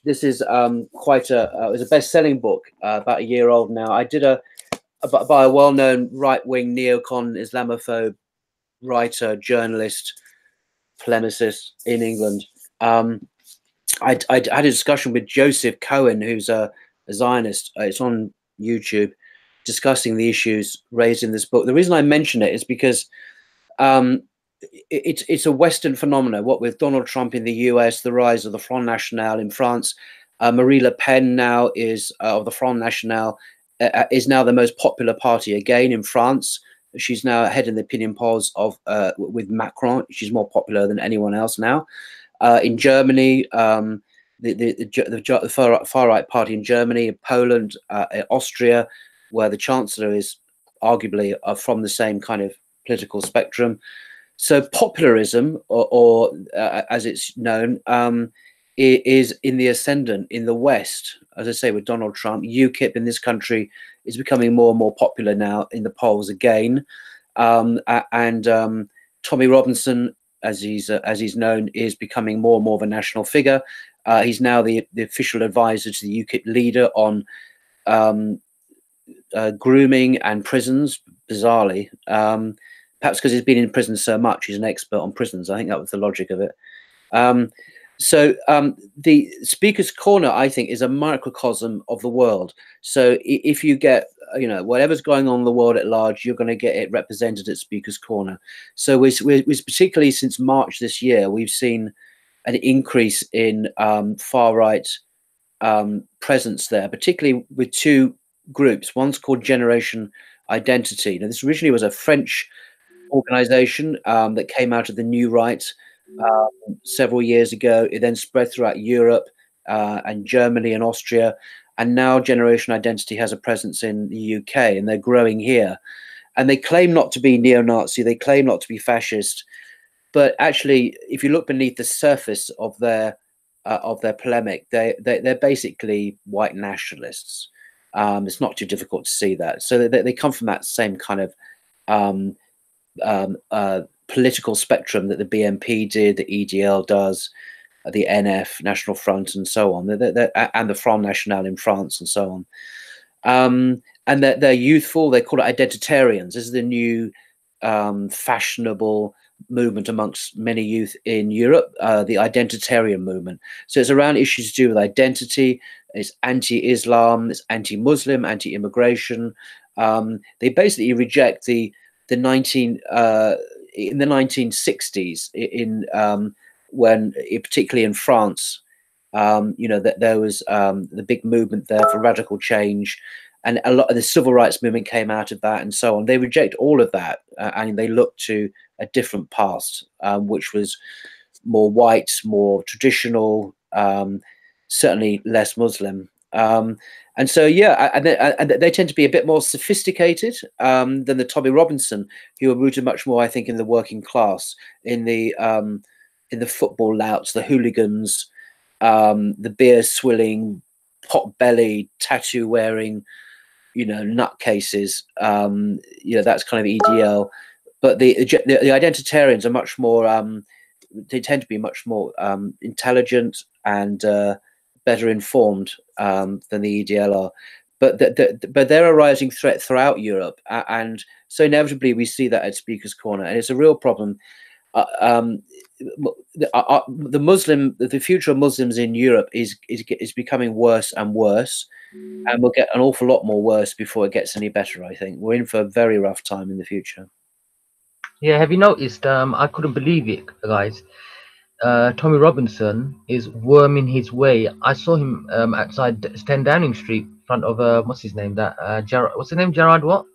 this is quite it was a best-selling book, about a year old now. I did by a well-known right-wing neocon Islamophobe writer, journalist, polemicist in England. I had a discussion with Joseph Cohen, who's a Zionist. It's on YouTube, discussing the issues raised in this book. The reason I mention it is because it's a Western phenomenon. What with Donald Trump in the US, the rise of the Front National in France, Marie Le Pen now is of the Front National, is now the most popular party again in France. She's now ahead in the opinion polls of with Macron. She's more popular than anyone else now. In Germany, the far right party in Germany, Poland, Austria, where the chancellor is arguably from the same kind of political spectrum. So popularism, or as it's known, is in the ascendant in the West. As I say, with Donald Trump, UKIP in this country is becoming more and more popular now in the polls again. Tommy Robinson, as he's known, is becoming more and more of a national figure. He's now the official advisor to the UKIP leader on grooming and prisons, bizarrely. Perhaps because he's been in prison so much, he's an expert on prisons. I think that was the logic of it. The Speaker's Corner, I think, is a microcosm of the world. So if you get, whatever's going on in the world at large, you're going to get it represented at Speaker's Corner. So we particularly since March this year, we've seen an increase in far-right presence there, particularly with two groups. One's called Generation Identity. Now, this originally was a French organization that came out of the New Right several years ago. It then spread throughout Europe and Germany and Austria, and now Generation Identity has a presence in the UK, and they're growing here. And they claim not to be neo-Nazi, they claim not to be fascist, but actually, if you look beneath the surface of their polemic, they're basically white nationalists. It's not too difficult to see that. So they come from that same kind of political spectrum that the BNP did, the EDL does, the NF, National Front, and so on, and the Front National in France, and so on. And they're youthful. They call it identitarians. This is the new fashionable movement amongst many youth in Europe, the identitarian movement. So it's around issues to do with identity. It's anti-Islam, it's anti-Muslim, anti-immigration. They basically reject in the 1960s, when particularly in France, that there was the big movement there for radical change, and a lot of the civil rights movement came out of that, and so on. They reject all of that, and they look to a different past, which was more white, more traditional, certainly less Muslim. And so, yeah, and they tend to be a bit more sophisticated than the Tommy Robinson, who are rooted much more, I think, in the working class, in the football louts, the hooligans, the beer swilling, pot belly, tattoo wearing, nutcases. That's kind of EDL. But the identitarians are much more. They tend to be much more intelligent and better informed than the EDL are, but they're a rising threat throughout Europe, and so inevitably we see that at Speaker's Corner, and it's a real problem. The future of Muslims in Europe is becoming worse and worse, and will get an awful lot more worse before it gets any better. I think we're in for a very rough time in the future. Yeah, have you noticed? I couldn't believe it, guys. Tommy Robinson is worming his way. I saw him outside 10 Downing Street, in front of what's his name? Gerard. What's his name? Gerard what?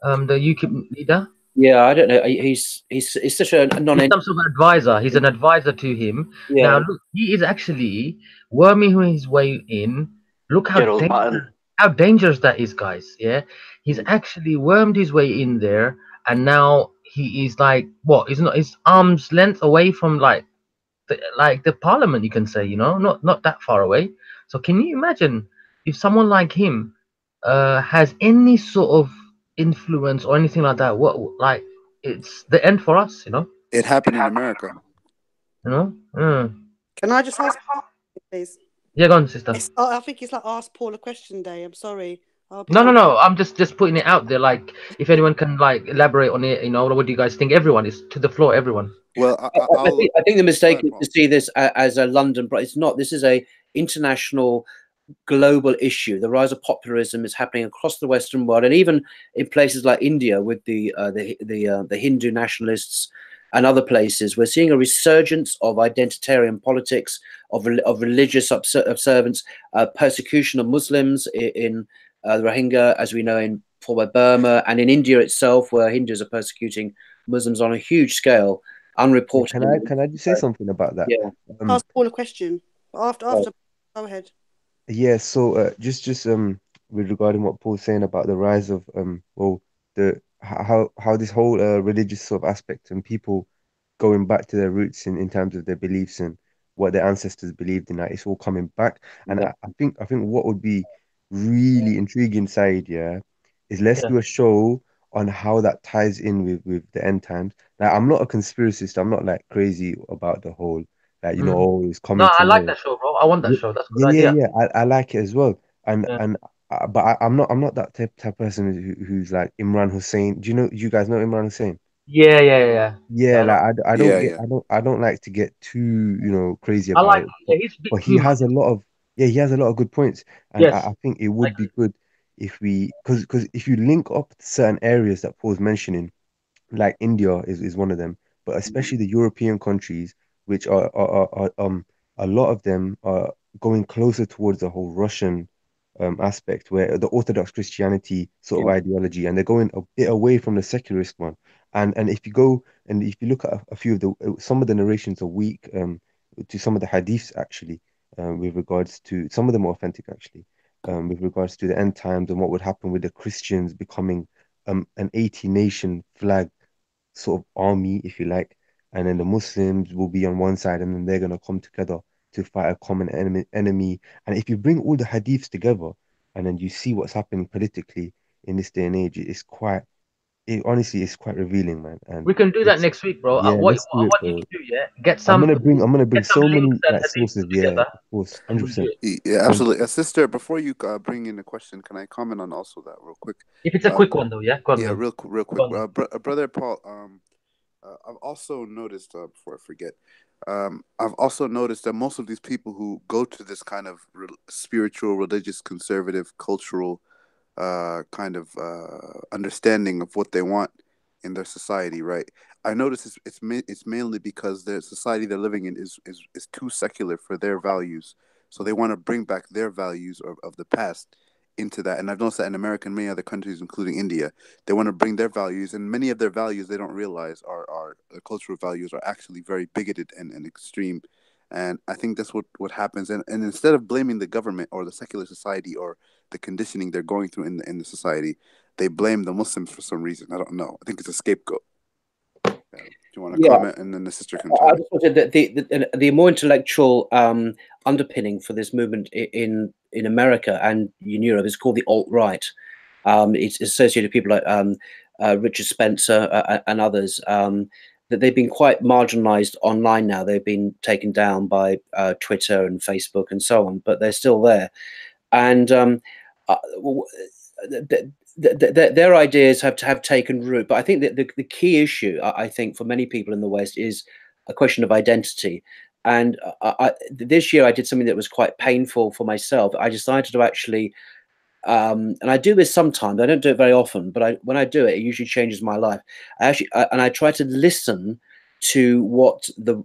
The UKIP leader. Yeah, I don't know. He's such a non. He's some sort of advisor. He's an advisor to him. Yeah. Now look, he is actually worming his way in. Look how dangerous that is, guys. Yeah, he's actually wormed his way in there, and now he is like what? He's not. His arm's length away from like the parliament, you can say, not that far away. So can you imagine if someone like him has any sort of influence or anything like that? What, it's the end for us, It happened in America. Can I just ask, please? Yeah, go on, sister. I think it's like Ask Paul a Question day. I'm sorry. No. I'm just putting it out there. Like, if anyone can elaborate on it, what do you guys think? Everyone is to the floor. Everyone. Well, I think the mistake is to see this as a London, but it's not. This is a international, global issue. The rise of populism is happening across the Western world, and even in places like India with the Hindu nationalists, and other places, we're seeing a resurgence of identitarian politics, of religious observance, persecution of Muslims in the Rohingya, as we know, in former Burma, and in India itself, where Hindus are persecuting Muslims on a huge scale, unreported. Can I just say something about that? Yeah. Ask Paul a question. After, go ahead. Yeah, so just with regarding what Paul's saying about the rise of well, the how this whole religious sort of aspect and people going back to their roots in terms of their beliefs and what their ancestors believed in, that it's all coming back. And Yeah. I think what would be really intriguing side, yeah, is let's Yeah. do a show on how that ties in with the end times. Like, I'm not a conspiracist. I'm not like crazy about the whole, like, you know, always No, coming I like tomorrow. that show, bro. I want that show. That's a good Yeah, idea. yeah, yeah. I like it as well. And Yeah. but I'm not that type of person who's like Imran Hussein. Do you guys know Imran Hussein? Yeah, yeah, yeah. Yeah, I know. like I don't Yeah, get yeah. I don't like to get too, you know, crazy I about like it. yeah, he's a bit But he human. has a lot of he has a lot of good points. And Yes. I think it I would be good if we because if you link up certain areas that Paul's mentioning, like India is one of them, but especially the European countries, which are a lot of them are going closer towards the whole Russian aspect, where the Orthodox Christianity sort of ideology, and they're going a bit away from the secularist one. And if you go and if you look at a few of the some of the narrations are weak to some of the hadiths actually, with regards to some of them are authentic actually, with regards to the end times and what would happen with the Christians becoming an 80 nation flag sort of army, if you like, and then the Muslims will be on one side, and then they're gonna come together to fight a common enemy. And if you bring all the hadiths together, and then you see what's happening politically in this day and age, it honestly is quite revealing, man. And We can do that it's next week, bro. yeah, What let's I do it, want you bro. to do, yeah, I'm gonna bring get some so links many and like hadiths sources. Yeah, together, of course, and we'll do 100%. it. Yeah, absolutely. Sister, before you bring in the question, can I comment on also that real quick? If it's a quick one, though, yeah. Go on, Yeah, man. real Go quick. on, man. Brother Paul, I've also noticed, before I forget, I've also noticed that most of these people who go to this kind of spiritual, religious, conservative, cultural kind of understanding of what they want in their society, right? I notice it's mainly because the society they're living in is too secular for their values. So they want to bring back their values of the past into that. And I've noticed that in America and many other countries, including India, they want to bring their values, and many of their values they don't realize are cultural values are actually very bigoted and extreme. And I think that's what happens. And instead of blaming the government or the secular society or the conditioning they're going through in the society, they blame the Muslims for some reason. I don't know. I think it's a scapegoat. Do you want to comment, and then the sister can chime I in? just wanted the more intellectual underpinning for this movement in America and in Europe is called the alt-right. It's associated with people like Richard Spencer and others. That they've been quite marginalized online now. They've been taken down by Twitter and Facebook and so on, but they're still there. And their ideas have taken root. But I think that the key issue, I think, for many people in the West is a question of identity. And this year I did something that was quite painful for myself. I decided to actually, and I do this sometimes, I don't do it very often, but when I do it, it usually changes my life. I try to listen to what the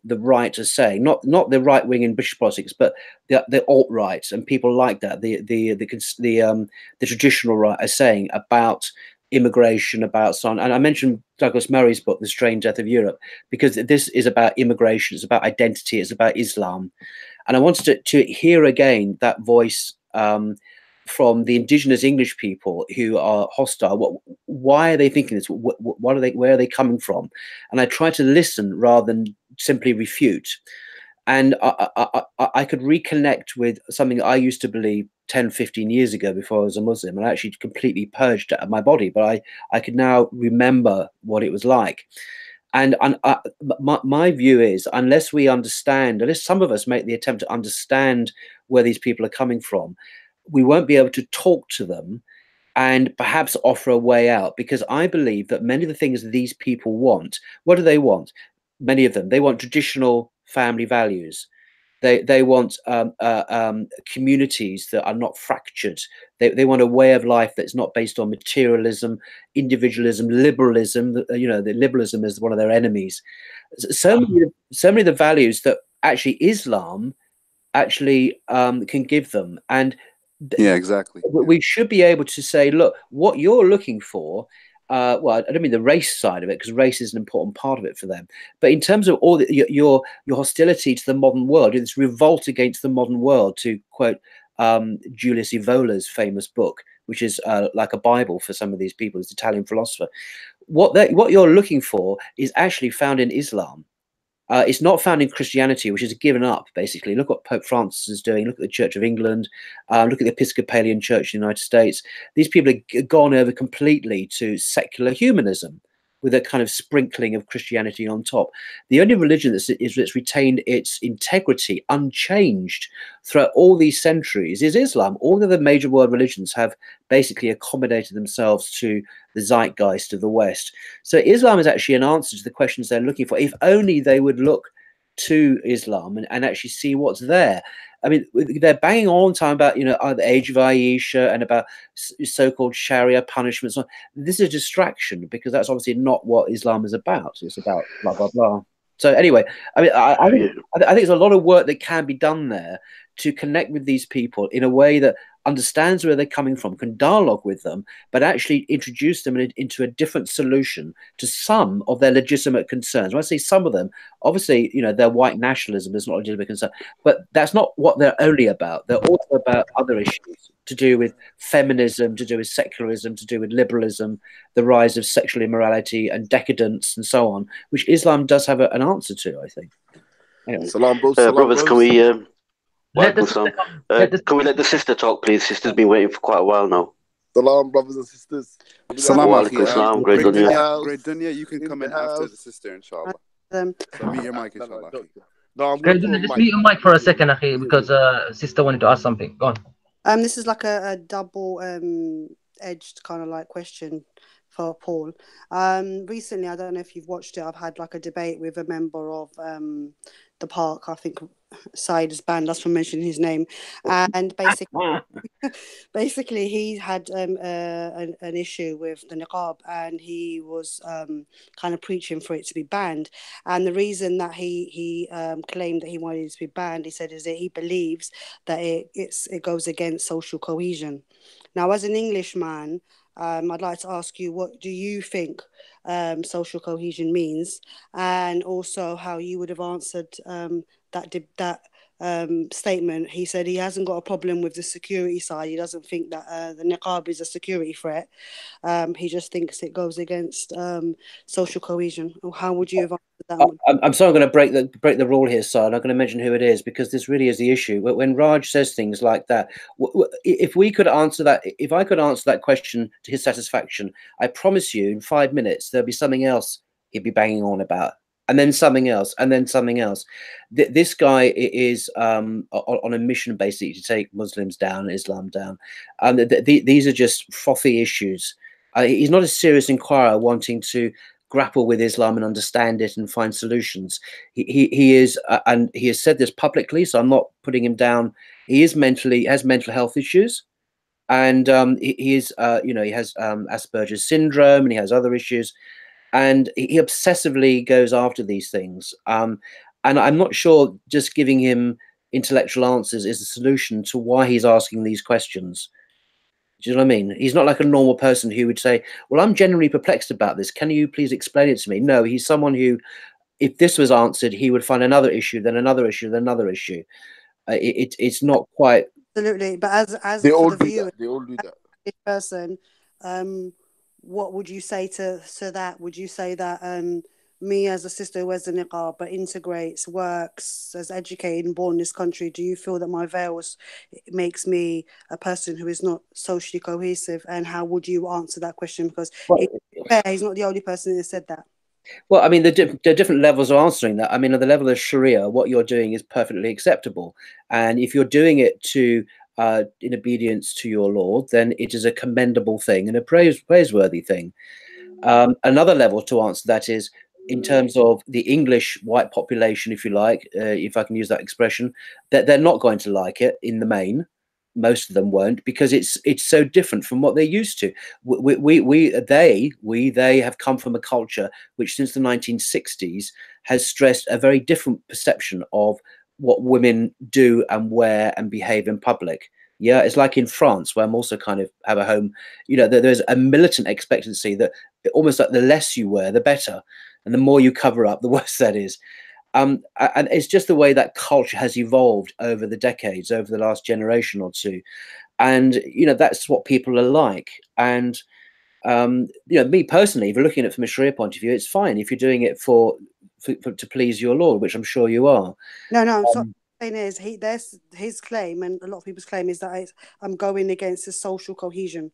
right are saying, not the right wing in British politics, but the alt right and people like that, the traditional right are saying about immigration, about so on. And I mentioned Douglas Murray's book, The Strange Death of Europe, because this is about immigration, it's about identity, it's about Islam. And I wanted to hear again that voice from the indigenous English people who are hostile. Why are they thinking this? What are they? Where are they coming from? And I try to listen rather than simply refute. And I could reconnect with something that I used to believe 10, 15 years ago before I was a Muslim, and I actually completely purged it out of my body. But I could now remember what it was like. And my view is, unless we understand, unless some of us make the attempt to understand where these people are coming from, we won't be able to talk to them and perhaps offer a way out. Because I believe that many of the things these people want, what do they want? Many of them, they want traditional family values. They want communities that are not fractured. They want a way of life that's not based on materialism, individualism, liberalism. You know, the liberalism is one of their enemies. So many of the values that actually Islam actually can give them. And yeah, exactly. We should be able to say, look, what you're looking for. Well, I don't mean the race side of it, because race is an important part of it for them. But in terms of all your hostility to the modern world, this revolt against the modern world, to quote Julius Evola's famous book, which is like a Bible for some of these people, this Italian philosopher. What you're looking for is actually found in Islam. It's not found in Christianity, which is given up, basically. Look what Pope Francis is doing. Look at the Church of England. Look at the Episcopalian Church in the United States. These people have gone over completely to secular humanism, with a kind of sprinkling of Christianity on top. The only religion that's retained its integrity unchanged throughout all these centuries is Islam. All of the major world religions have basically accommodated themselves to the zeitgeist of the West. So Islam is actually an answer to the questions they're looking for, if only they would look to Islam and actually see what's there. I mean, they're banging all the time about, you know, the age of Aisha and about so-called Sharia punishments. This is a distraction, because that's obviously not what Islam is about. It's about blah, blah, blah. So anyway, I mean, I think there's a lot of work that can be done there to connect with these people in a way that understands where they're coming from, can dialogue with them, but actually introduce them into a different solution to some of their legitimate concerns. When I say some of them, obviously, you know, their white nationalism is not a legitimate concern, but that's not what they're only about. They're also about other issues to do with feminism, to do with secularism, to do with liberalism, the rise of sexual immorality and decadence and so on, which Islam does have an answer to, I think. Anyway. Salam, brothers, can we... can we let the sister talk, please? Sister's been waiting for quite a while now. Salam, brothers and sisters. Salam alaikum, salam. Great dunya. Great dunya. You can come in after the sister, inshallah. So mute your mic, inshallah. No, just mute your mic for a second, Akhi, because sister wanted to ask something. Go on. This is like a double edged kind of like question for Paul. Recently, I don't know if you've watched it, I've had like a debate with a member of the park. I think SYED is banned us from mentioning his name, and basically he had an issue with the niqab, and he was kind of preaching for it to be banned. And the reason that he claimed that he wanted it to be banned, he said, is that he believes that it goes against social cohesion. Now, as an Englishman, I'd like to ask you, what do you think social cohesion means, and also how you would have answered that statement. He said he hasn't got a problem with the security side. He doesn't think that the niqab is a security threat. He just thinks it goes against social cohesion. How would you have answered that? I'm sorry, I'm going to break the rule here, sir. I'm not going to mention who it is, because this really is the issue. When Raj says things like that, if we could answer that, if I could answer that question to his satisfaction, I promise you, in 5 minutes there'll be something else he'd be banging on about. And then something else, and then something else. This guy is on a mission, basically, to take Muslims down, Islam down. These are just frothy issues. He's not a serious inquirer wanting to grapple with Islam and understand it and find solutions. He is, and he has said this publicly, so I'm not putting him down. He is has mental health issues, and he is, you know, he has Asperger's syndrome, and he has other issues. And he obsessively goes after these things. And I'm not sure just giving him intellectual answers is the solution to why he's asking these questions. Do you know what I mean? He's not like a normal person who would say, well, I'm genuinely perplexed about this. Can you please explain it to me? No, he's someone who, if this was answered, he would find another issue, then another issue, then another issue. It's not quite... Absolutely. But as they for all the do viewer, that. They all do that. This person, what would you say to that? Would you say that me as a sister who wears the niqab but integrates, works, is educated and born in this country, do you feel that my veil makes me a person who is not socially cohesive? And how would you answer that question? Because he's not the only person who said that. Well, I mean, there are different levels of answering that. I mean, at the level of Sharia, what you're doing is perfectly acceptable. And if you're doing it in obedience to your Lord, then it is a commendable thing and a praiseworthy thing. Another level to answer that is, in terms of the English white population, if you like, if I can use that expression, that they're not going to like it in the main. Most of them won't, because it's so different from what they're used to. They have come from a culture which since the 1960s has stressed a very different perception of what women do and wear and behave in public. Yeah, it's like in France, where I'm also kind of have a home, you know, there's a militant expectancy that almost like the less you wear, the better. And the more you cover up, the worse that is. And it's just the way that culture has evolved over the decades, over the last generation or two. And, you know, that's what people are like. And, you know, me personally, if you're looking at it from a Sharia point of view, it's fine if you're doing it to please your Lord, which I'm sure you are. No, so thing is, his claim, and a lot of people's claim, is that I'm going against the social cohesion.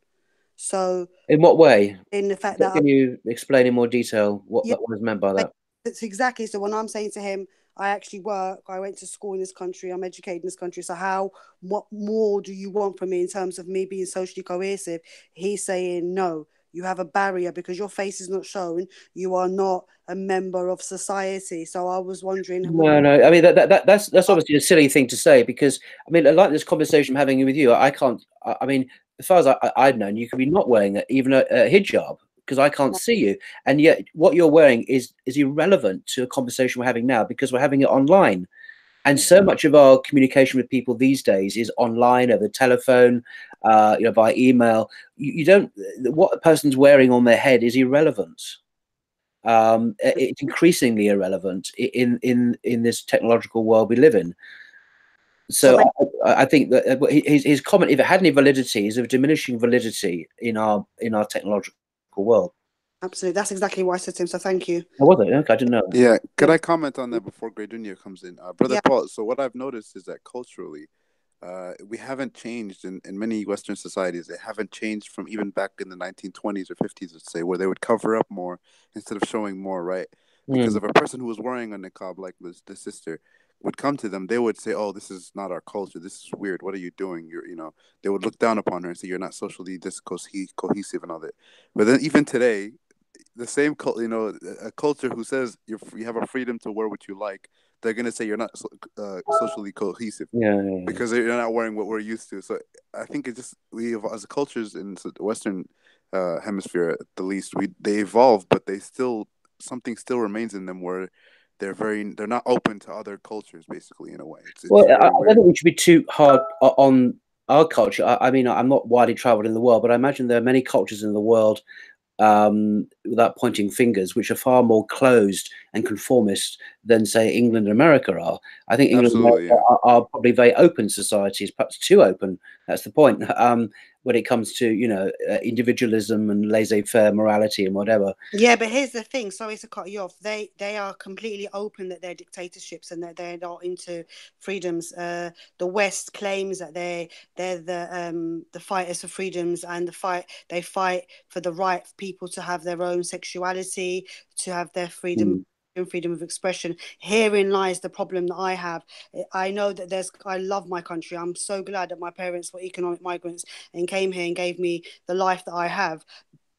So in what way? In the fact that can you explain in more detail what was meant by that? It's exactly. So when I'm saying to him, I actually work, I went to school in this country, I'm educated in this country, so what more do you want from me in terms of me being socially cohesive? He's saying, no, you have a barrier because your face is not shown, you are not a member of society. So I was wondering. No, I mean that's obviously a silly thing to say, because I mean, like this conversation I'm having with you, I mean, as far as I've known, you could be not wearing even a hijab, because I can't see you, and yet what you're wearing is irrelevant to a conversation we're having now, because we're having it online. And so much of our communication with people these days is online, over the telephone, you know, by email. You don't, what a person's wearing on their head is irrelevant. It's increasingly irrelevant in this technological world we live in. So I think that his comment, if it had any validity, is of diminishing validity in our technological world. Absolutely, that's exactly what I said to him. So thank you. Oh, was it? Okay, I didn't know. Yeah, could I comment on that before Grey Dunya comes in, Brother Paul? So what I've noticed is that culturally, we haven't changed in many Western societies. They haven't changed from even back in the 1920s or 50s, let's say, where they would cover up more instead of showing more, right? Because if a person who was wearing a niqab, like the sister, would come to them, they would say, "Oh, this is not our culture. This is weird. What are you doing? You know." They would look down upon her and say, "You're not socially cohesive and all that." But then even today, the same you know, a culture who says you have a freedom to wear what you like, they're gonna say you're not socially cohesive, because you're not wearing what we're used to. So I think it just, we as cultures in the Western hemisphere, at the least, they evolve, but something still remains in them where they're not open to other cultures, basically, in a way. Well, I don't think we should be too hard on our culture. I mean, I'm not widely traveled in the world, but I imagine there are many cultures in the world, without pointing fingers, which are far more closed and conformist than, say, England and America are. I think England and America are probably very open societies, perhaps too open. That's the point. When it comes to, you know, individualism and laissez-faire morality and whatever. Yeah, but here's the thing. Sorry to cut you off. They are completely open that they're dictatorships and that they're not into freedoms. The West claims that they're the fighters for freedoms, and they fight for the right of people to have their own sexuality, to have their freedom. Freedom of expression. Herein lies the problem that I have. I know that I love my country. I'm so glad that my parents were economic migrants and came here and gave me the life that I have,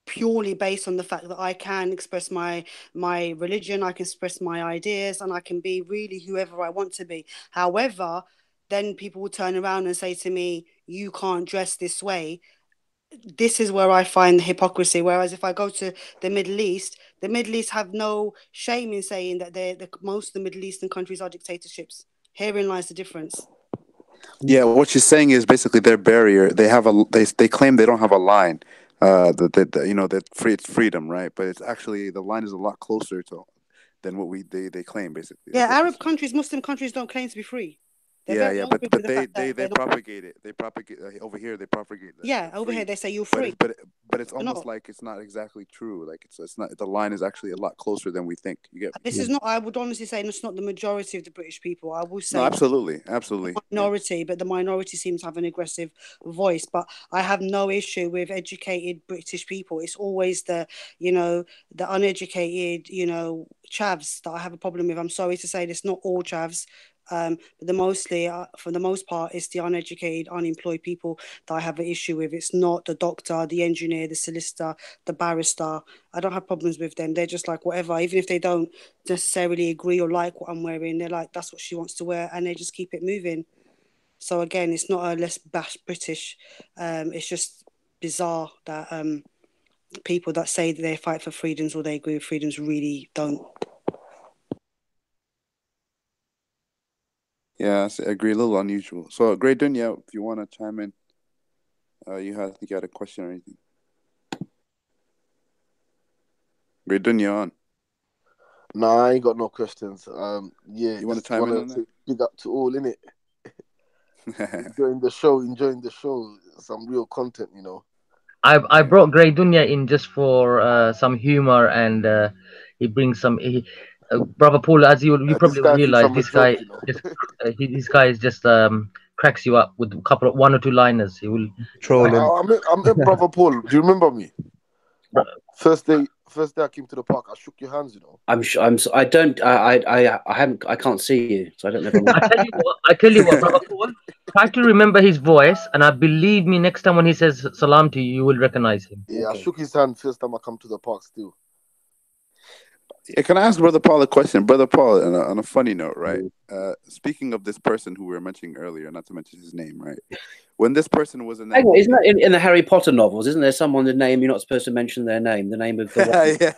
purely based on the fact that I can express my religion, I can express my ideas, and I can be really whoever I want to be. However, then people will turn around and say to me, you can't dress this way. This is where I find the hypocrisy. Whereas if I go to the Middle East have no shame in saying that most of the Middle Eastern countries are dictatorships. Herein lies the difference. Yeah, what she's saying is basically their barrier. They have they claim they don't have a line. That you know, that it's freedom, right? But it's actually, the line is a lot closer than what they claim, basically. Yeah, Arab countries, Muslim countries don't claim to be free. But they propagate it. They propagate over here. They propagate that. Yeah, over here they say you're free. But it's almost like it's not exactly true. Like it's not. The line is actually a lot closer than we think. You get. This is not. I would honestly say it's not the majority of the British people. I will say. No, absolutely. Minority, but the minority seems to have an aggressive voice. But I have no issue with educated British people. It's always the uneducated, chavs that I have a problem with. I'm sorry to say this. Not all chavs. But for the most part, it's the uneducated, unemployed people that I have an issue with. It's not the doctor, the engineer, the solicitor, the barrister. I don't have problems with them. They're just like whatever. Even if they don't necessarily agree or like what I'm wearing, they're like, that's what she wants to wear, and they just keep it moving. So again, it's not a less bash British. It's just bizarre that people that say that they fight for freedoms or they agree with freedoms really don't. Yeah, I agree. A little unusual. So, Great Dunya, if you want to chime in, I think you had a question or anything. Great Dunya on. No, I ain't got no questions. Yeah, you want to chime in on that? Big up to all, innit? enjoying the show. Some real content, you know. I brought Grey Dunya in just for some humor, and he brings some. Brother Paul, as you probably realize, this guy, you know? this guy is just cracks you up with one or two liners. He will trolling. I met Brother Paul. Do you remember me? First day I came to the park, I shook your hands, you know. I don't. I haven't. I can't see you, so I don't know. I tell you what, Brother Paul. Try to remember his voice, and I believe me, next time when he says salam to you, you will recognize him. Yeah, okay. I shook his hand first time I come to the park still. Yeah, can I ask Brother Paul a question? Brother Paul, on a funny note, right? Speaking of this person who we were mentioning earlier, not to mention his name, right? When this person was in that... Isn't that in the Harry Potter novels? Isn't there someone the name you're not supposed to mention their name? The name of the one? Yeah,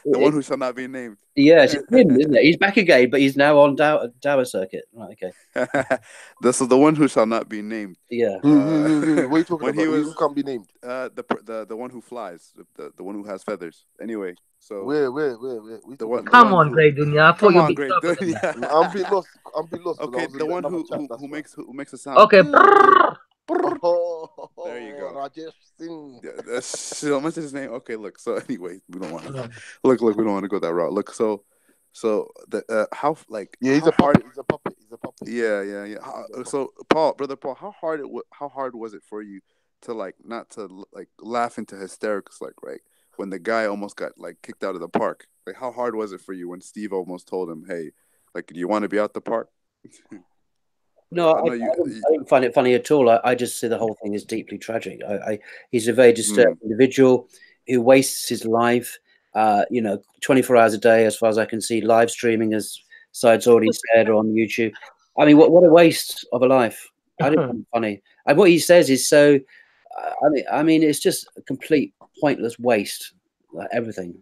the one who shall not be named. Yes, it's him, isn't it? He's back again, but he's now on Dawah circuit. Right, okay. This is the one who shall not be named. Yeah. What are you talking about? Who can't be named? The one who flies, the one who has feathers. Anyway, so where? Come on, Grey Dunya. Come on, Grey Dunya. I'm a bit lost. Okay, the one who makes a sound. Okay. There you go. Rajesh Singh. Yeah, I'll mention his name. Okay, look. So anyway, we don't want to look. We don't want to go that route. Look, so the how like he's a puppet. He's a puppet. Yeah. So Brother Paul, how hard was it for you to like not to like laugh into hysterics like right when the guy almost got like kicked out of the park? Like how hard was it for you when Steve almost told him, hey, like do you want to be out the park? No, I don't find it funny at all. I just see the whole thing is deeply tragic. He's a very disturbed individual who wastes his life, 24 hours a day, as far as I can see, live streaming, as Syed's already said, on YouTube. I mean, what a waste of a life. I don't find it funny. And what he says is so, I mean, it's just a complete pointless waste, like everything.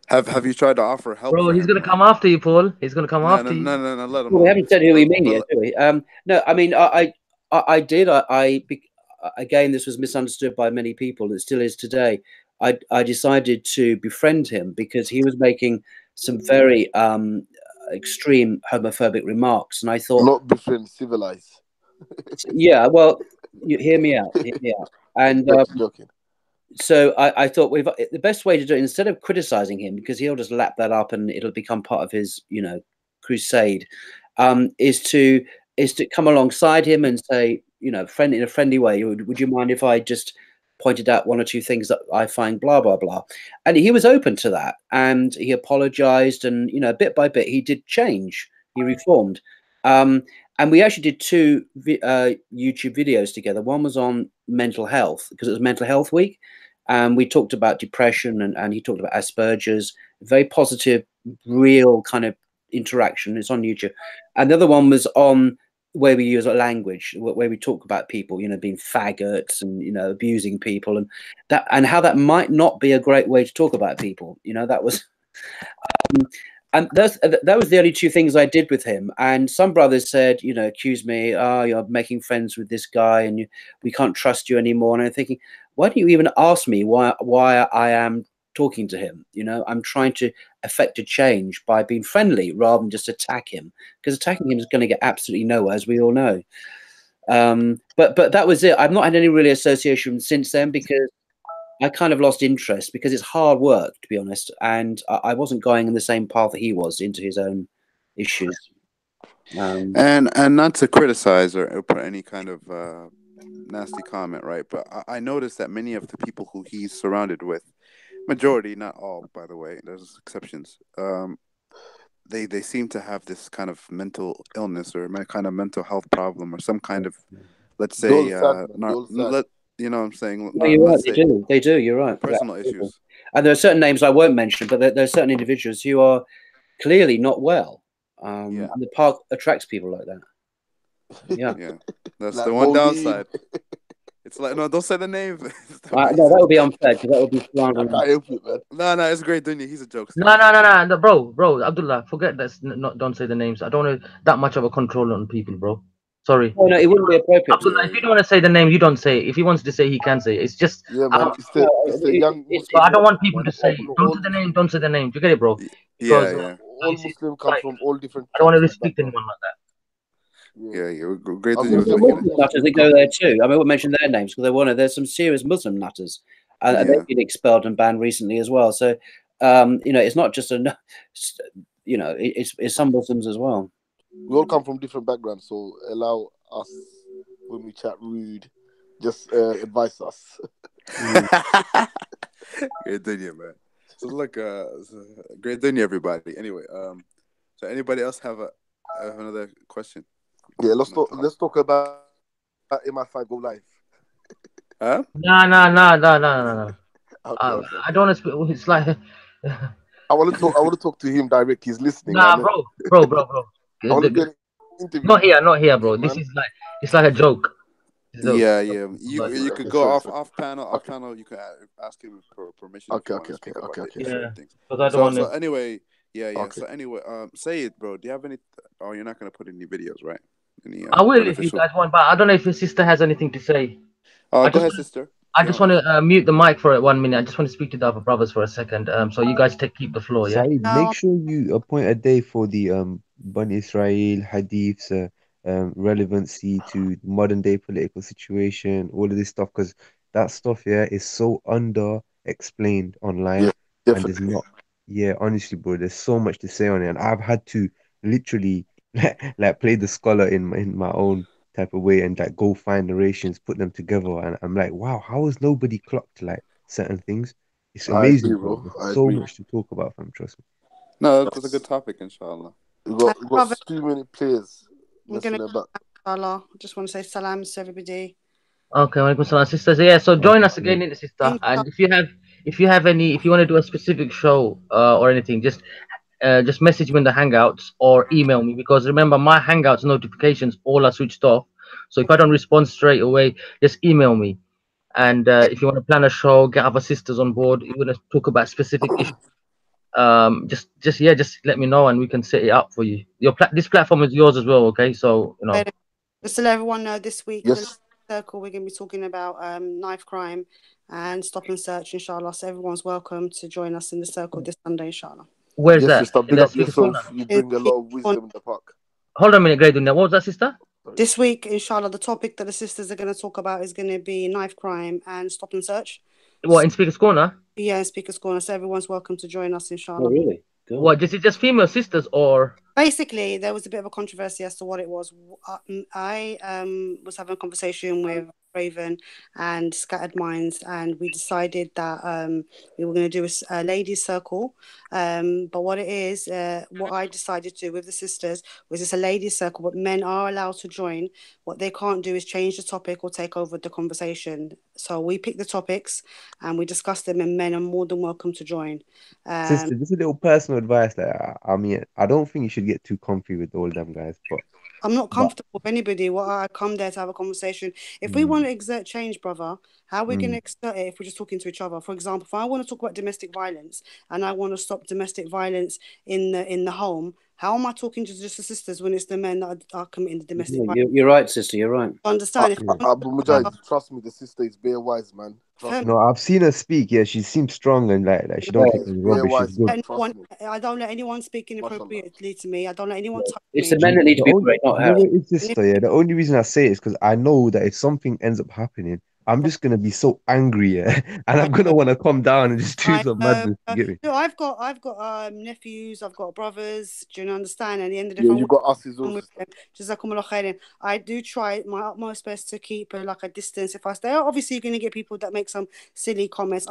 Have you tried to offer help? Bro, he's gonna come after you, Paul. He's gonna come after you. No, let him. Well, we haven't said who we mean yet, do we? No, I mean, I did. Again, this was misunderstood by many people, and it still is today. I decided to befriend him because he was making some very extreme homophobic remarks, and I thought, not befriend, civilize. Yeah, well, you hear me out. And joking. So I thought the best way to do it, instead of criticizing him, because he'll just lap that up and it'll become part of his, crusade, is to come alongside him and say, in a friendly way, would you mind if I just pointed out one or two things that I find blah, blah, blah. And he was open to that. And he apologized. And, bit by bit, he did change. He reformed. And we actually did two YouTube videos together. One was on mental health, because it was Mental Health Week. And we talked about depression, and he talked about Asperger's. Very positive, real kind of interaction. It's on YouTube. And the other one was on where we use a language, where we talk about people, being faggots and, abusing people, and how that might not be a great way to talk about people. That was... And that was the only two things I did with him. And some brothers said, accuse me, you're making friends with this guy and we can't trust you anymore. And I'm thinking, why don't you even ask me why I am talking to him? I'm trying to effect a change by being friendly rather than just attack him, because attacking him is going to get absolutely nowhere, as we all know. But that was it. I've not had any really association since then, because I kind of lost interest, because it's hard work, to be honest, and I wasn't going in the same path that he was into his own issues. And not to criticize or put any kind of nasty comment, right? But I noticed that many of the people who he's surrounded with, majority, not all, by the way, there's exceptions. they seem to have this kind of mental illness or kind of mental health problem or some kind of, let's say, you know what I'm saying? No, you're right. They do. You're right. Personal issues. And there are certain names I won't mention, but there are certain individuals who are clearly not well. And the park attracts people like that. Yeah. Yeah. That's like the one downside. It's like, no, don't say the name. No, that would be unfair because that would be slandering. No, it's great, Dunya. He's a joke. No, bro, Abdullah, forget that. Don't say the names. I don't want that much of a control on people, bro. Sorry. Oh, no, it wouldn't be appropriate. Abdullah, if you don't want to say the name, you don't say it. If he wants to say, he can say it. It's just. Yeah, man. It's the young. But I don't want people to say, don't say the name, don't say the name. Do you get it, bro? Because, all Muslims come from all different. I don't want to restrict anyone like that. Yeah, great. Nutters, they go there too. I mean, we'll mention their names because there's some serious Muslim nutters, and they've been expelled and banned recently as well. So, it's not just it's some Muslims as well. We all come from different backgrounds, so allow us when we chat rude, just advise us. Great dunya, man. So look, great dunya, everybody. Anyway, so anybody else have another question? Yeah, let's talk about MI5 Go Live. Huh? No. Okay. I don't want to speak. It's like I want to talk to him direct. He's listening. Nah, bro. Not here, bro. This is like it's like a joke. Yeah. You could go off panel. You could ask him for permission. Okay. Yeah. So anyway, So anyway, say it, bro. Do you have any? Oh, you're not gonna put any videos, right? I will if you guys want, but I don't know if your sister has anything to say. Go ahead, sister. I just want to mute the mic for 1 minute. I just want to speak to the other brothers for a second. So you guys keep the floor, yeah. Saeed, make sure you appoint a day for the Bani Israel hadiths, relevancy to modern day political situation, all of this stuff, because that stuff is so under explained online, and there's not. Yeah, honestly, bro, there's so much to say on it, and I've had to literally like play the scholar in my own type of way and like go find narrations, put them together, and I'm like, wow, how has nobody clocked like certain things? It's amazing, bro. There's so much to talk about, fam. Trust me. No, that's a good topic, inshallah. We've got too many players. Inshallah. I just want to say salam to everybody. Okay, walaikum salam, sisters. Yeah, so join us again in the sister. And if you want to do a specific show or anything, just message me in the Hangouts or email me, because remember my Hangouts notifications all are switched off. So if I don't respond straight away, just email me. And if you want to plan a show, get other sisters on board, you want to talk about specific issues, just let me know and we can set it up for you. This platform is yours as well, okay? So just to let everyone know, this week yes. the circle we're going to be talking about knife crime and stop and search, inshallah. So everyone's welcome to join us in the circle this Sunday, inshallah. Where's that? Sister, big up yourself. You bring a lot of wisdom in the park. Hold on a minute, Graydunya. What was that, sister? This week, inshallah, the topic that the sisters are going to talk about is going to be knife crime and stop and search. What, in Speaker's Corner? Yeah, in Speaker's Corner. So everyone's welcome to join us, inshallah. Oh, really? Cool. What, is it just female sisters or? Basically, there was a bit of a controversy as to what it was. I was having a conversation with Raven and Scattered Minds, and we decided that we were going to do a ladies' circle. But what it is, what I decided to do with the sisters was it's a ladies' circle, but men are allowed to join. What they can't do is change the topic or take over the conversation. So we pick the topics and we discuss them, and men are more than welcome to join. Sister, just a little personal advice there. I mean, I don't think you should get too comfy with all them guys, but I'm not comfortable with anybody. I come there to have a conversation. If we want to exert change, brother, how are we going to exert it if we're just talking to each other? For example, if I want to talk about domestic violence and I want to stop domestic violence in the home, how am I talking to just the sisters when it's the men that are committing the domestic violence? You're right, sister. You're right. Understand? Abu Mujahid, trust me, the sister is bare wise, man. No, I've seen her speak. Yeah, she seems strong and like she don't take rubbish. She's good. I don't let anyone speak inappropriately to me. I don't let anyone touch me. It's the men that need to be great, not her. Sister, yeah. The only reason I say it is because I know that if something ends up happening, I'm just gonna be so angry, and I'm gonna want to come down and just do some madness. No, I've got nephews, I've got brothers. Do you understand? At the end of the day, you got us as well. I do try my utmost best to keep a distance. If I stay, obviously you're gonna get people that make some silly comments.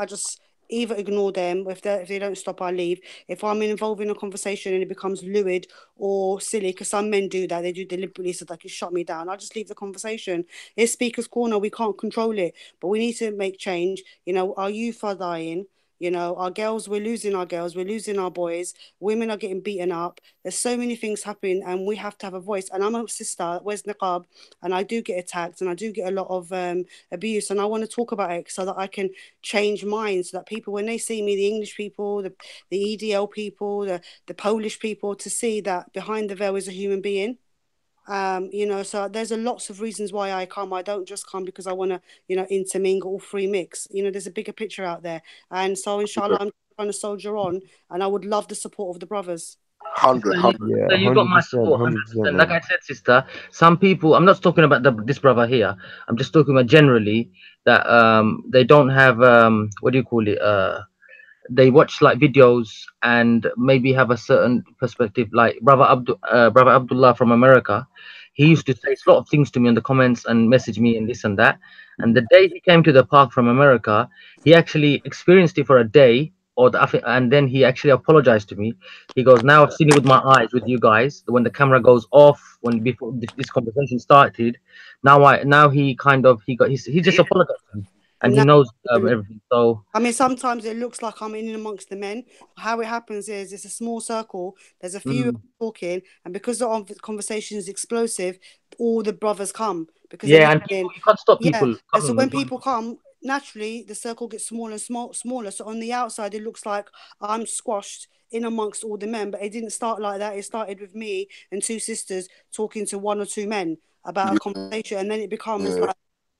either ignore them. If they don't stop, I leave. If I'm involved in a conversation and it becomes lewd or silly, because some men do that, they do deliberately so they can shut me down, I just leave the conversation. It's Speaker's Corner, we can't control it, but we need to make change. You know, our youth are dying. You know, our girls, we're losing our girls, we're losing our boys, women are getting beaten up. There's so many things happening and we have to have a voice. And I'm a sister, wears niqab, and I do get attacked and I do get a lot of abuse. And I want to talk about it so that I can change minds, so that people, when they see me, the English people, the EDL people, the Polish people, to see that behind the veil is a human being. You know, so there's a lots of reasons why I come. I don't just come because I want to, you know, intermingle or free mix. You know, there's a bigger picture out there. And so, inshallah, I'm trying to soldier on, and I would love the support of the brothers. 100. Yeah, So you got my 100%, support, 100%, 100%. Like I said, sister, some people, I'm not talking about this brother here. I'm just talking about generally that they don't have what do you call it? They watch like videos and maybe have a certain perspective. Like brother Abdullah from America, he used to say a lot of things to me in the comments and message me and this and that. And the day he came to the park from America, he actually experienced it for a day, and then he actually apologized to me. He goes, "Now I've seen it with my eyes, with you guys. When the camera goes off, when before this conversation started, now he kind of he just apologized to me, and he knows everything." So I mean, sometimes it looks like I'm in amongst the men. How it happens is it's a small circle. There's a few talking, and because the conversation is explosive, all the brothers come because yeah, and you can't stop people and so coming. when people come, naturally the circle gets smaller and smaller. So on the outside, it looks like I'm squashed in amongst all the men, but it didn't start like that. It started with me and two sisters talking to one or two men about a conversation, and then it becomes like a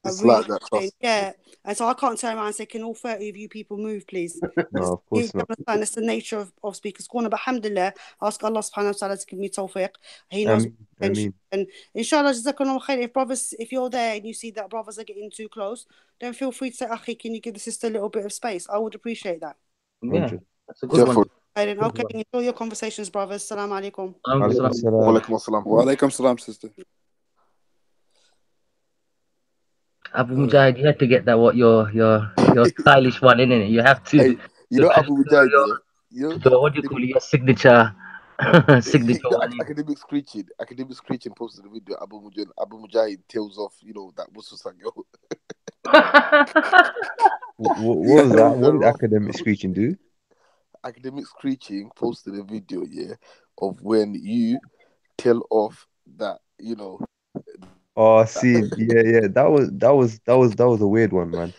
It's really like that, trust. yeah. And so I can't turn around and say, "Can all 30 of you people move, please?" No, of course You not. understand? It's the nature of Speaker's Corner. But alhamdulillah, ask Allah subhanahu wa ta'ala to give me tawfiq. He knows I mean, and inshallah, jazakallah khair. If brothers, if you're there and you see that brothers are getting too close, then feel free to say, "Akhi, can you give the sister a little bit of space?" I would appreciate that. Yeah, that's a good one. Okay, enjoy your conversations, brothers. Salam alaikum. Wa alaikum assalam. Wa alaikum assalam, sister. Abu Mujahid, you had to get that your stylish one, innit? You have to. Hey, you know Abu Mujahid, What do you call it? Your signature signature one. Academic screeching posted a video. Abu Mujahid tails off. You know that was yo. what was that? What did academic screeching do? Academic screeching posted a video, of when you tell off that, you know. Oh, see, yeah, that was a weird one, man.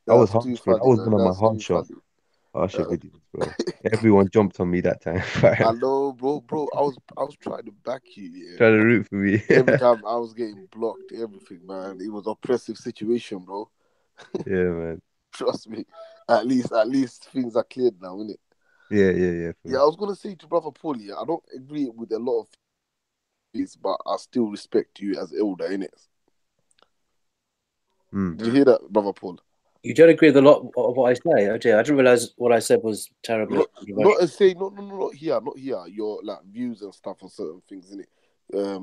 That was harsh, bro. That was one of my harsher videos, bro. Everyone jumped on me that time. I know, bro. I was trying to back you, Trying to root for me. Every time I was getting blocked, everything, man. It was oppressive situation, bro. Yeah, man. Trust me. At least things are cleared now, innit? Yeah. Yeah, I was gonna say to Brother Paul, I don't agree with a lot of things, but I still respect you as elder, innit? Did you hear that, Brother Paul? You don't agree with a lot of what I say, OJ. I didn't realize what I said was terribly. Not here. Your like views and stuff on certain things, innit?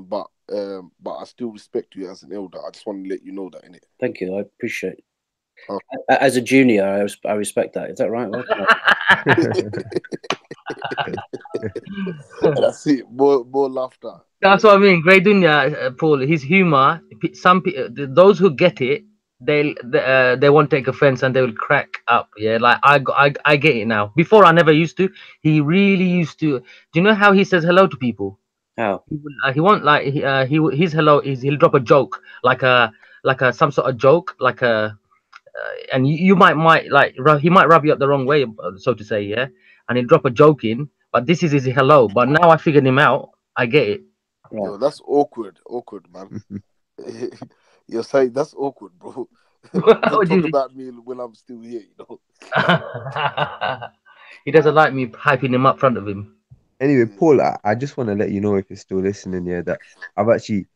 But I still respect you as an elder. I just want to let you know that, innit? Thank you. I appreciate it. As a junior, I respect that. Is that right? That's it. More laughter. That's what I mean. Great Dunya, Paul. His humor. Those who get it, they won't take offense and they will crack up. Yeah, like I get it now. Before I never used to. He really used to. Do you know how he says hello to people? How? He won't like his hello is he'll drop a joke like a some sort of joke like a. And you might like he might rub you up the wrong way, so to say, yeah. And he'll drop a joke in, but this is his hello. But now I figured him out. I get it. Yo, that's awkward, man. You're saying that's awkward, bro. Don't talk about me when I'm still here, you know. He doesn't like me hyping him up front of him. Anyway, Paul, I just want to let you know, if you're still listening, that I've actually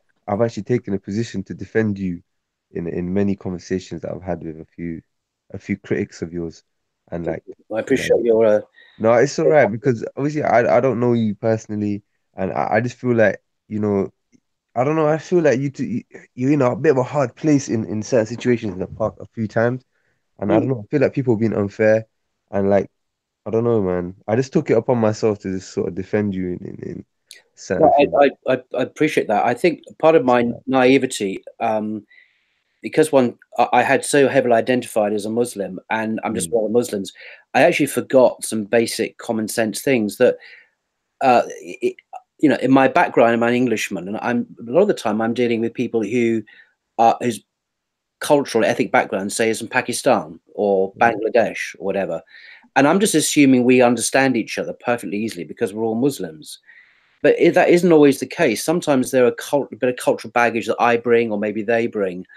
taken a position to defend you in many conversations that I've had with a few critics of yours, and like I appreciate your. No, it's all right, because obviously I don't know you personally, and I just feel like, you know, I don't know. I feel like you're in a bit of a hard place in certain situations in the park a few times, and I don't know. I feel like people have been unfair, And like, I don't know, man. I just took it upon myself to just sort of defend you in certain No, things. I appreciate that. I think part of my naivety, because I had so heavily identified as a Muslim, and I'm just one of the Muslims, I actually forgot some basic common sense things that, you know, in my background, I'm an Englishman, and a lot of the time I'm dealing with people whose cultural ethnic background, say, is from Pakistan or Bangladesh or whatever, and I'm just assuming we understand each other perfectly easily because we're all Muslims. But that isn't always the case. Sometimes there are a bit of cultural baggage that I bring, or maybe they bring,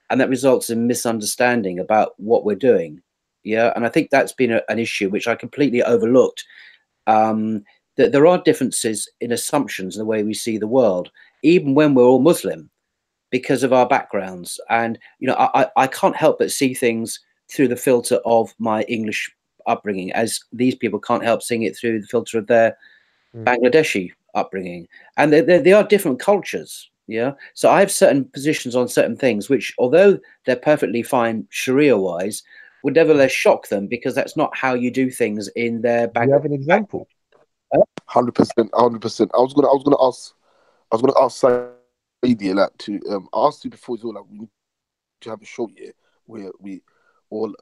and that results in misunderstanding about what we're doing. Yeah, and I think that's been an issue which I completely overlooked. That there are differences in assumptions in the way we see the world, even when we're all Muslim, because of our backgrounds. And you know, I can't help but see things through the filter of my English upbringing, as these people can't help seeing it through the filter of their Bangladeshi upbringing. And they are different cultures. Yeah, so I have certain positions on certain things which, although they're perfectly fine Sharia wise, would nevertheless shock them because that's not how you do things in their Do you have an example? 100%, 100%. I was gonna ask Saidi like to I asked you before as well, like we need to have a show here where we all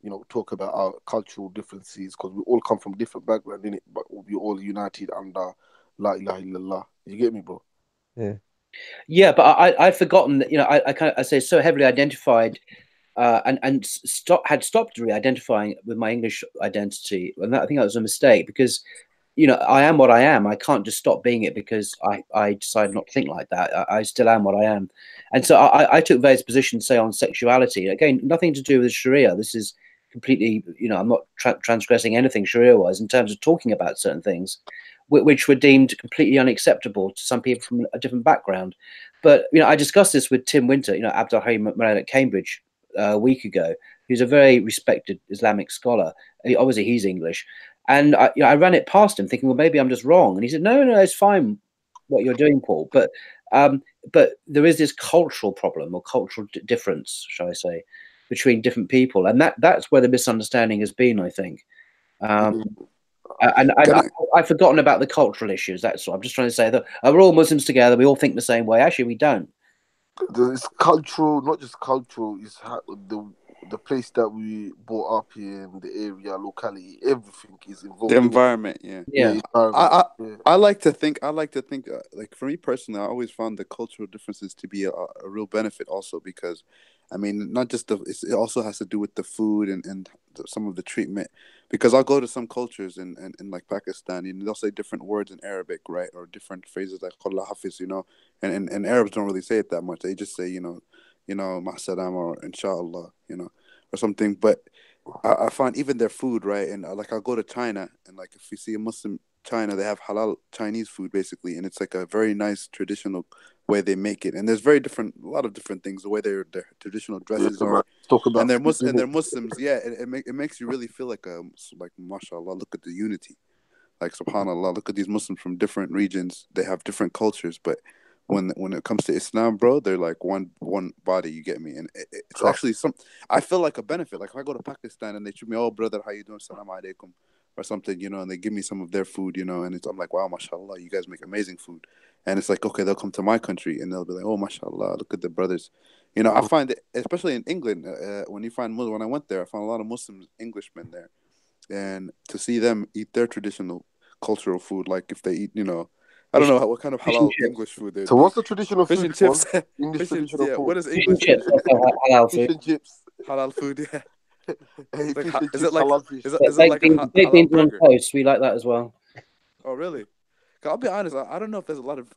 you know, talk about our cultural differences because we all come from different backgrounds, innit? But we all united under La ilaha illallah. You get me, bro? Yeah. Yeah, but I'd forgotten that, you know, I say so heavily identified and had stopped re-identifying with my English identity, and I think that was a mistake because, you know, I am what I am. I can't just stop being it because I decided not to think like that. I still am what I am, and so I took various positions, say, on sexuality. Again, nothing to do with Sharia. This is completely, you know, I'm not transgressing anything Sharia-wise in terms of talking about certain things, which were deemed completely unacceptable to some people from a different background. But you know, I discussed this with Tim Winter, you know, Abdul Harim Murad at Cambridge a week ago, who's a very respected Islamic scholar. Obviously, he's English. And you know, I ran it past him thinking, well, maybe I'm just wrong. And he said, no, it's fine what you're doing, Paul. But there is this cultural problem or cultural difference, shall I say, between different people. And that's where the misunderstanding has been, I think. And I've forgotten about the cultural issues. That's all. I'm just trying to say that we're all Muslims together. We all think the same way. Actually, we don't. It's cultural, not just cultural. It's the place that we brought up in, the area, locality, everything is involved. The environment, yeah. I like to think, like for me personally, I always found the cultural differences to be a real benefit also because, I mean, not just it also has to do with the food and some of the treatment, because I'll go to some cultures in like Pakistan, and they'll say different words in Arabic, right, or different phrases like "Allah Hafiz," you know, and Arabs don't really say it that much. They just say, you know, "Ma salam" or "Inshallah," you know, or something. But I find even their food, right, and like I'll go to China, and like if you see a Muslim China, they have halal Chinese food basically, and it's like a very nice traditional way they make it. And there's a lot of different things, the way their traditional dresses are, and they're Muslims. Yeah, it makes you really feel like mashallah, look at the unity, like subhanallah, look at these Muslims from different regions. They have different cultures, but when it comes to Islam, bro, they're like one body. You get me? And it's actually I feel like a benefit. Like if I go to Pakistan and they treat me, oh brother, how you doing? Salam alaikum, or something, you know, and they give me some of their food, you know, and I'm like, wow, mashallah, you guys make amazing food. And it's like, okay, they'll come to my country and they'll be like, oh, mashallah, look at the brothers. You know, I find it, especially in England, when I went there, I found a lot of Muslim Englishmen there, and to see them eat their traditional cultural food, like if they eat, you know, I don't know what kind of halal English food they're. So what's the traditional fish food? And chips. English traditional food. What is English fish and chips? Halal food. Fish and chips. Halal food, yeah. Hey, like, fish and is chips, it like halal fish. Is it like a halal burger? Toast. We like that as well. Oh really? I'll be honest. I don't know if there's a lot of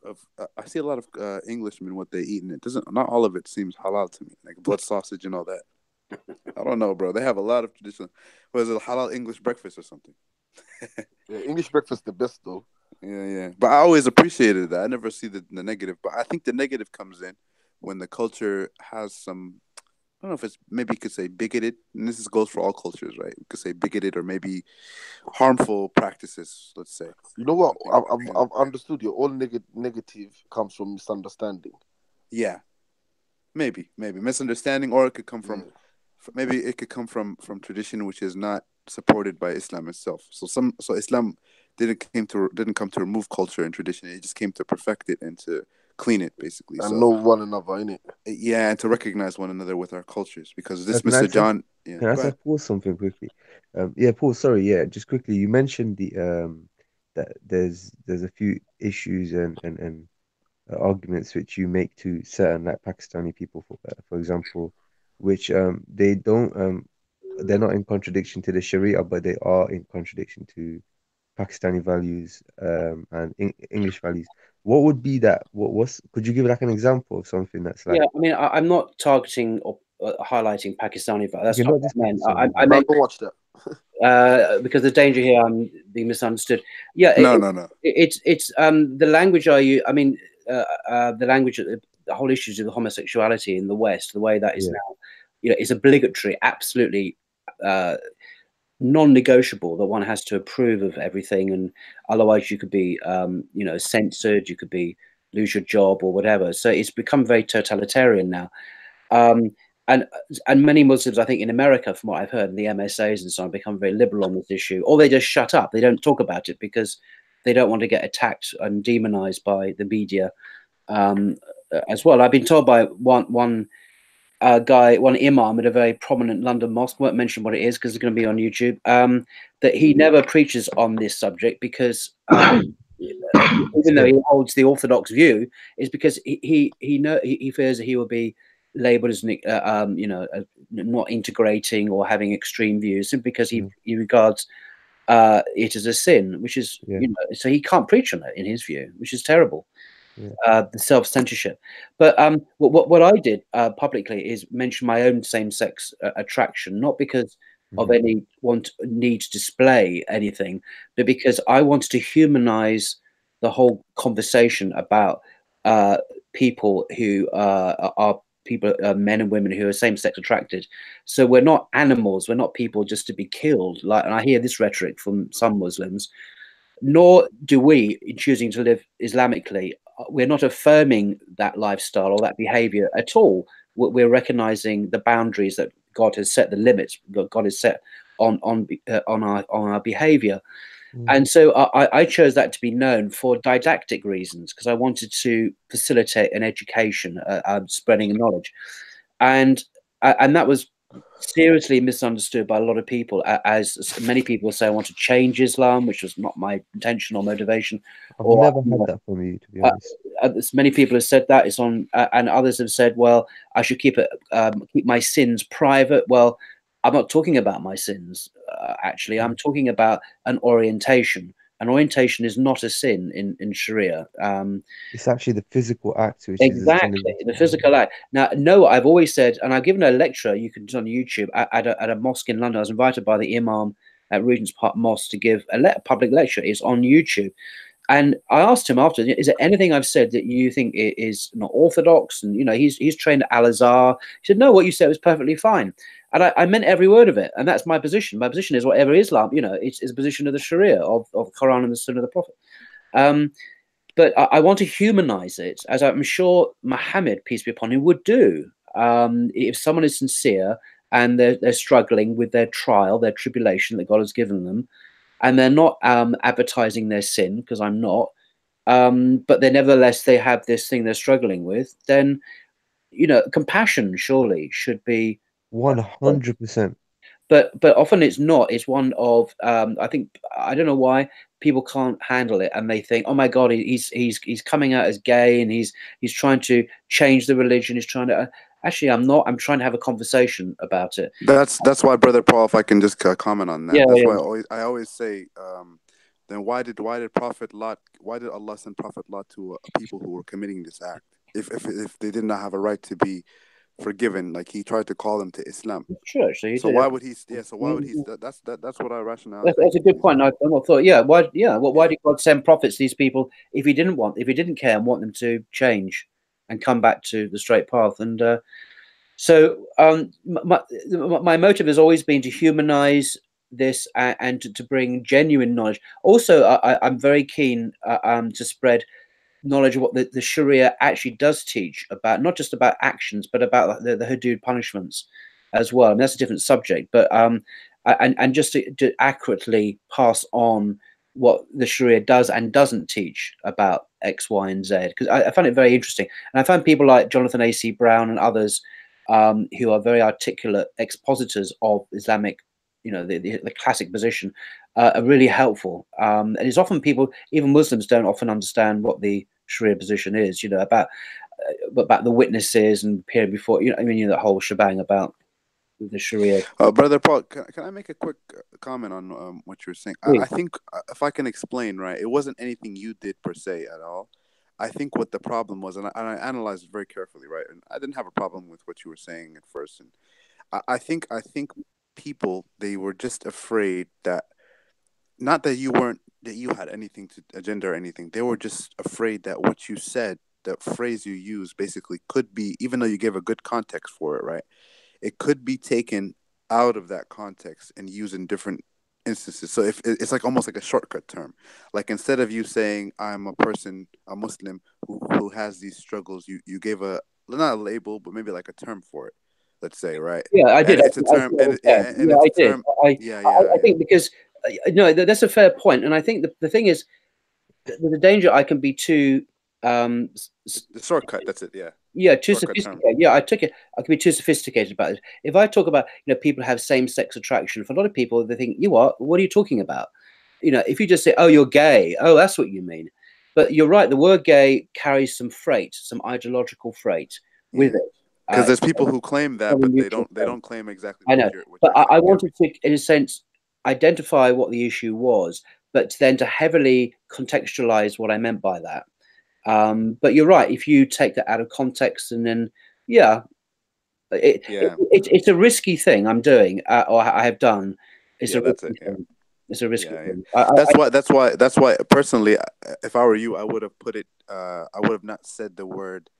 I see a lot of Englishmen what they eat, and it doesn't. Not all of it seems halal to me, like blood sausage and all that. I don't know, bro. They have a lot of traditional. Was it a halal English breakfast or something? Yeah, English breakfast the best though. Yeah. But I always appreciated that. I never see the negative. But I think the negative comes in when the culture has some. I don't know if it's, maybe you could say bigoted, and this goes for all cultures, right? You could say bigoted or maybe harmful practices, let's say. You know what? I've understood you. All negative comes from misunderstanding. Yeah, maybe misunderstanding, or it could come from maybe it could come from tradition, which is not supported by Islam itself. So Islam didn't come to remove culture and tradition. It just came to perfect it and to clean it, basically. And so know one another, innit? Yeah, and to recognize one another with our cultures, because this Can I Mr. ask, John. Yeah, can I go ask ahead. Paul something quickly? Yeah, Paul. Sorry. Yeah, just quickly. You mentioned the that there's a few issues and arguments which you make to certain like Pakistani people, for example, which they don't they're not in contradiction to the Sharia, but they are in contradiction to Pakistani values and English values. What would be that? What's could you give like an example of something that's like? Yeah, I mean, I'm not targeting or highlighting Pakistani, but that's Okay, not not what just I meant. Pakistani. I meant watch that. because the danger here, I'm being misunderstood. Yeah, No. It's the language. I mean, the language, the whole issues of homosexuality in the West, the way that is now, is obligatory, absolutely non-negotiable. That one has to approve of everything, and otherwise you could be, censored. You could lose your job or whatever. So it's become very totalitarian now. And many Muslims, I think, in America, from what I've heard, the MSAs and so on, become very liberal on this issue, or they just shut up. They don't talk about it because they don't want to get attacked and demonized by the media as well. I've been told by one imam at a very prominent London mosque, won't mention what it is because it's going to be on YouTube, that he never preaches on this subject because even though he holds the orthodox view, is because he fears that he will be labeled as not integrating or having extreme views, simply because he regards it as a sin, which is so he can't preach on it in his view, which is terrible. The self-censorship. But what I did publicly is mention my own same-sex attraction, not because of any need to display anything, but because I wanted to humanize the whole conversation about people who are people, men and women who are same-sex attracted. So we're not animals. We're not people just to be killed. And I hear this rhetoric from some Muslims. Nor do we, in choosing to live Islamically, we're not affirming that lifestyle or that behavior at all. We're recognizing the boundaries that God has set, the limits God has set on our behavior. And so I chose that to be known for didactic reasons, because I wanted to facilitate an education, spreading knowledge, and that was seriously misunderstood by a lot of people, as many people say I want to change Islam, which was not my intention or motivation. I've never had that from you, to be honest. Many people have said that it's on, and others have said, well, I should keep my sins private. Well, I'm not talking about my sins. Actually, I'm talking about an orientation. An orientation is not a sin in Sharia. It's actually the physical act, which exactly the physical act. Now, no, I've always said, and I've given a lecture. You can on YouTube at a mosque in London. I was invited by the imam at Regent's Park Mosque to give a public lecture. It's on YouTube, and I asked him after, is there anything I've said that you think is not orthodox? And he's trained at Al Azhar. He said, no, what you said was perfectly fine. And I meant every word of it. And that's my position. My position is whatever Islam, it's a position of the Sharia, of the Quran and the Sunnah of the Prophet. But I want to humanize it, as I'm sure Muhammad, peace be upon him, would do. If someone is sincere and they're struggling with their trial, their tribulation that God has given them, and they're not advertising their sin, because I'm not, but nevertheless they have this thing they're struggling with, then compassion surely should be 100%. But often it's not. It's one of I think, I don't know why people can't handle it, and they think, oh my God, he's coming out as gay, and he's trying to change the religion. He's trying to. Actually, I'm not. I'm trying to have a conversation about it. That's why, Brother Paul, if I can just comment on that. That's why I always say, then why did Allah send Prophet Lot to people who were committing this act? If they did not have a right to be forgiven, like he tried to call them to Islam. Sure. So why would he? Yeah. So why would he? That's what our rationale. That's a good point. I thought, why did God send prophets to these people if he didn't care and want them to change and come back to the straight path? And so my motive has always been to humanize this and to bring genuine knowledge. Also, I'm very keen to spread knowledge of what the Sharia actually does teach about, not just about actions, but about the hudud punishments as well. And that's a different subject. But and just to accurately pass on what the Sharia does and doesn't teach about X, Y, and Z. Because I find it very interesting, and I find people like Jonathan A.C. Brown and others who are very articulate expositors of Islamic, the classic position, are really helpful. And it's often people, even Muslims, don't often understand what the Sharia position is. About the witnesses and period before. The whole shebang about the Sharia. Brother Paul, can I make a quick comment on what you're saying? I think if I can explain, right, it wasn't anything you did per se at all. I think what the problem was, and I analyzed it very carefully, right, and I didn't have a problem with what you were saying at first. And I think people, they were just afraid that, not that you had anything to agenda or anything. They were just afraid that what you said, that phrase you used, basically could be, even though you gave a good context for it, right, it could be taken out of that context and used in different instances. So if it's like almost like a shortcut term, like instead of you saying I'm a Muslim who has these struggles, you gave not a label, but maybe like a term for it. Let's say, right? Yeah, I did. And it's a term. I think because that's a fair point, and I think the thing is, the danger I can be too. The shortcut. That's it. Yeah. Yeah, too sophisticated. Term. Yeah, I took it. I can be too sophisticated about it. If I talk about, people have same-sex attraction, for a lot of people, they think, what are you talking about? If you just say, oh, you're gay, oh, that's what you mean. But you're right, the word gay carries some freight, some ideological freight with it. Because there's people who claim that, but they don't claim exactly what I know. But I wanted to, in a sense, identify what the issue was, but then to heavily contextualize what I meant by that. But you're right. If you take that out of context, and then it's a risky thing I'm doing, or I have done. It's a risky thing. It's a risky thing. That's why personally, if I were you, I would have put it. I would have not said the word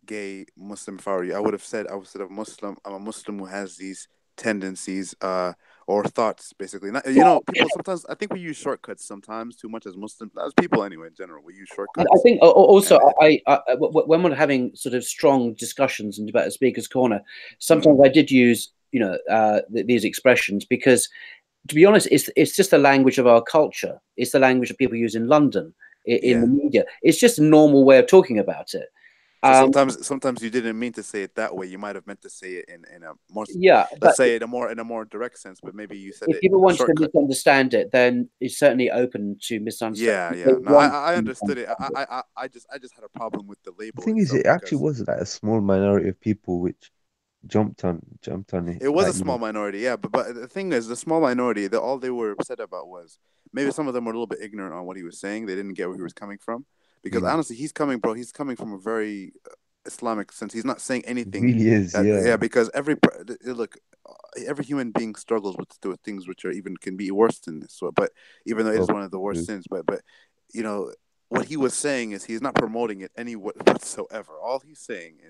gay Muslim. If I were you, I would have said Muslim. I'm a Muslim who has these tendencies or thoughts, basically. Not, people sometimes, I think we use shortcuts sometimes too much as Muslims, as people anyway in general. We use shortcuts. I think also when we're having sort of strong discussions and about a speaker's corner, sometimes I did use these expressions because, to be honest, it's just the language of our culture. It's the language that people use in London, in the media. It's just a normal way of talking about it. So sometimes you didn't mean to say it that way. You might have meant to say it in a more let's say it in a more direct sense. But maybe you said if people want to misunderstand it, then it's certainly open to misunderstanding. Yeah. No, I understood it. I just had a problem with the label. The thing is, it actually was like a small minority of people which jumped on it. It was a small minority, yeah. But the thing is, the small minority, all they were upset about was maybe some of them were a little bit ignorant on what he was saying. They didn't get where he was coming from. Because honestly, he's coming from a very Islamic sense. He's not saying anything. He really is, yeah. Because every human being struggles with things which can be worse than this. So, but even though it is one of the worst sins, but what he was saying is he's not promoting it whatsoever. All he's saying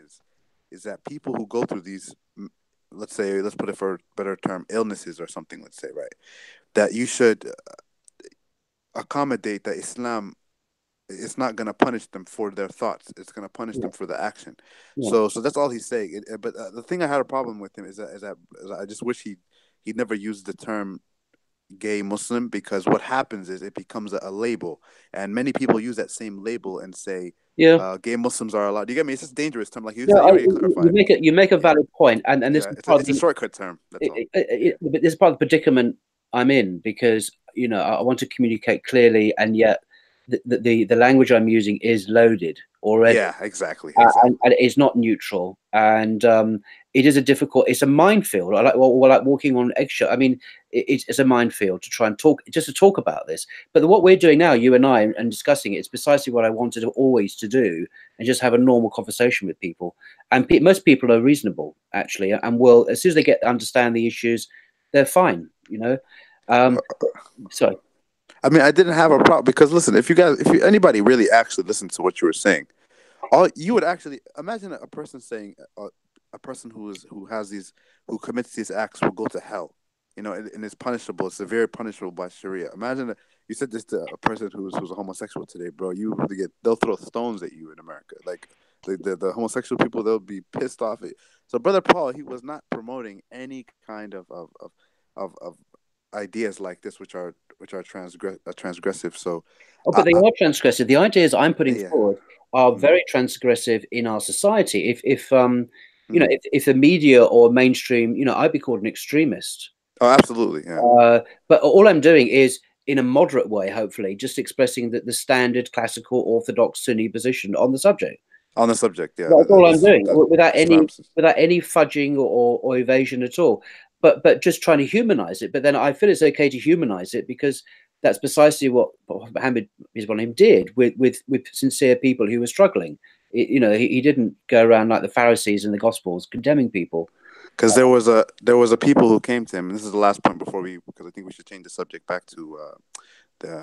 is that people who go through these, let's put it for a better term, illnesses or something, let's say, right, that you should accommodate that Islam. It's not going to punish them for their thoughts. It's going to punish them for the action. So that's all he's saying. But the thing I had a problem with him is that I just wish he'd never used the term gay Muslim, because what happens is it becomes a label, and many people use that same label and say gay Muslims are allowed. Do you get me? It's just a dangerous term. Like you make a valid point, and this it's a shortcut term. That's all. But this is part of the predicament I'm in, because I want to communicate clearly, and yet the language I'm using is loaded already. Yeah, exactly. And it's not neutral, and it is it's a minefield. Like walking on eggshell. I mean, it's a minefield to try and talk about this. But what we're doing now, you and I, and discussing it's precisely what I wanted always to do, and just have a normal conversation with people. And most people are reasonable, actually, and will, as soon as they understand the issues, they're fine. Sorry. I mean, I didn't have a problem, because listen, if anybody really actually listened to what you were saying, you would actually imagine a person saying a person who commits these acts will go to hell, and it's punishable. It's very punishable by Sharia. Imagine you said this to a person who's a homosexual today, bro. They'll throw stones at you in America. Like the homosexual people, they'll be pissed off. So Brother Paul, he was not promoting any kind of of ideas like this, which are transgressive. So, but they are transgressive. The ideas I'm putting forward are Mm. very transgressive in our society. If you know, if the media or mainstream, you know, I'd be called an extremist. Oh, absolutely, yeah. But all I'm doing is, in a moderate way, hopefully, just expressing the standard classical Orthodox Sunni position on the subject. On the subject, yeah. That's all I'm doing, without any Islam's fudging or evasion at all. But just trying to humanize it. But then I feel it's okay to humanize it because that's precisely what Muhammad Islam did with sincere people who were struggling. You know, he didn't go around like the Pharisees in the Gospels condemning people. Because there was a people who came to him, and this is the last point before because I think we should change the subject back to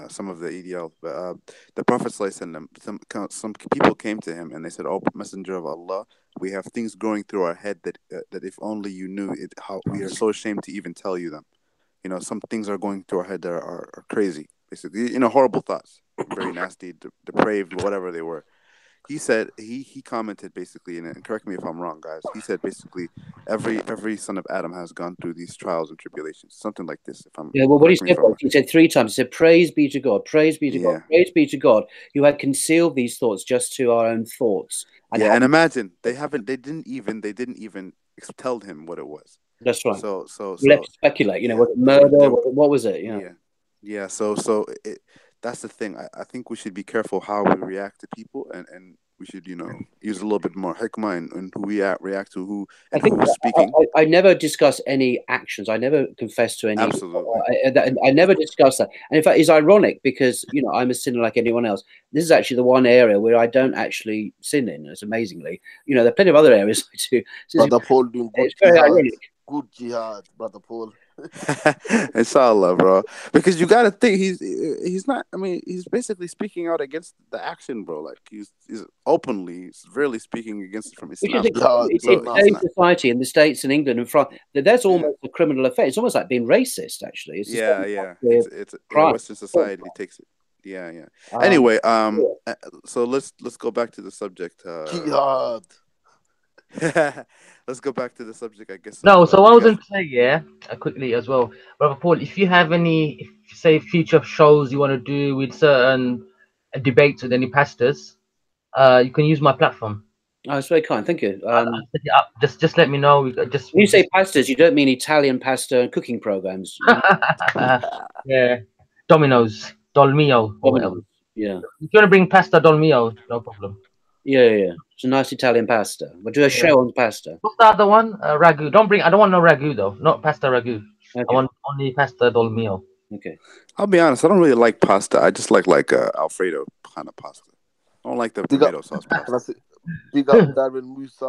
some of the EDL. But the Prophet ﷺ, some people came to him and they said, "Oh, Messenger of Allah, we have things going through our head that if only you knew it, how we are so ashamed to even tell you them. You know, some things are going through our head that are crazy, basically, you know, horrible thoughts, very nasty, depraved, whatever they were." He said he commented basically, and correct me if I'm wrong, guys. He said basically every son of Adam has gone through these trials and tribulations, something like this. If I'm well, what he said 3 times. He said, "Praise be to God, praise be to God, praise be to God, who had concealed these thoughts just to our own thoughts." And imagine they didn't even tell him what it was. That's right. So we left to speculate. You know, was it murder? What was it? Yeah. So that's the thing. I think we should be careful how we react to people, and we should, you know, use a little bit more hikmah in who we react to, who's speaking. I never discuss any actions. I never confess to any. Absolutely. I never discuss that. And in fact, it's ironic because, you know, I'm a sinner like anyone else. This is actually the one area where I don't actually sin in. It's amazingly, you know, there are plenty of other areas I do. So Brother Paul doing good. It's very ironic. Good jihad, Brother Paul. Inshallah, bro. Because you gotta think he's not. I mean, he's basically speaking out against the action, bro. Like he's openly, really speaking against it from Islam. It's today's society in the States and England and France. That's almost a criminal offense. It's almost like being racist, actually. It's It's Western society takes it. Yeah. Anyway, so let's go back to the subject. Jihad. Let's go back to the subject, I guess. No, so I was going to say, quickly as well, Brother Paul, if you have any, say, future shows you want to do with certain debates with any pastors, you can use my platform. Oh, that's very kind. Thank you. Just let me know. When you say pastors, you don't mean Italian pasta and cooking programs. Yeah, Domino's, Dolmio, or whatever. Yeah. If you want to bring pasta Dolmio, no problem. Yeah. It's a nice Italian pasta. We'll do a show on pasta. What's the other one? Ragu. I don't want no ragu though. Not pasta ragu. Okay. I want only pasta Dolmio. Okay. I'll be honest. I don't really like pasta. I just like Alfredo kind of pasta. I don't like the tomato sauce pasta. Big up Darren Musa.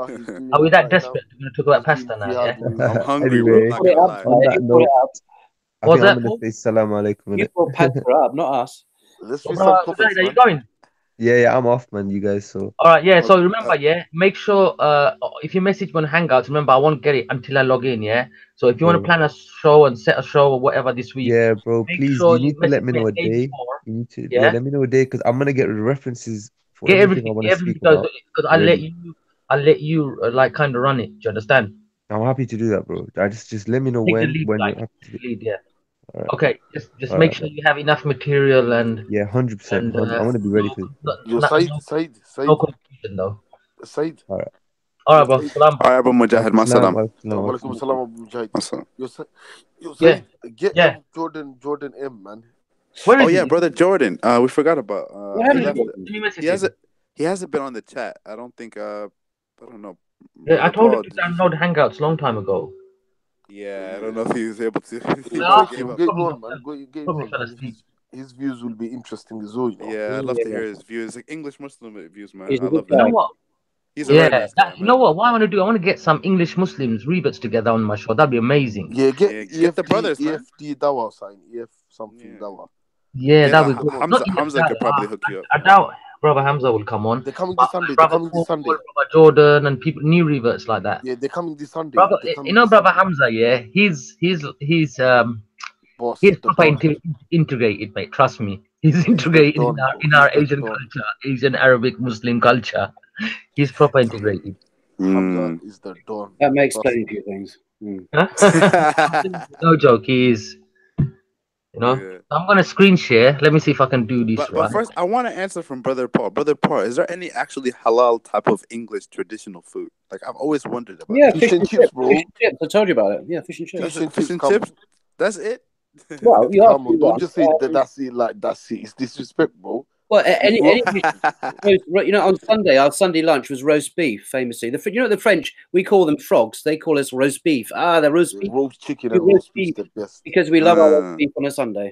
Are we that desperate to talk about pasta now? Yeah? I'm hungry. Anyway, What's that? I'm going to say salam alaikum. You brought pasta up, not us. Let's read some comments, are you going? Yeah, I'm off, man. You guys, so. All right, yeah. So remember, make sure if you message me on Hangouts, remember I won't get it until I log in. Yeah. So if you want to plan a show and set a show or whatever this week, yeah, bro. Please, sure you need to let me know a day. You need to let me know a day because I'm gonna get references for get everything I want to speak about. Because I'll let you like kind of run it. Do you understand? I'm happy to do that, bro. Just let me know when you're happy to do it. Yeah. Right. Okay, just make sure you have enough material and 100%. I want to be ready for it. Syed. No confusion though. Syed. All right, bro. Salam. All right, bro. Mujahid. Masalam. Walaikum salam, Abu Mujahid. Yo, Syed, get Jordan M, man. Where is he? Brother Jordan. We forgot about. He hasn't been on the chat. I don't think. I don't know. Yeah, I told him to download Hangouts a long time ago. Yeah, I don't know if he was able to. Get on, man. His views will be interesting as well. Yeah, I'd love to hear his views. Like English Muslim views, man. I love that. You know what? He's a nice guy, you know what I want to do? I want to get some English Muslims reverts together on my show. That'd be amazing. Yeah, get the brothers, man. EFD Dawah sign. EF something Dawah. Yeah, that'd be good. Hamza could probably hook you up. I doubt Brother Hamza will come on. They're coming this Sunday. Brother Jordan and people, new reverts like that. Yeah, they're coming this Sunday. Brother Hamza, yeah, he's proper integrated, mate. Trust me, he's integrated in our Asian culture, Asian Arabic Muslim culture. He's proper integrated. Hamza is the dawn. That makes plenty of things. No joke, he is. You know, Yeah. I'm gonna screen share. Let me see if I can do this But right. first, I want to answer from Brother Paul. Brother Paul, is there any actually halal type of English traditional food? Like I've always wondered about. Yeah, that. fish and chips, bro. Fish and chips. I told you about it. Yeah, fish and chips. Fish and chips. That's it. Well, you Come on, asked don't just say that. That's it. Like that's it. It's disrespect, bro. Well, you know, on Sunday lunch was roast beef, famously. You know, the French, we call them frogs. They call us roast beef. Ah, the roast beef. Roast chicken and roast beef, the best. Because we love our roast beef on a Sunday.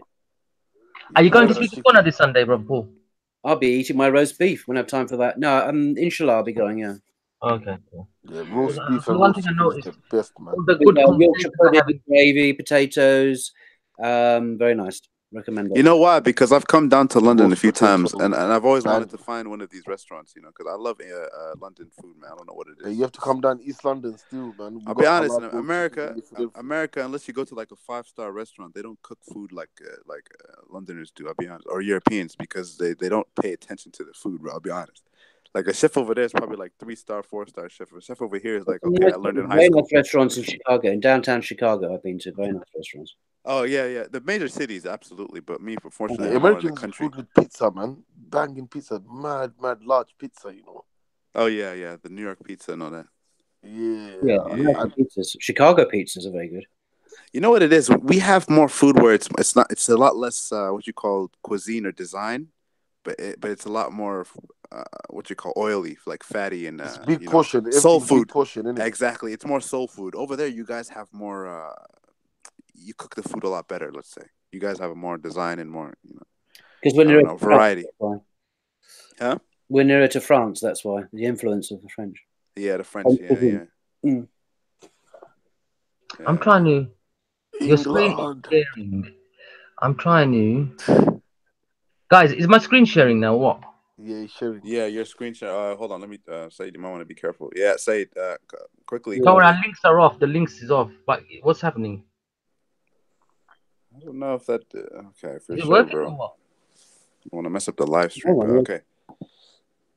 Are you going to speak to Connor this Sunday, bro, Paul? I'll be eating my roast beef when I have time for that. No, inshallah, I'll be going. Yeah. Okay. Cool. Yeah, roast beef and one roast thing I chicken noticed, is the best, man. the good Yorkshire pudding, gravy, potatoes. Very nice. Recommend it. You know why? Because I've come down to London a few times, potato, and I've always man. wanted to find one of these restaurants, you know, because I love London food, man. I don't know what it is. Yeah, you have to come down East London still, man. I'll be honest, in America, unless you go to like a 5-star restaurant, they don't cook food like Londoners do. I'll be honest, or Europeans, because they don't pay attention to the food, bro. I'll be honest. Like a chef over there is probably like 3-star, 4-star chef. A chef over here is like, okay, I learned in high school. Very nice restaurants in Chicago, in downtown Chicago. I've been to very nice restaurants. Oh yeah. The major cities, absolutely. But me, unfortunately, Yeah, I'm more in the Americans country. food with pizza, man. Banging pizza, mad large pizza, you know. Oh yeah. The New York pizza and all that. Yeah. American pizzas. Chicago pizzas are very good. You know what it is? We have more food where it's a lot less what you call cuisine or design, but it's a lot more what you call oily, like fatty and it's big portion, soul food. Big portion, isn't it? Exactly, it's more soul food. Over there, you guys have more. You cook the food a lot better. Let's say you guys have a more design and more, you know, because we're nearer to variety. France, huh? We're nearer to France. That's why the influence of the French. Yeah, the French. Yeah. I'm trying to. Your screen is sharing. I'm trying to. Guys, is my screen sharing now? What? Yeah, sharing. Yeah, your screen share. Hold on, let me. Said, you might want to be careful. Yeah, Said, quickly. No, our links are off. The links is off. But what's happening? I don't know if that. Okay, for is it sure, working bro. or what? I want to mess up the live stream, but okay.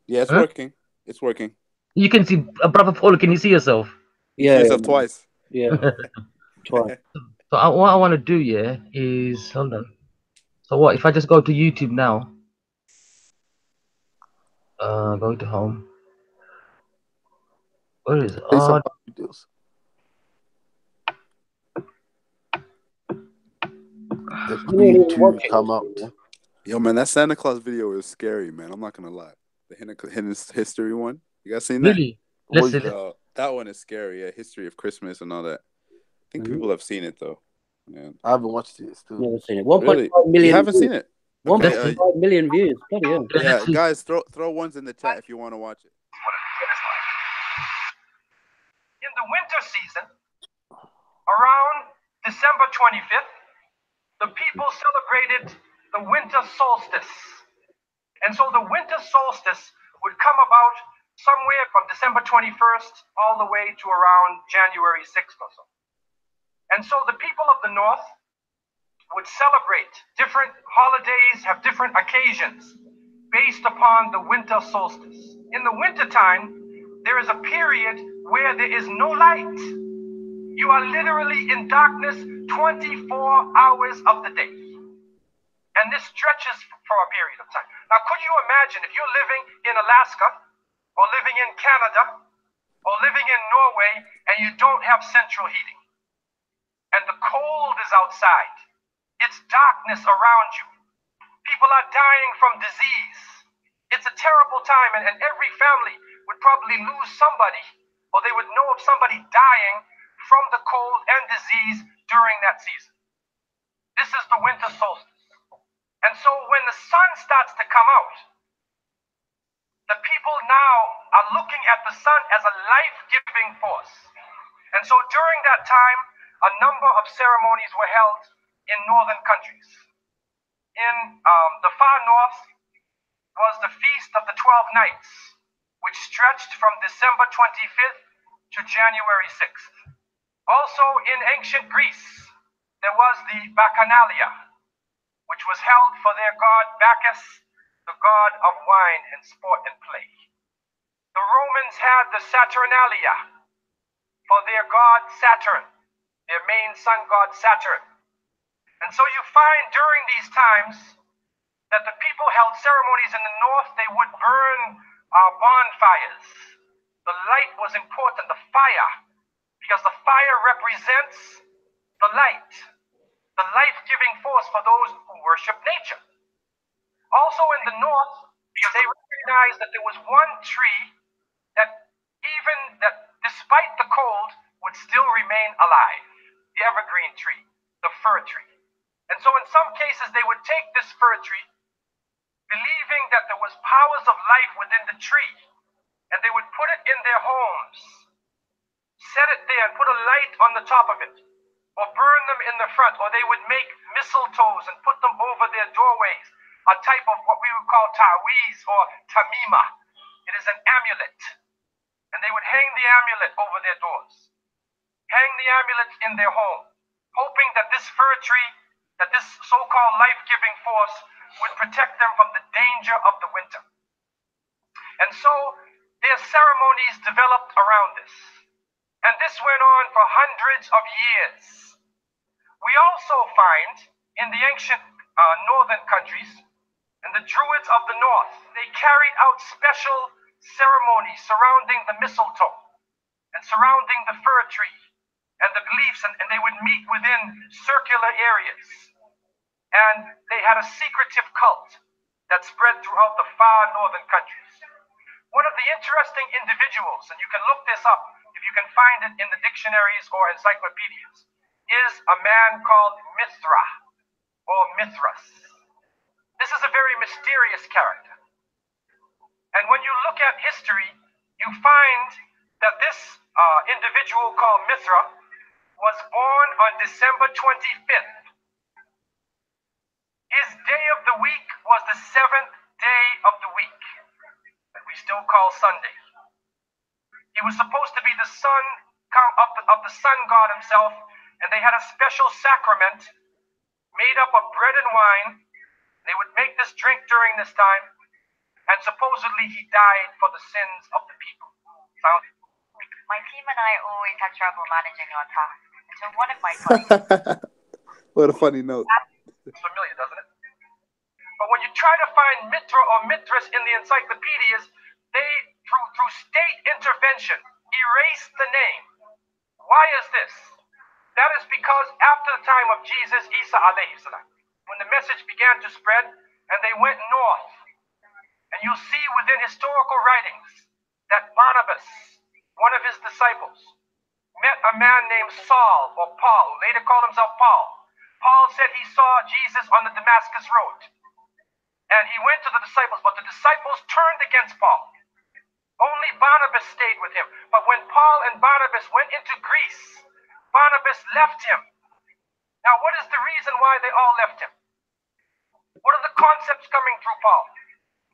Yeah, it's working. It's working. You can see, brother Paul. Can you see yourself? You see yourself twice. Yeah, twice. So what I want to do, is hold on. So what if I just go to YouTube now? Go to home. Where is it? Videos. The Queen 2 come out. Yo, man, that Santa Claus video is scary, man. I'm not gonna lie. The hidden history one. You guys seen that? Really? Listen. That one is scary. Yeah, history of Christmas and all that. I think people have seen it though. Yeah. I haven't watched it still. Never seen it. 1.5 really? million. You haven't seen it? 1.5 million views. Bloody hell. Yeah, guys, throw ones in the chat if you want to watch it. In the winter season, around December 25th, the people celebrated the winter solstice. And so the winter solstice would come about somewhere from December 21st all the way to around January 6th or so. And so the people of the North would celebrate different holidays, have different occasions based upon the winter solstice. In the wintertime, there is a period where there is no light. You are literally in darkness 24 hours of the day. And this stretches for a period of time. Now, could you imagine if you're living in Alaska or living in Canada or living in Norway and you don't have central heating and the cold is outside? It's darkness around you. People are dying from disease. It's a terrible time, and every family would probably lose somebody, or they would know of somebody dying from the cold and disease during that season. This is the winter solstice. And so when the sun starts to come out, the people now are looking at the sun as a life-giving force. And so during that time, a number of ceremonies were held in northern countries. In the far north was the Feast of the 12 Nights, which stretched from December 25th to January 6th. Also in ancient Greece, there was the Bacchanalia, which was held for their god Bacchus, the god of wine and sport and play. The Romans had the Saturnalia for their god Saturn, their main sun god Saturn. And so you find during these times that the people held ceremonies in the north. They would burn bonfires. The light was important, the fire, because the fire represents the life-giving force for those who worship nature. Also in the north, they recognized that there was one tree that despite the cold would still remain alive, the evergreen tree, the fir tree. And so in some cases they would take this fir tree, believing that there was powers of life within the tree, and they would put it in their homes, set it there and put a light on the top of it, or burn them in the front, or they would make mistletoes and put them over their doorways, a type of what we would call ta'weez or tamima. It is an amulet. And they would hang the amulet over their doors, hang the amulet in their home, hoping that this fir tree, that this so-called life-giving force would protect them from the danger of the winter. And so their ceremonies developed around this. And this went on for hundreds of years. We also find in the ancient northern countries, and the Druids of the north, they carried out special ceremonies surrounding the mistletoe and surrounding the fir tree and the beliefs, and they would meet within circular areas. And they had a secretive cult that spread throughout the far northern countries. One of the interesting individuals, and you can look this up if you can find it in the dictionaries or encyclopedias, is a man called Mithra or Mithras. This is a very mysterious character. And when you look at history, you find that this individual called Mithra was born on December 25th. His day of the week was the 7th day of the week, that we still call Sunday. He was supposed to be the son of the sun god himself, and they had a special sacrament made up of bread and wine. They would make this drink during this time, and supposedly he died for the sins of the people. My team and I always had trouble managing our tasks until one of my colleagues. What a funny note. It's familiar, doesn't it? But when you try to find Mithra or Mithras in the encyclopedias, they, through state intervention, erased the name. Why is this? That is because after the time of Jesus, Isa alayhi salam, when the message began to spread and they went north, and you'll see within historical writings that Barnabas, one of his disciples, met a man named Saul or Paul, who later called himself Paul. Paul said he saw Jesus on the Damascus road. And he went to the disciples, but the disciples turned against Paul. Only Barnabas stayed with him. But when Paul and Barnabas went into Greece, Barnabas left him. Now, what is the reason why they all left him? What are the concepts coming through Paul?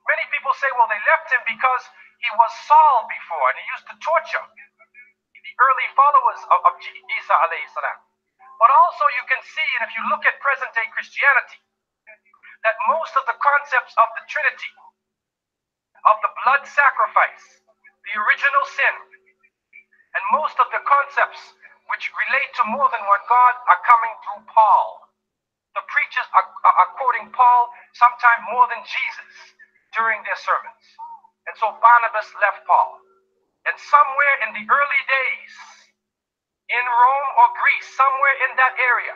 Many people say, well, they left him because he was Saul before, and he used to torture the early followers of Isa alayhi salam. But also you can see, and if you look at present-day Christianity, that most of the concepts of the Trinity, of the blood sacrifice, the original sin, and most of the concepts which relate to more than one God are coming through Paul. The preachers are quoting Paul sometime more than Jesus during their sermons. And so Barnabas left Paul. And somewhere in the early days, in Rome or Greece, somewhere in that area,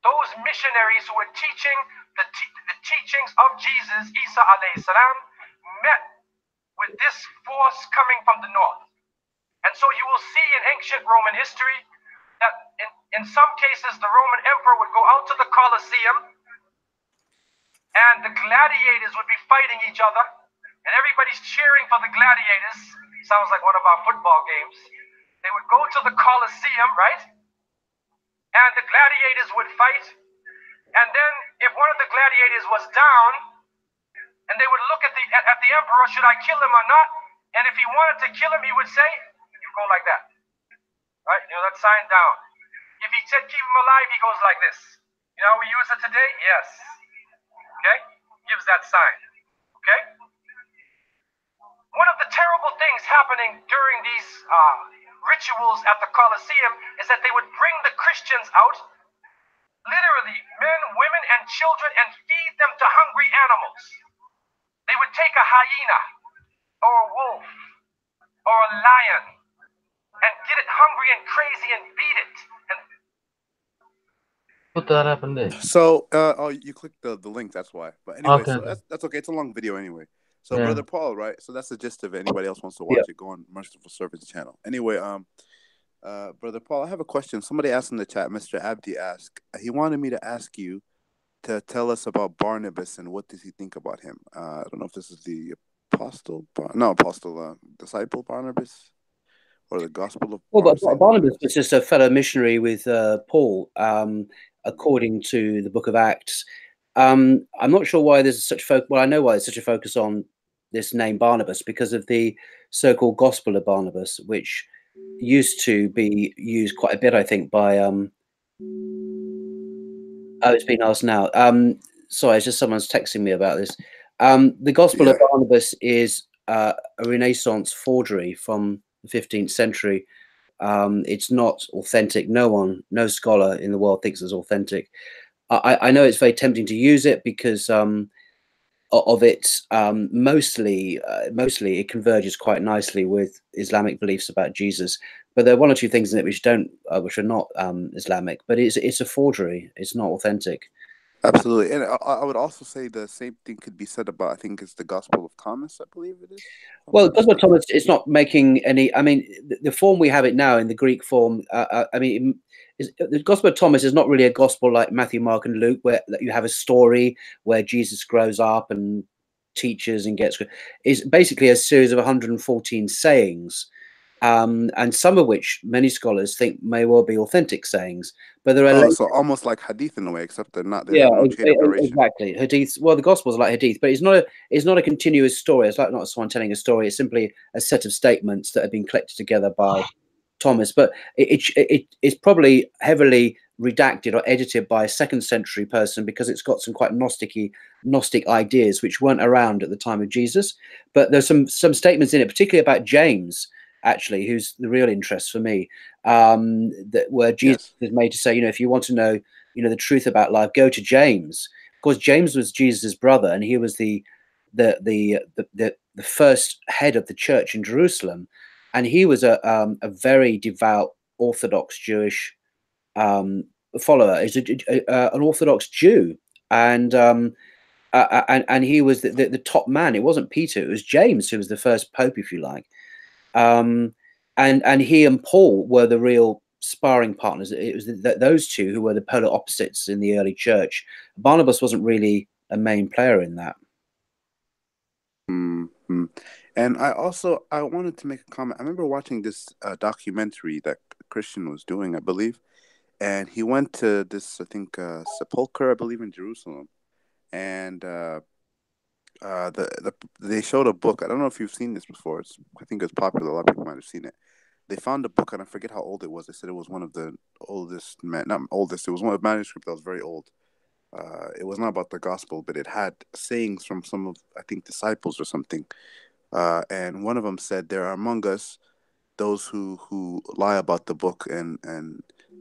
those missionaries who were teaching the teachings of Jesus, Isa alayhi salam, met with this force coming from the north. And so you will see in ancient Roman history that in some cases the Roman emperor would go out to the Colosseum and the gladiators would be fighting each other and everybody's cheering for the gladiators. Sounds like one of our football games. They would go to the Colosseum, right? And the gladiators would fight. And then if one of the gladiators was down, and they would look at the emperor, should I kill him or not? And if he wanted to kill him, he would say, you go like that. Right? You know, that sign down. If he said keep him alive, he goes like this. You know how we use it today? Yes. Okay? Gives that sign. Okay? One of the terrible things happening during these rituals at the Colosseum is that they would bring the Christians out, literally men, women, and children, and feed them to hungry animals. They would take a hyena or a wolf or a lion and get it hungry and crazy and beat it. And what that happened there? So, oh, you clicked the link. That's why. But anyway, Okay, so okay. that's okay. It's a long video anyway. So, Yeah. Brother Paul, right? So that's the gist of it. Anybody else wants to watch it, go on Merciful Servants channel. Anyway, Brother Paul, I have a question. Somebody asked in the chat, Mr. Abdi asked, he wanted me to ask you to tell us about Barnabas and what does he think about him. I don't know if this is the disciple Barnabas or the Gospel of Well, but Saint Barnabas was just a fellow missionary with Paul, according to the Book of Acts. I'm not sure why there's such focus. Well, I know why there's such a focus on this name Barnabas, because of the so-called Gospel of Barnabas, which used to be used quite a bit, I think, by oh, it's been asked now. Sorry, it's just someone's texting me about this. The Gospel of Barnabas is a Renaissance forgery from the 15th century. It's not authentic. No scholar in the world thinks it's authentic. I know it's very tempting to use it because of its mostly it converges quite nicely with Islamic beliefs about Jesus. But there are one or two things in it which are not Islamic. But it's a forgery. It's not authentic. Absolutely, and I would also say the same thing could be said about, I think it's the Gospel of Thomas, I believe it is. Well, the Gospel of Thomas is not making any. I mean, the form we have it now in the Greek form. I mean, the Gospel of Thomas is not really a gospel like Matthew, Mark, and Luke, where you have a story where Jesus grows up and teaches and gets. It's basically a series of 114 sayings. And some of which many scholars think may well be authentic sayings, but there are so almost like hadith in a way, except they have no chain of narration. Exactly. Hadith. Well, the Gospels are like hadith, but it's not a continuous story. It's like not someone telling a story. It's simply a set of statements that have been collected together by Thomas. But it's probably heavily redacted or edited by a 2nd century person because it's got some quite Gnostic ideas which weren't around at the time of Jesus. But there's some statements in it, particularly about James, actually, who's the real interest for me, where Jesus is made to say, if you want to know, the truth about life, go to James. Of course, James was Jesus's brother, and he was the first head of the church in Jerusalem, and he was a very devout Orthodox Jewish follower. He's an Orthodox Jew, and he was the top man. It wasn't Peter; it was James who was the first pope, if you like. And he and Paul were the real sparring partners. It was those two who were the polar opposites in the early church. Barnabas wasn't really a main player in that. Mm-hmm. And I wanted to make a comment. I remember watching this documentary that Christian was doing, I believe, and he went to this, I think, sepulcher, I believe, in Jerusalem, and they showed a book. I don't know if you've seen this before. I think it's popular. A lot of people might have seen it. They found a book, and I forget how old it was. They said it was one of the oldest, not oldest. It was one of the manuscript that was very old. It was not about the gospel, but it had sayings from some of, I think, disciples or something. And one of them said, "There are among us those who lie about the book, and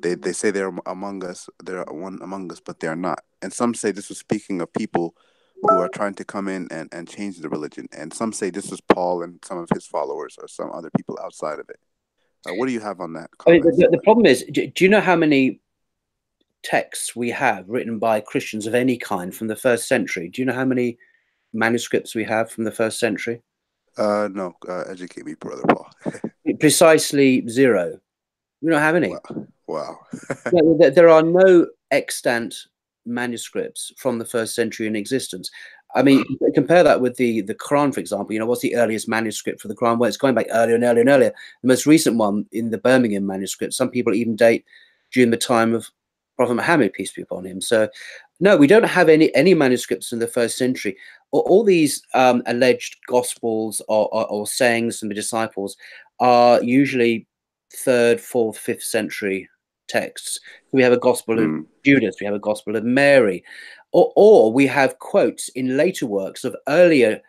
they say they're among us. They're one among us, but they are not." And some say this was speaking of people who are trying to come in and change the religion. And some say this is Paul and some of his followers or some other people outside of it. What do you have on that? I mean, the problem is, do you know how many texts we have written by Christians of any kind from the 1st century? Do you know how many manuscripts we have from the 1st century? No, educate me, Brother Paul. Precisely 0. We don't have any. Wow. There are no extant manuscripts from the 1st century in existence. I mean, compare that with the Quran, for example. What's the earliest manuscript for the Quran? Well, it's going back earlier and earlier and earlier. The most recent one in the Birmingham manuscript, some people even date during the time of Prophet Muhammad, peace be upon him. So, no, we don't have any manuscripts in the 1st century. All these alleged gospels or sayings from the disciples are usually 3rd, 4th, 5th century texts. We have a gospel of Judas, we have a gospel of Mary, or we have quotes in later works of earlier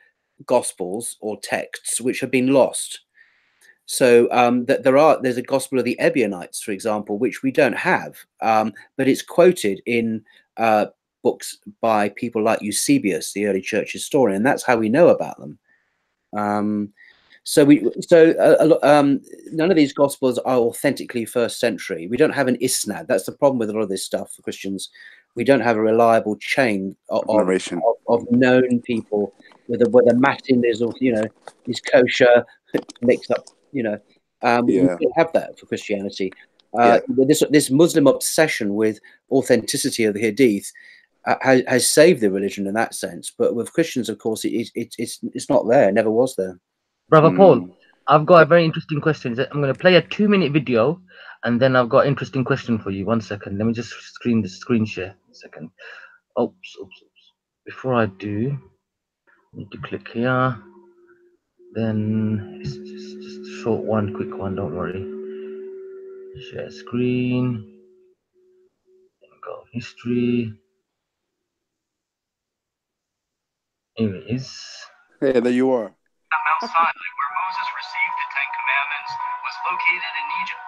gospels or texts which have been lost. So that there's a gospel of the Ebionites, for example, which we don't have, but it's quoted in books by people like Eusebius, the early church historian, and that's how we know about them. None of these gospels are authentically first century. We don't have an isnad. That's the problem with a lot of this stuff for Christians. We don't have a reliable chain of known people where the Matin is, is kosher, mixed up. We don't have that for Christianity. This Muslim obsession with authenticity of the Hadith has saved the religion in that sense, but with Christians, of course, it's not there. It never was there. Brother Paul, I've got a very interesting question. I'm going to play a 2-minute video, and then I've got an interesting question for you. 1 second. Let me just screen share. 1 second. Oops. Before I do, I need to click here. Then it's just a short one, quick one. Don't worry. Share screen. Go history. Here it is. Hey, there you are. Mount Sinai, where Moses received the Ten Commandments, was located in Egypt,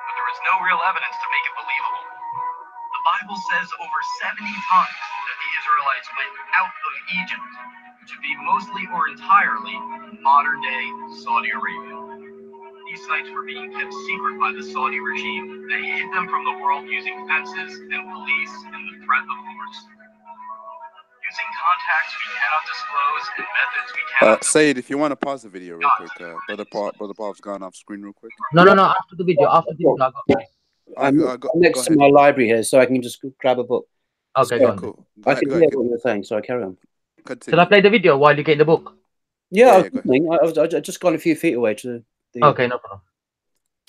but there is no real evidence to make it believable. The Bible says over 70 times that the Israelites went out of Egypt to be mostly or entirely modern-day Saudi Arabia. These sites were being kept secret by the Saudi regime that hid them from the world using fences and police and the threat of force. Using contacts we cannot disclose and methods we cannot. Syed, if you want to pause the video real quick, Brother Paul's gone off screen real quick. No. After the video, I got that. I'm next to my library here, so I can just grab a book. Okay, go on. Cool. I can hear what you're saying, so I carry on. Shall I play the video while you get the book? Yeah, I just gone a few feet away to the. Okay, no problem.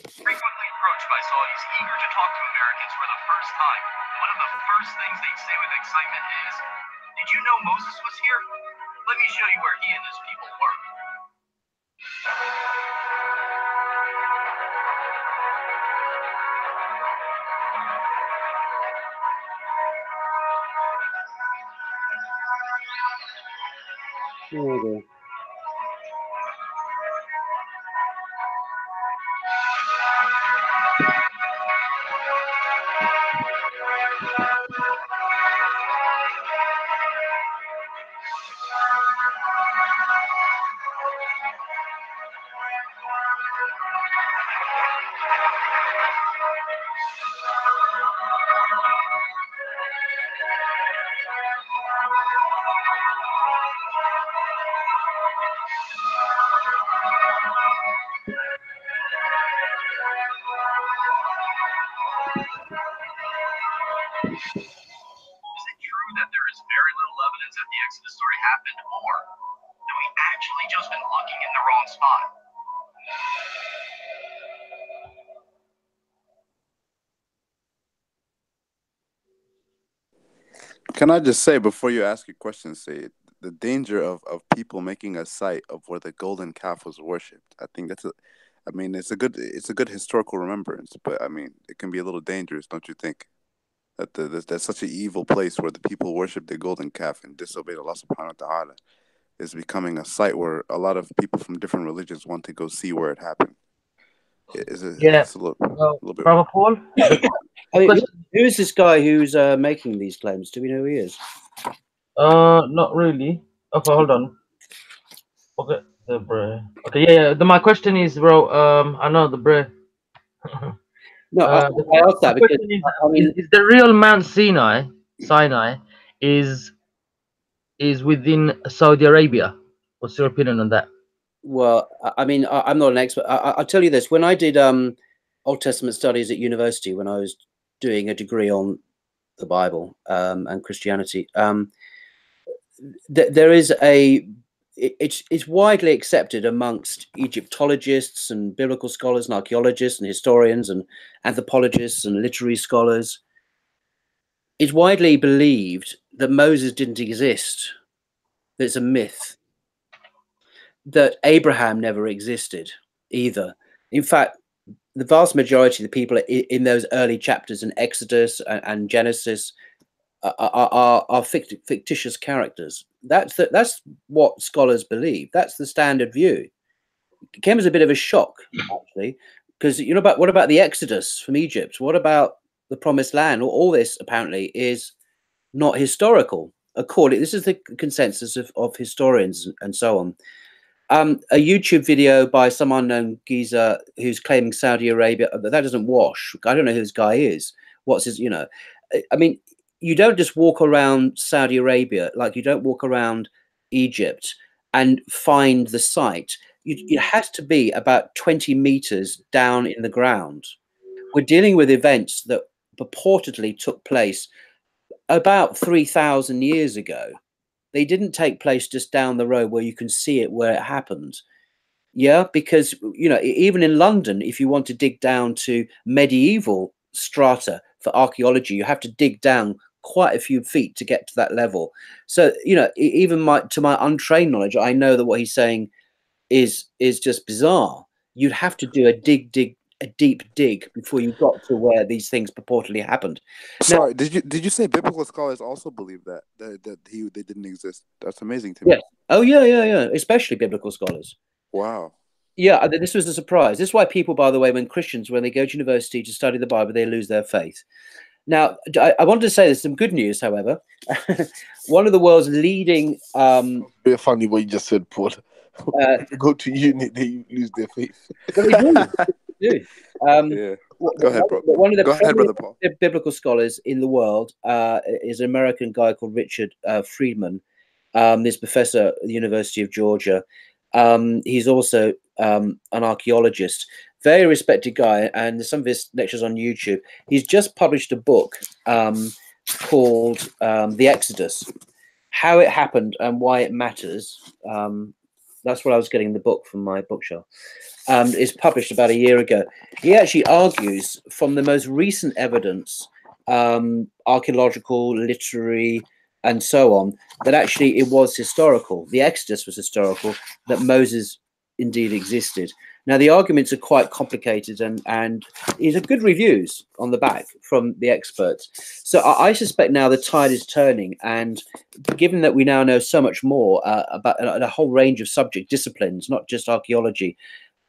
Frequently approached by Saudis eager to talk to Americans for the first time, one of the first things they'd say with excitement is, "Did you know Moses was here? Let me show you where he and his people were." There we go. Is it true that there is very little evidence that the Exodus story happened, or have we actually just been looking in the wrong spot? Can I just say, before you ask your question, Syed, the danger of people making a site of where the golden calf was worshipped. I think it's a good historical remembrance, but I mean, it can be a little dangerous, don't you think? That that's such an evil place where the people worship the golden calf and disobey Allah subhanahu wa ta'ala is becoming a site where a lot of people from different religions want to go see where it happened. It's a little bit. Brother Paul? Who is this guy who's making these claims? Do we know who he is? Not really. Okay, hold on. Okay, the bruh. Okay, yeah. My question is, bro. I know the bruh. No, I asked that because is the real Mount Sinai is within Saudi Arabia? What's your opinion on that? Well, I mean, I'm not an expert. I'll tell you this: when I did Old Testament studies at university, when I was doing a degree on the Bible and Christianity, there is it's widely accepted amongst Egyptologists and biblical scholars and archaeologists and historians and anthropologists and literary scholars. It's widely believed that Moses didn't exist, that it's a myth, that Abraham never existed either. In fact, the vast majority of the people in those early chapters in Exodus and Genesis are fictitious characters. That's what scholars believe. That's the standard view. came as a bit of a shock, actually, because you know about what about the Exodus from Egypt? What about the Promised Land? All this apparently is not historical. According, this is the consensus of historians and so on. A YouTube video by some unknown geezer who's claiming Saudi Arabia, that doesn't wash. I don't know who this guy is. What's his, you know, I mean, you don't just walk around Saudi Arabia like you don't walk around Egypt and find the site. It has to be about 20 meters down in the ground. We're dealing with events that purportedly took place about 3,000 years ago. They didn't take place just down the road where you can see it where it happened. Yeah, because, you know, even in London, if you want to dig down to medieval strata for archaeology, you have to dig down quite a few feet to get to that level. So, you know, even to my untrained knowledge, I know that what he's saying is just bizarre. You'd have to do a deep dig before you got to where these things purportedly happened. Sorry, did you say biblical scholars also believe that they didn't exist? That's amazing to me. Yes. Oh yeah. Especially biblical scholars. Wow. Yeah, this was a surprise. This is why people, by the way, when they go to university to study the Bible, they lose their faith. Now, I wanted to say there's some good news, however. One of the world's leading... Very funny what you just said, Paul. Go to uni, they lose their faith. They do. Yeah. Go ahead, bro. One of the Go ahead, brother Paul. biblical scholars in the world is an American guy called Richard Friedman. This professor at the University of Georgia. He's also an archaeologist, very respected guy, and some of his lectures on YouTube. He's just published a book called The Exodus, How It Happened and Why It Matters. That's what I was getting the book from my bookshelf. It's published about a year ago. He actually argues from the most recent evidence, archaeological, literary, and so on, that actually it was historical. The Exodus was historical, that Moses indeed existed. Now, the arguments are quite complicated, and these are good reviews on the back from the experts. So I suspect now the tide is turning, and given that we now know so much more about a whole range of subject disciplines, not just archaeology,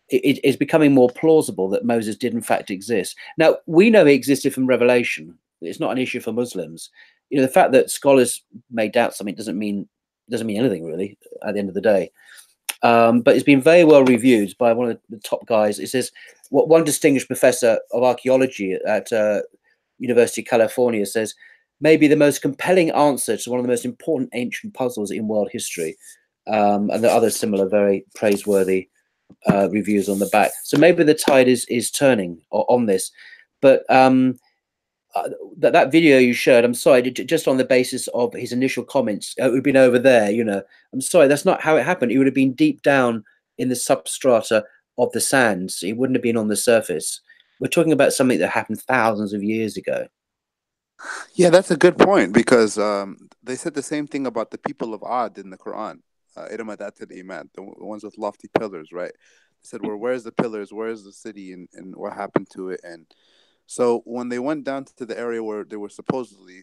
it is becoming more plausible that Moses did in fact exist. Now, we know he existed from Revelation. It's not an issue for Muslims. You know, the fact that scholars may doubt something doesn't mean anything really at the end of the day. But it's been very well reviewed by one of the top guys. It says, what one distinguished professor of archaeology at University of California says, maybe the most compelling answer to one of the most important ancient puzzles in world history. And there are other similar very praiseworthy reviews on the back. So maybe the tide is turning on this. But that video you showed, I'm sorry, just on the basis of his initial comments, it would have been over there, you know. I'm sorry, that's not how it happened. It would have been deep down in the substrata of the sands. It wouldn't have been on the surface. We're talking about something that happened thousands of years ago. Yeah, that's a good point, because they said the same thing about the people of Ad in the Quran. The ones with lofty pillars, right? They said, well, where's the pillars? Where's the city? And what happened to it? And so when they went down to the area where they were supposedly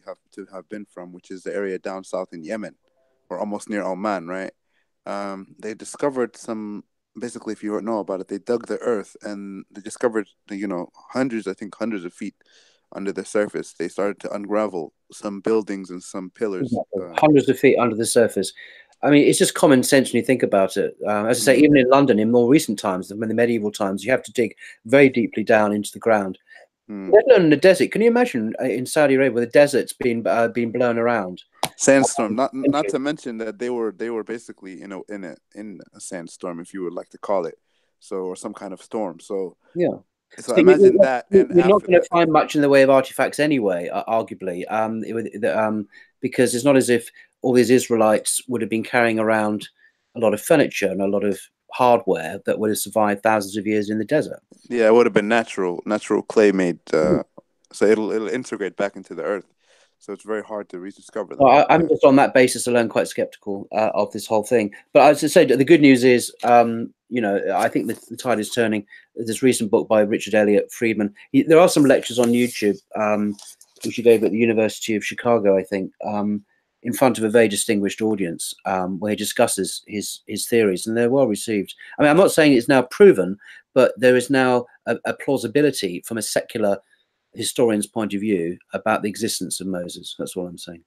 have been from, which is the area down south in Yemen, or almost near Oman, right? They discovered some, basically, if you don't know about it, they dug the earth and they discovered, hundreds of feet under the surface. They started to unravel some buildings and some pillars. Hundreds of feet under the surface. I mean, it's just common sense when you think about it. As I say, even in London, in more recent times, in the medieval times, you have to dig very deeply down into the ground. Let alone in the desert. Can you imagine in Saudi Arabia where the desert's been blown around? Sandstorm. Not to mention that they were basically in a sandstorm, if you would like to call it, or some kind of storm. So yeah. So imagine that. You're not going to find much in the way of artifacts anyway, arguably, because it's not as if all these Israelites would have been carrying around a lot of furniture and a lot of hardware that would have survived thousands of years in the desert. Yeah, it would have been natural clay made, so it'll integrate back into the earth. So it's very hard to rediscover them. Well, I'm just on that basis alone quite skeptical of this whole thing. But as I said, the good news is, I think the tide is turning. This recent book by Richard Elliott Friedman. There are some lectures on YouTube, which he gave at the University of Chicago, I think. in front of a very distinguished audience, where he discusses his theories, and they're well received. I mean, I'm not saying it's now proven, but there is now a plausibility from a secular historian's point of view about the existence of Moses. That's all I'm saying.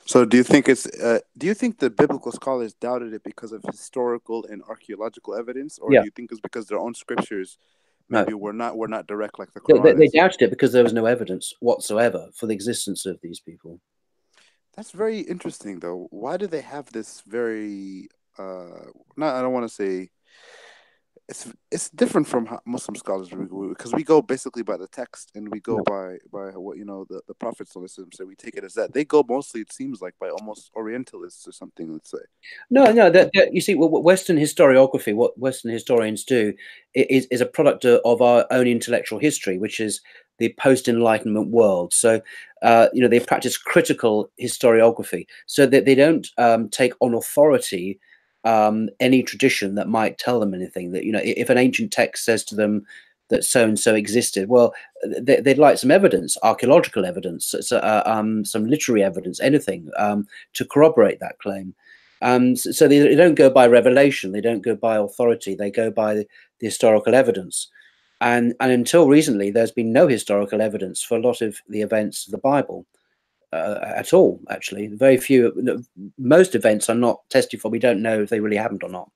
So do you think the biblical scholars doubted it because of historical and archaeological evidence, or do you think it's because their own scriptures maybe were not direct like the Quran? They doubted it because there was no evidence whatsoever for the existence of these people. That's very interesting, though. Why do they have this very I don't want to say it's different from how Muslim scholars, because we go basically by the text, and we go by what the Prophet ﷺ said. We take it as that. They go mostly, it seems like, by almost Orientalists or something. Let's say. No. You see, what Western historiography, what Western historians do, is a product of our own intellectual history, which is the post-Enlightenment world. So, they practice critical historiography, so that they don't take on authority any tradition that might tell them anything. That, if an ancient text says to them that so and so existed, well, they'd like some evidence, archaeological evidence, some literary evidence, anything to corroborate that claim. So they don't go by revelation, they don't go by authority, they go by the historical evidence. And until recently, there's been no historical evidence for a lot of the events of the Bible. At all, actually. Very few. Most events are not tested for. We don't know if they really happened or not.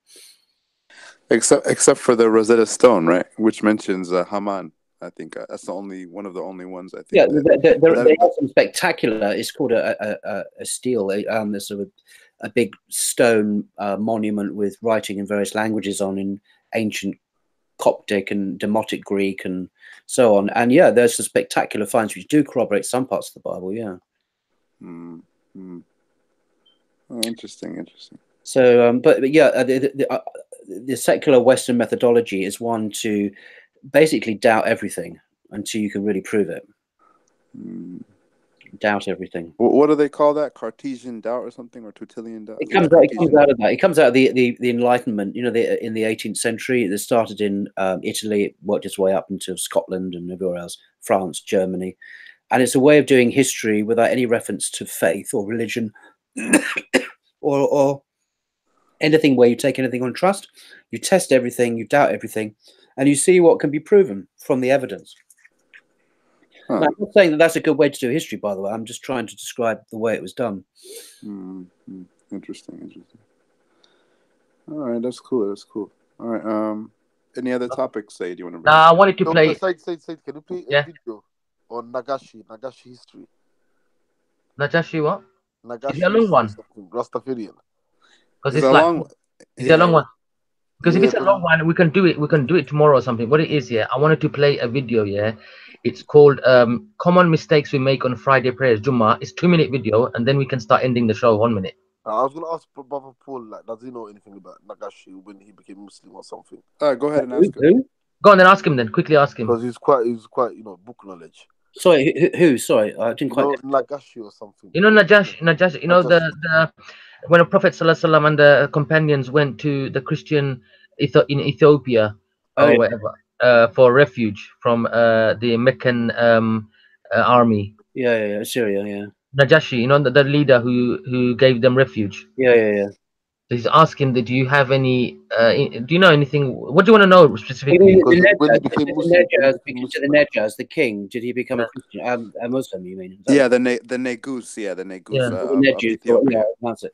Except for the Rosetta Stone, right? Which mentions Haman. I think that's one of the only ones. I think. Yeah, they have some spectacular. It's called a stele. There's sort of a big stone monument with writing in various languages in ancient Coptic and Demotic Greek and so on. And yeah, there's some spectacular finds which do corroborate some parts of the Bible. Yeah. Oh, interesting. So, but yeah, the secular Western methodology is one to basically doubt everything until you can really prove it. Doubt everything. What do they call that? Cartesian doubt or something, or Tertullian doubt? It comes out of that. It comes out of the Enlightenment. In the 18th century, it started in Italy, worked its way up into Scotland and everywhere else, France, Germany. And it's a way of doing history without any reference to faith or religion or anything where you take anything on trust. You test everything, you doubt everything, and you see what can be proven from the evidence. Now, I'm not saying that that's a good way to do history, by the way. I'm just trying to describe the way it was done. Interesting. All right, that's cool. All right. Any other topics, Syed, you want to bring? I wanted to play. Syed, can you play a video on Nagashi history? Najashi what? Nagashi. Is it a long one? Rastafarian. Because it's like it's a long one. Because if it's a long one, we can do it tomorrow or something. What it is, I wanted to play a video. It's called Common Mistakes We Make on Friday Prayers, Jummah. It's 2-minute video, and then we can start ending the show 1 minute. I was gonna ask Brother Paul, does he know anything about Nagashi when he became Muslim or something? Go ahead and ask him. Go on, then ask him. Then quickly ask him. Because he's quite book knowledge. Sorry, who? Sorry, I didn't quite. Nagashi or something. Najashi. The when the Prophet ﷺ and the companions went to the Christian in Ethiopia or whatever for refuge from the Meccan army. Yeah, Syria. Yeah. Najashi, the leader who gave them refuge. Yeah. So he's asking that, do you have any? Do you know anything? What do you want to know specifically? The Nejas, the king, did he become a Christian? A Muslim, you mean? Yeah, the Negus. The Negus. That's it.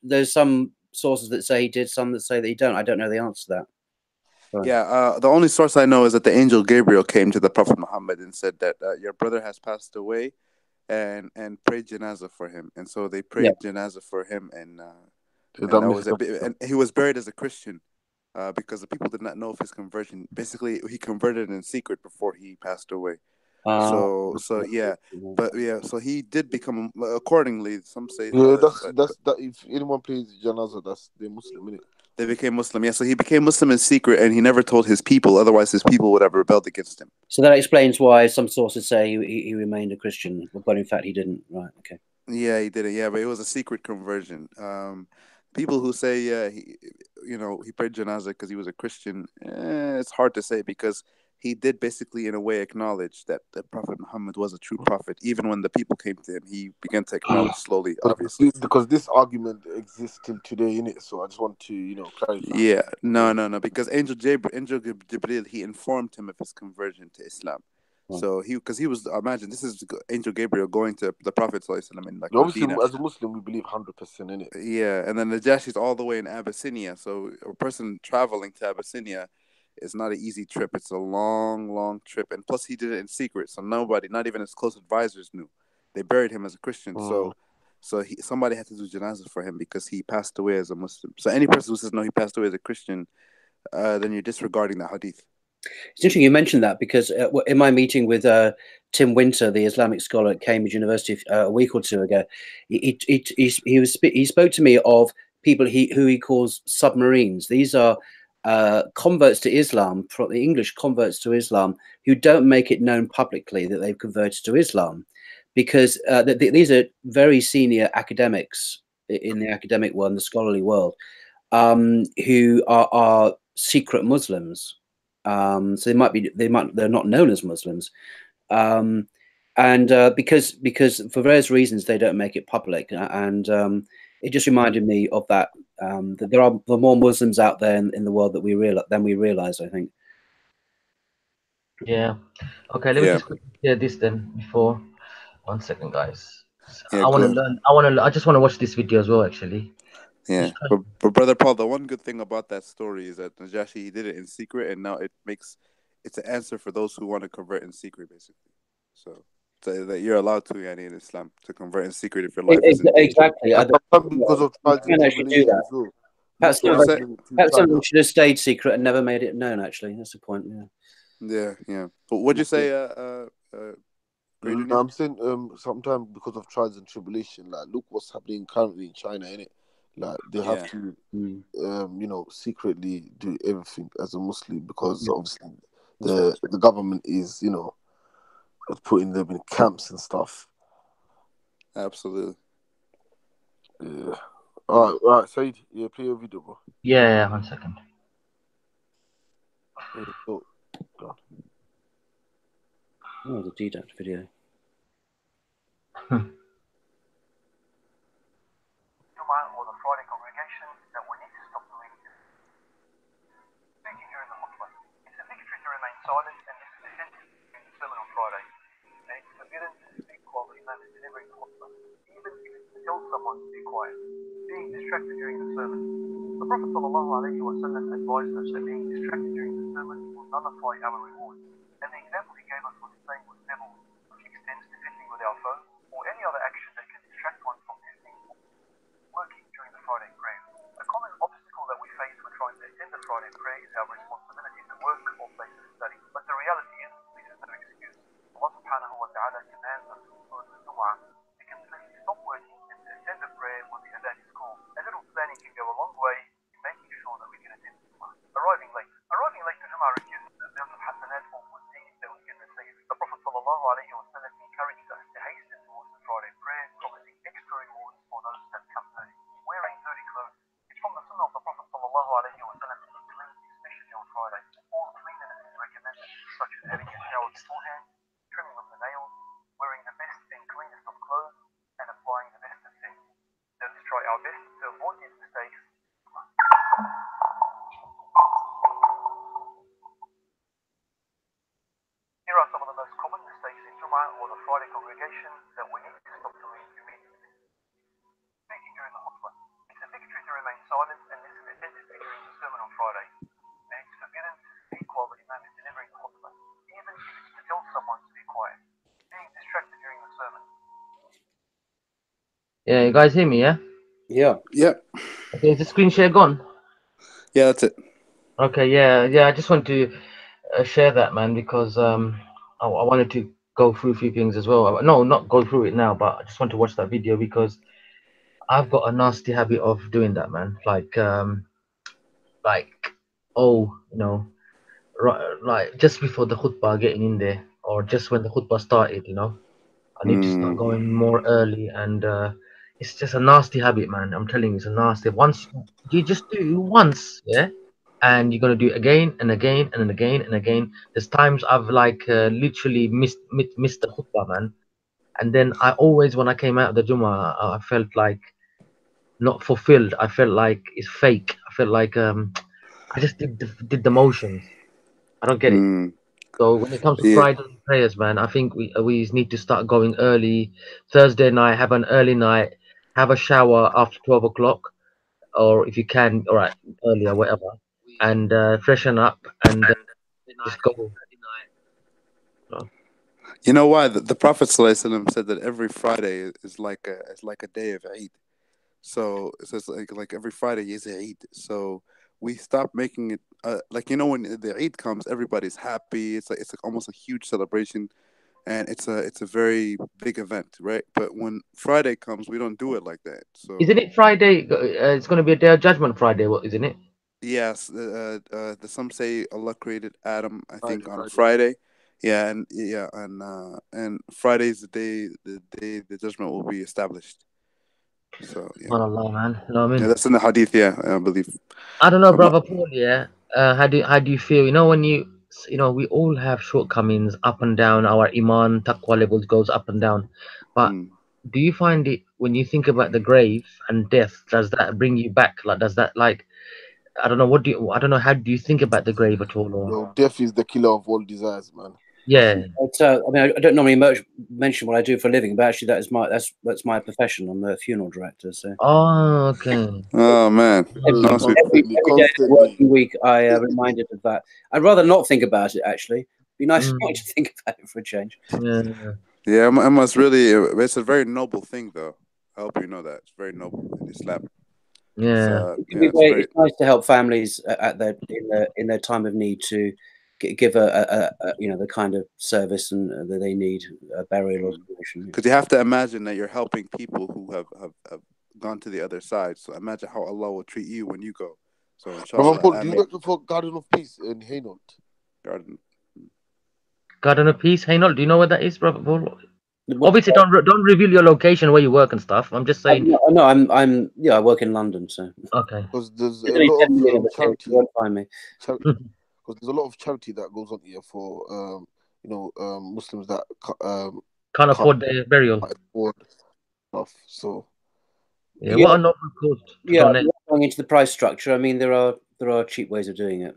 There's some sources that say he did, some that say that he don't. I don't know the answer to that. Sorry. Yeah, the only source I know is that the angel Gabriel came to the Prophet Muhammad and said that your brother has passed away, and prayed janazah for him. And so they prayed janazah for him, and he was buried as a Christian because the people did not know of his conversion. Basically, he converted in secret before he passed away. So he did become, accordingly, some say that if anyone plays janazah, that's the Muslim, innit? They became Muslim, so he became Muslim in secret, and he never told his people, otherwise his people would have rebelled against him. So that explains why some sources say he remained a Christian, but in fact he didn't. Right, okay. Yeah, he didn't, but it was a secret conversion. People who say, he prayed janazah because he was a Christian, it's hard to say, because he did basically, in a way, acknowledge that the Prophet Muhammad was a true prophet. Even when the people came to him, he began to acknowledge slowly, obviously. Because this argument exists till today, innit? So I just want to, clarify. Yeah, no, because Angel Jibril, he informed him of his conversion to Islam. So because he was, imagine, this is Angel Gabriel going to the Prophet ﷺ in like Obviously, Medina. as a Muslim, we believe 100% in it. Yeah, and then Najashi's all the way in Abyssinia. So a person traveling to Abyssinia is not an easy trip. It's a long, long trip. And plus he did it in secret. So nobody, not even his close advisors knew. They buried him as a Christian. So somebody had to do janazah for him because he passed away as a Muslim. So any person who says, no, he passed away as a Christian, then you're disregarding that hadith. It's interesting you mentioned that because in my meeting with Tim Winter, the Islamic scholar at Cambridge University, a week or two ago, he spoke to me of people who he calls submarines. These are converts to Islam, the English converts to Islam, who don't make it known publicly that they've converted to Islam, because these are very senior academics in the academic world, in the scholarly world, who are secret Muslims. So they're not known as Muslims, and because for various reasons they don't make it public, and it just reminded me of that that there are more Muslims out there in the world than we realize. I think. Yeah. Okay. Let me just quickly share this then. Before 1 second, guys. I want to learn. I just want to watch this video as well. Actually. Yeah, but Brother Paul, the one good thing about that story is that Najashi, he did it in secret, and now it's an answer for those who want to convert in secret, basically. So that you're allowed to, yani, in Islam, to convert in secret if your life is in danger. Exactly. Because of trials and tribulations as well. Perhaps someone should have stayed secret and never made it known. Actually, that's the point. Yeah. But what'd you say? I'm saying sometimes because of trials and tribulation, like look what's happening currently in China, innit? Like they have to, secretly do everything as a Muslim because obviously the government is, putting them in camps and stuff. Absolutely. Yeah. All right, Syed, play your video, bro. Yeah, 1 second. Oh, the DDAT video. Or the Friday congregation that we need to stop doing this. Speaking here in the khutbah, it's a victory to remain silent and listen attentively during the sermon on Friday. And it's forbidden to speak while the imam is delivering the khutbah, even if it's to tell someone to be quiet. Being distracted during the sermon. The Prophet ﷺ advised us that being distracted during the sermon will nullify our reward. And the example he gave us was playing with pebbles, which extends to fiddling with our phone or any other action that can distract one from listening or working during the Friday prayer. A common obstacle that we face when trying to attend the Friday prayer is our responsibilities at work or place of study. But the reality is, this is no excuse. Allah subhanahu wa ta'ala commands us through the Dawah to completely stop working and to attend the prayer when the adhan is called. A little planning can go a long way in making sure that we can attend the Dawah. Arriving late to Jum'ah reduces the amount of hasanat or good deeds that we can receive. The Prophet ﷺ encouraged us to hasten towards the Friday prayer, promising extra rewards for those that come early. Wearing dirty clothes. It's from the sunnah of the Prophet ﷺ to be clean, especially on Friday. All cleanliness is recommended, such as having a shower beforehand, trimming of the nails, wearing the best and cleanest of clothes, and applying the best of scent. Let us try our best to avoid these mistakes. Here are some of the most common mistakes in Jum'ah or the Friday congregation that we need to stop doing immediately. Speaking during the khutbah. It's a victory to remain silent and listen attentively during the sermon on Friday. And it's forbidden to speak while the imam is delivering the khutbah, even if it's to tell someone to be quiet. Being distracted during the sermon. Yeah, you guys hear me? Yeah. Okay, is the screen share gone? Yeah, that's it. Okay, yeah. I just want to share that, man, because I wanted to go through a few things as well. No, not go through it now, but I just want to watch that video because I've got a nasty habit of doing that, man. Like just before the khutbah, getting in there, or just when the khutbah started, I need to start going more early, and it's just a nasty habit, man. I'm telling you, it's a nasty. Once you just do it once, yeah, and you're gonna do it again and again and again and again. There's times I've like literally missed the khutbah, man. And then I always, when I came out of the Jummah, I felt like not fulfilled. I felt like it's fake. I felt like I just did the motions. I don't get it. So when it comes to Yeah. Friday prayers, man, I think we need to start going early. Thursday night, have an early night, have a shower after 12 o'clock, or if you can, all right, earlier, whatever, and freshen up and just go. You know why? The Prophet ﷺ said that every Friday is like a day of Eid. So it says like every Friday is Eid. So we stopped making it like, you know, when the Eid comes, everybody's happy. It's like almost a huge celebration, and it's a very big event, right? But when Friday comes, we don't do it like that. So Isn't it Friday? It's going to be a day of judgment Friday, what isn't it? yes, some say Allah created Adam, I think, on a Friday. Yeah, and Friday is the day the judgment will be established. So yeah. Allah, man. You know what I mean? Yeah, that's in the hadith, yeah, I believe. I don't know, I'm not- brother Paul. Yeah. How do you feel? You know, when you know, we all have shortcomings, up and down. Our iman, taqwa levels goes up and down. But do you find it when you think about the grave and death? Does that bring you back? Like, does that like? I don't know. I don't know. How do you think about the grave at all? Or Yo, death is the killer of all desires, man. yeah. I mean, I don't normally mention what I do for a living, but actually, that's my profession. I'm a funeral director. So. Oh, okay. Oh man. Every day of the working week, I reminded of that. I'd rather not think about it. Actually, it'd be nice not to think about it for a change. Yeah, I must really. It's a very noble thing, though. I hope you know that it's very noble in Islam. Yeah, it's nice to help families at in their time of need to give a you know, the kind of service and that they need, a burial or cremation. Because you have to imagine that you're helping people who have gone to the other side. So imagine how Allah will treat you when you go. So Brother Paul, inshallah, do you work for Garden of Peace in Hainault? Garden of Peace, Hainault. Do you know where that is, brother Paul? Obviously, don't reveal your location where you work and stuff. I'm just saying. No, I'm I work in London, so okay. Because there's a There's lot only 10 million of of us here, charity. you won't find me. Because there's a lot of charity that goes on here for you know, Muslims that Can't afford their burial. afford stuff. So yeah, what a noble cause to donate. Going into the price structure, I mean, there are cheap ways of doing it.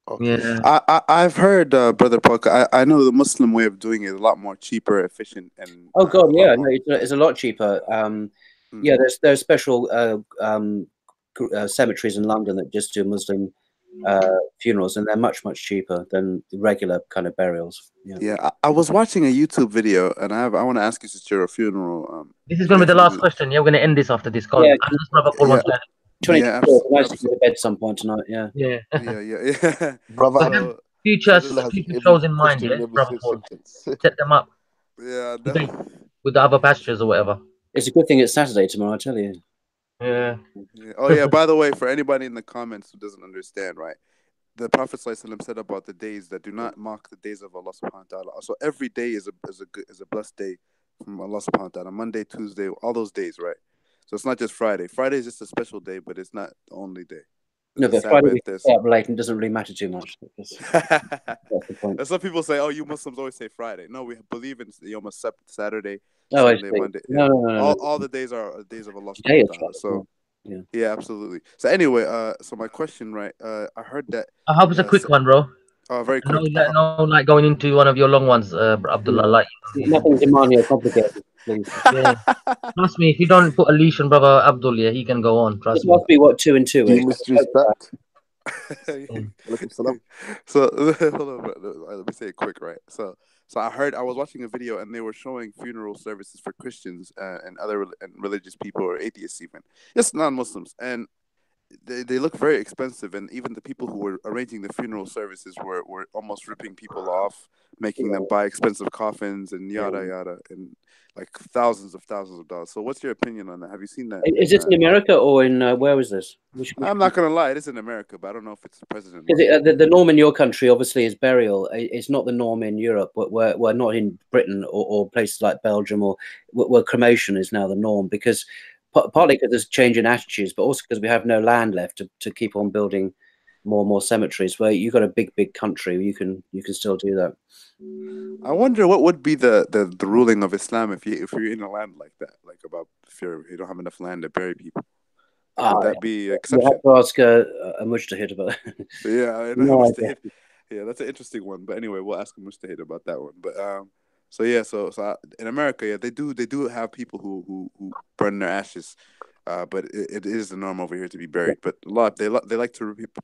Okay. Yeah, I've heard, Brother Park. I know the Muslim way of doing it is a lot more cheaper, efficient, and Oh God, yeah, no, it's a lot cheaper. Yeah, there's special cemeteries in London that just do Muslim funerals, and they're much cheaper than the regular kind of burials. Yeah, I was watching a YouTube video, and I want to ask you, since you're a funeral. this is going to be the last question. Yeah, we're going to end this after this call. Yeah, Brother Paul wants to add. 24. Nice to go to bed some point tonight. Yeah. Yeah. Yeah. Brother, So future shows in mind, yeah, Brother Paul. Set them up. Yeah, with the other pastures or whatever. It's a good thing it's Saturday tomorrow, I tell you. Yeah. Oh yeah. By the way, for anybody in the comments who doesn't understand, right? The Prophet ﷺ said about the days that do not mock the days of Allah Subhanahu wa Taala. So every day is a blessed day from Allah Subhanahu wa Taala. Monday, Tuesday, all those days, right? So it's not just Friday. Friday is just a special day, but it's not the only day. No, but Friday we stay up late and doesn't really matter too much. That's the point. And some people say, "Oh, you Muslims always say Friday." No, we believe in Yom Saturday, Oh, Sunday, Monday. No, all the days are days of Allah Today Subhanahu wa Taala. is So yeah, absolutely. So anyway, so my question, right? I heard that. I hope it's a quick one, bro. Oh, very quick. No, like going into one of your long ones, Abdullah. Like nothing demanding or complicated, please. Yeah. Trust me, if you don't put a leash on brother Abdul, yeah, he can go on. Trust me. It must be what 2 and 2 is. So hold on, let me say it quick, right? So I was watching a video and they were showing funeral services for Christians and other religious people or atheists, even just non-Muslims, and they look very expensive, and even the people who were arranging the funeral services were almost ripping people off, making them buy expensive coffins and yada yada, and like thousands of dollars. So what's your opinion on that? Have you seen that? Is this in America or in where was this? Which I'm not gonna lie, it is in America, but I don't know if it's the president. The norm in your country obviously is burial. It's not the norm in Europe. We're not in Britain or places like Belgium or where cremation is now the norm, because partly because there's change in attitudes, but also because we have no land left to keep on building more and more cemeteries where you've got a big country, you can still do that. I wonder what would be the ruling of Islam if you're in a land like that, like about if you don't have enough land to bury people. Would that be exception? You have to ask a mujtahid about it. Yeah, I know. Mujtahid. Yeah, that's an interesting one. But anyway, we'll ask a mujtahid about that one. But so in America, yeah, they do have people who burn their ashes. But it is the norm over here to be buried. But a lot they like to rip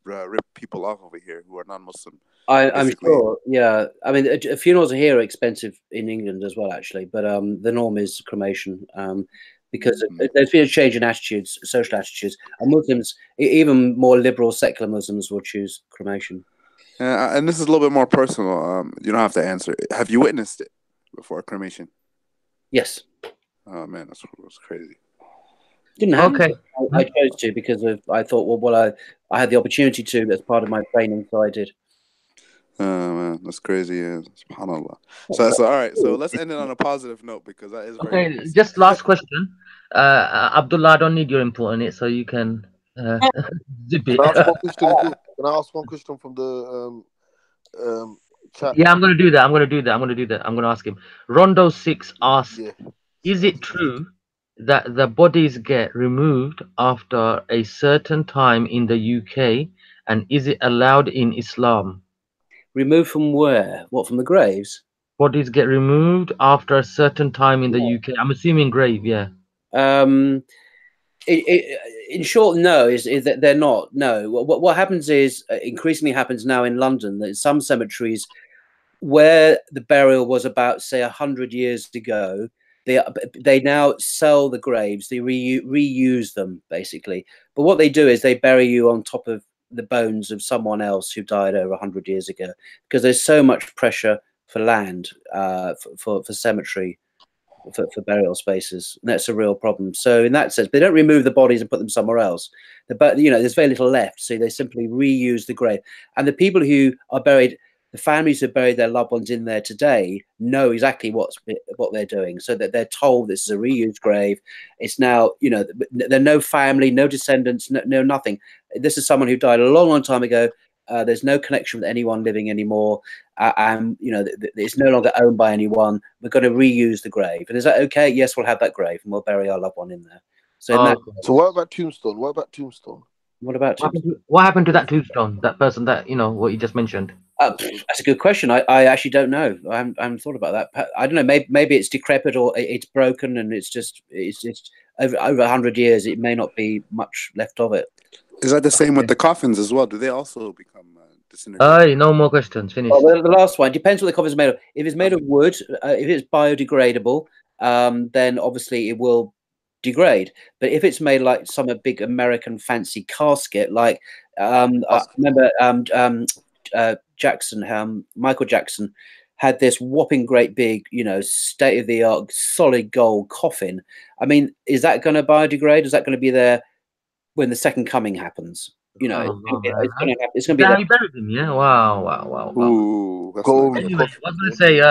people off over here who are non-Muslim. I'm sure. Yeah, I mean, funerals here are expensive in England as well, actually. But the norm is cremation, because there's been a change in attitudes, social attitudes, and Muslims, even more liberal secular Muslims, will choose cremation. And this is a little bit more personal. You don't have to answer. Have you witnessed it before, cremation? Yes. Oh man, that's crazy. Didn't have to. I chose to because I thought, well, I had the opportunity to as part of my training, so I did. Oh man, that's crazy. Yeah, subhanallah. So all right. So let's end it on a positive note because that is very okay. Just last question, Abdullah. I don't need your input on it, so you can zip it. Can I ask one question from the chat? Yeah, I'm gonna do that. I'm gonna ask him. Rondo 6 asks, is it true that the bodies get removed after a certain time in the UK, and is it allowed in Islam? Removed from where? What, from the graves? Bodies get removed after a certain time in the UK. I'm assuming grave, yeah. In short, no, is that they're not. No, what happens is increasingly happens now in London that some cemeteries where the burial was about, say, 100 years ago, they now sell the graves, they reuse them basically. But what they do is they bury you on top of the bones of someone else who died over 100 years ago, because there's so much pressure for land, for cemetery, for burial spaces, and that's a real problem. So in that sense, they don't remove the bodies and put them somewhere else. But there's very little left, so they simply reuse the grave. And the people who are buried, the families who buried their loved ones in there today, know exactly what they're doing, so that they're told this is a reused grave. It's now, there are no family, no descendants, no nothing. This is someone who died a long time ago. There's no connection with anyone living anymore, and it's no longer owned by anyone. We're going to reuse the grave, and is that okay? Yes, we'll have that grave, and we'll bury our loved one in there. So, so what about tombstone? What about tombstone? What about tombstone? What happened to that tombstone? That person that what you just mentioned. That's a good question. I actually don't know. I haven't thought about that. I don't know. Maybe it's decrepit or it's broken, and it's over 100 years. It may not be much left of it. Is that the same with the coffins as well? Do they also become disintegrated? No more questions. Finish. Well, the last one depends what the coffin's made of. If it's made of wood, if it's biodegradable, then obviously it will degrade. But if it's made like some big American fancy casket, like I remember Michael Jackson had this whopping great big, state-of-the-art solid gold coffin. I mean, is that going to biodegrade? Is that going to be there when the second coming happens? It's going to be. He buried him, yeah. Wow. Ooh, anyway, I was going to say,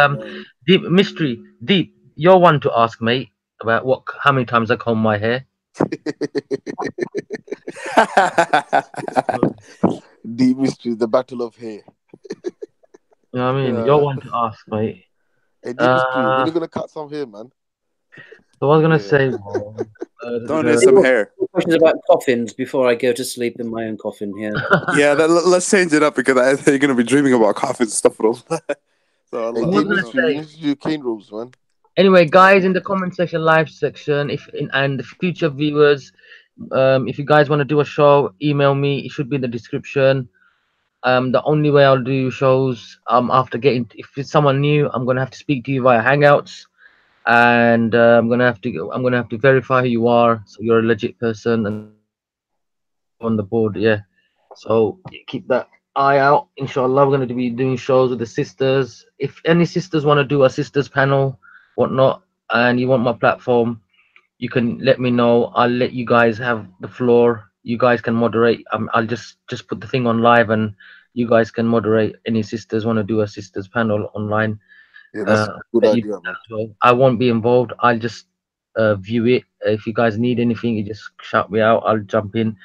Deep mystery, Deep. You're one to ask, mate, about how many times I comb my hair. Deep mystery, the battle of hair. You know what I mean? You're one to ask, mate. Hey, Deep mystery, when are you gonna cut some hair, man? So I was gonna say, donate some hair. Questions about coffins before I go to sleep in my own coffin here. Yeah, let's change it up because I think you're gonna be dreaming about coffins and stuff. So you cane rules, man. Anyway, guys, in the comment section, live section, and the future viewers, if you guys want to do a show, email me. It should be in the description. The only way I'll do shows after if it's someone new, I'm gonna have to speak to you via Hangouts, and I'm gonna have to verify who you are, so you're a legit person and on the board. Yeah, so keep that eye out. Inshallah, we're gonna be doing shows with the sisters. If any sisters want to do a sisters panel, whatnot, and you want my platform, you can let me know. I'll let you guys have the floor. You guys can moderate. I'll just put the thing on live, and you guys can moderate. Any sisters want to do a sisters panel online? Yeah, that's a good idea, man. So I won't be involved. I'll just view it. If you guys need anything, you just shout me out. I'll jump in.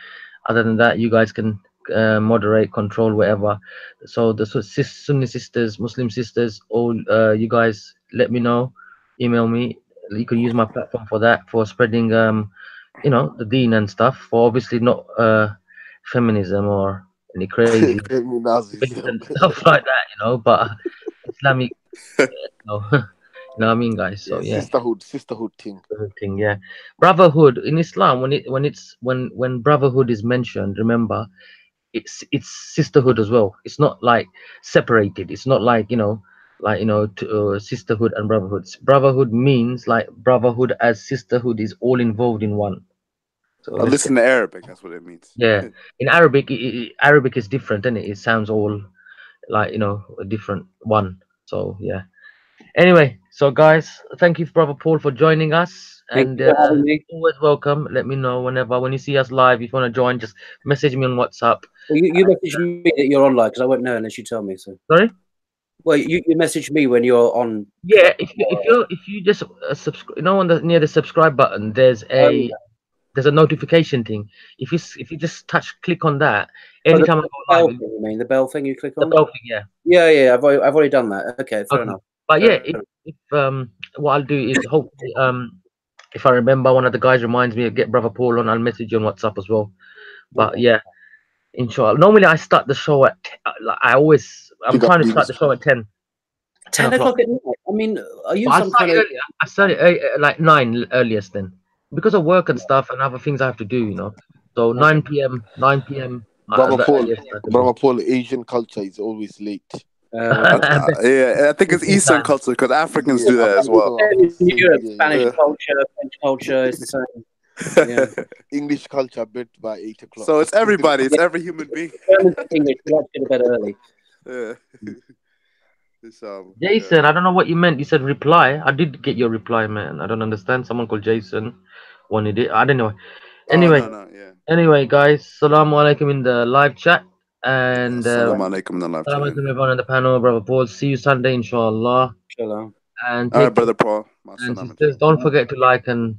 Other than that, you guys can moderate, control, whatever. So the Sunni sisters, Muslim sisters, all you guys, let me know, email me. You can use my platform for that, for spreading you know, the deen and stuff, for obviously not feminism or any crazy bits and stuff like that, you know, but Islamic, you know, you know what I mean, guys. So yeah, sisterhood thing. Yeah, brotherhood in Islam, when brotherhood is mentioned, remember it's sisterhood as well. It's not like separated. It's not like, you know, sisterhood and brotherhood. Brotherhood means like brotherhood as sisterhood is all involved in one. So I listen to Arabic. That's what it means. Yeah, in Arabic, Arabic is different, and it sounds all like, you know, a different one. So yeah. Anyway, so guys, thank you, Brother Paul, for joining us, Thank and you for having me. always welcome. Let me know when you see us live. If you want to join, just message me on WhatsApp. Well, you message me that you're online, because I won't know unless you tell me. So Sorry. Well, you message me when you're on. Yeah, if you just subscribe, you know, near the subscribe button, there's a notification thing. If you just click on that, anytime I go bell live. thing, you mean the bell thing you click The on? bell thing, yeah. Yeah. I've already done that. Okay, fair enough. But yeah, if what I'll do is hopefully if I remember, one of the guys reminds me to get Brother Paul on, I'll message you on WhatsApp as well. But yeah, inshallah. Normally I start the show at I'm trying to start the show at 10. 10 o'clock at night. I mean, are you some kind of? Earlier. I started like 9 earliest then, because of work and stuff and other things I have to do, you know. So 9 p.m. Brother the Paul, earliest I can do. Asian culture is always late. Yeah, I think it's Eastern culture, because Africans do that as well. Europe, Spanish culture, French culture is the same. Yeah. English culture bed by 8 o'clock. So it's everybody. It's every human being. English, we like to go to bed early. Yeah. Jason, I don't know what you meant. You said reply. I did get your reply, man. I don't understand. Someone called Jason wanted it. I don't know. Anyway, anyway, guys, Assalamu alaikum in the live chat, and Assalamu alaikum in the live Assalamu chat. alaikum everyone on the panel, Brother Paul. See you Sunday, inshallah. Inshallah. And all right, Brother Paul. And sisters, don't forget to like and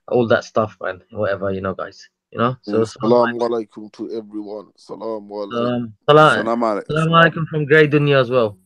all that stuff, man. Whatever, you know, guys. You know. So Assalamu alaikum to everyone. Assalamu alaikum. Salam alaikum from Grey Dunya as well.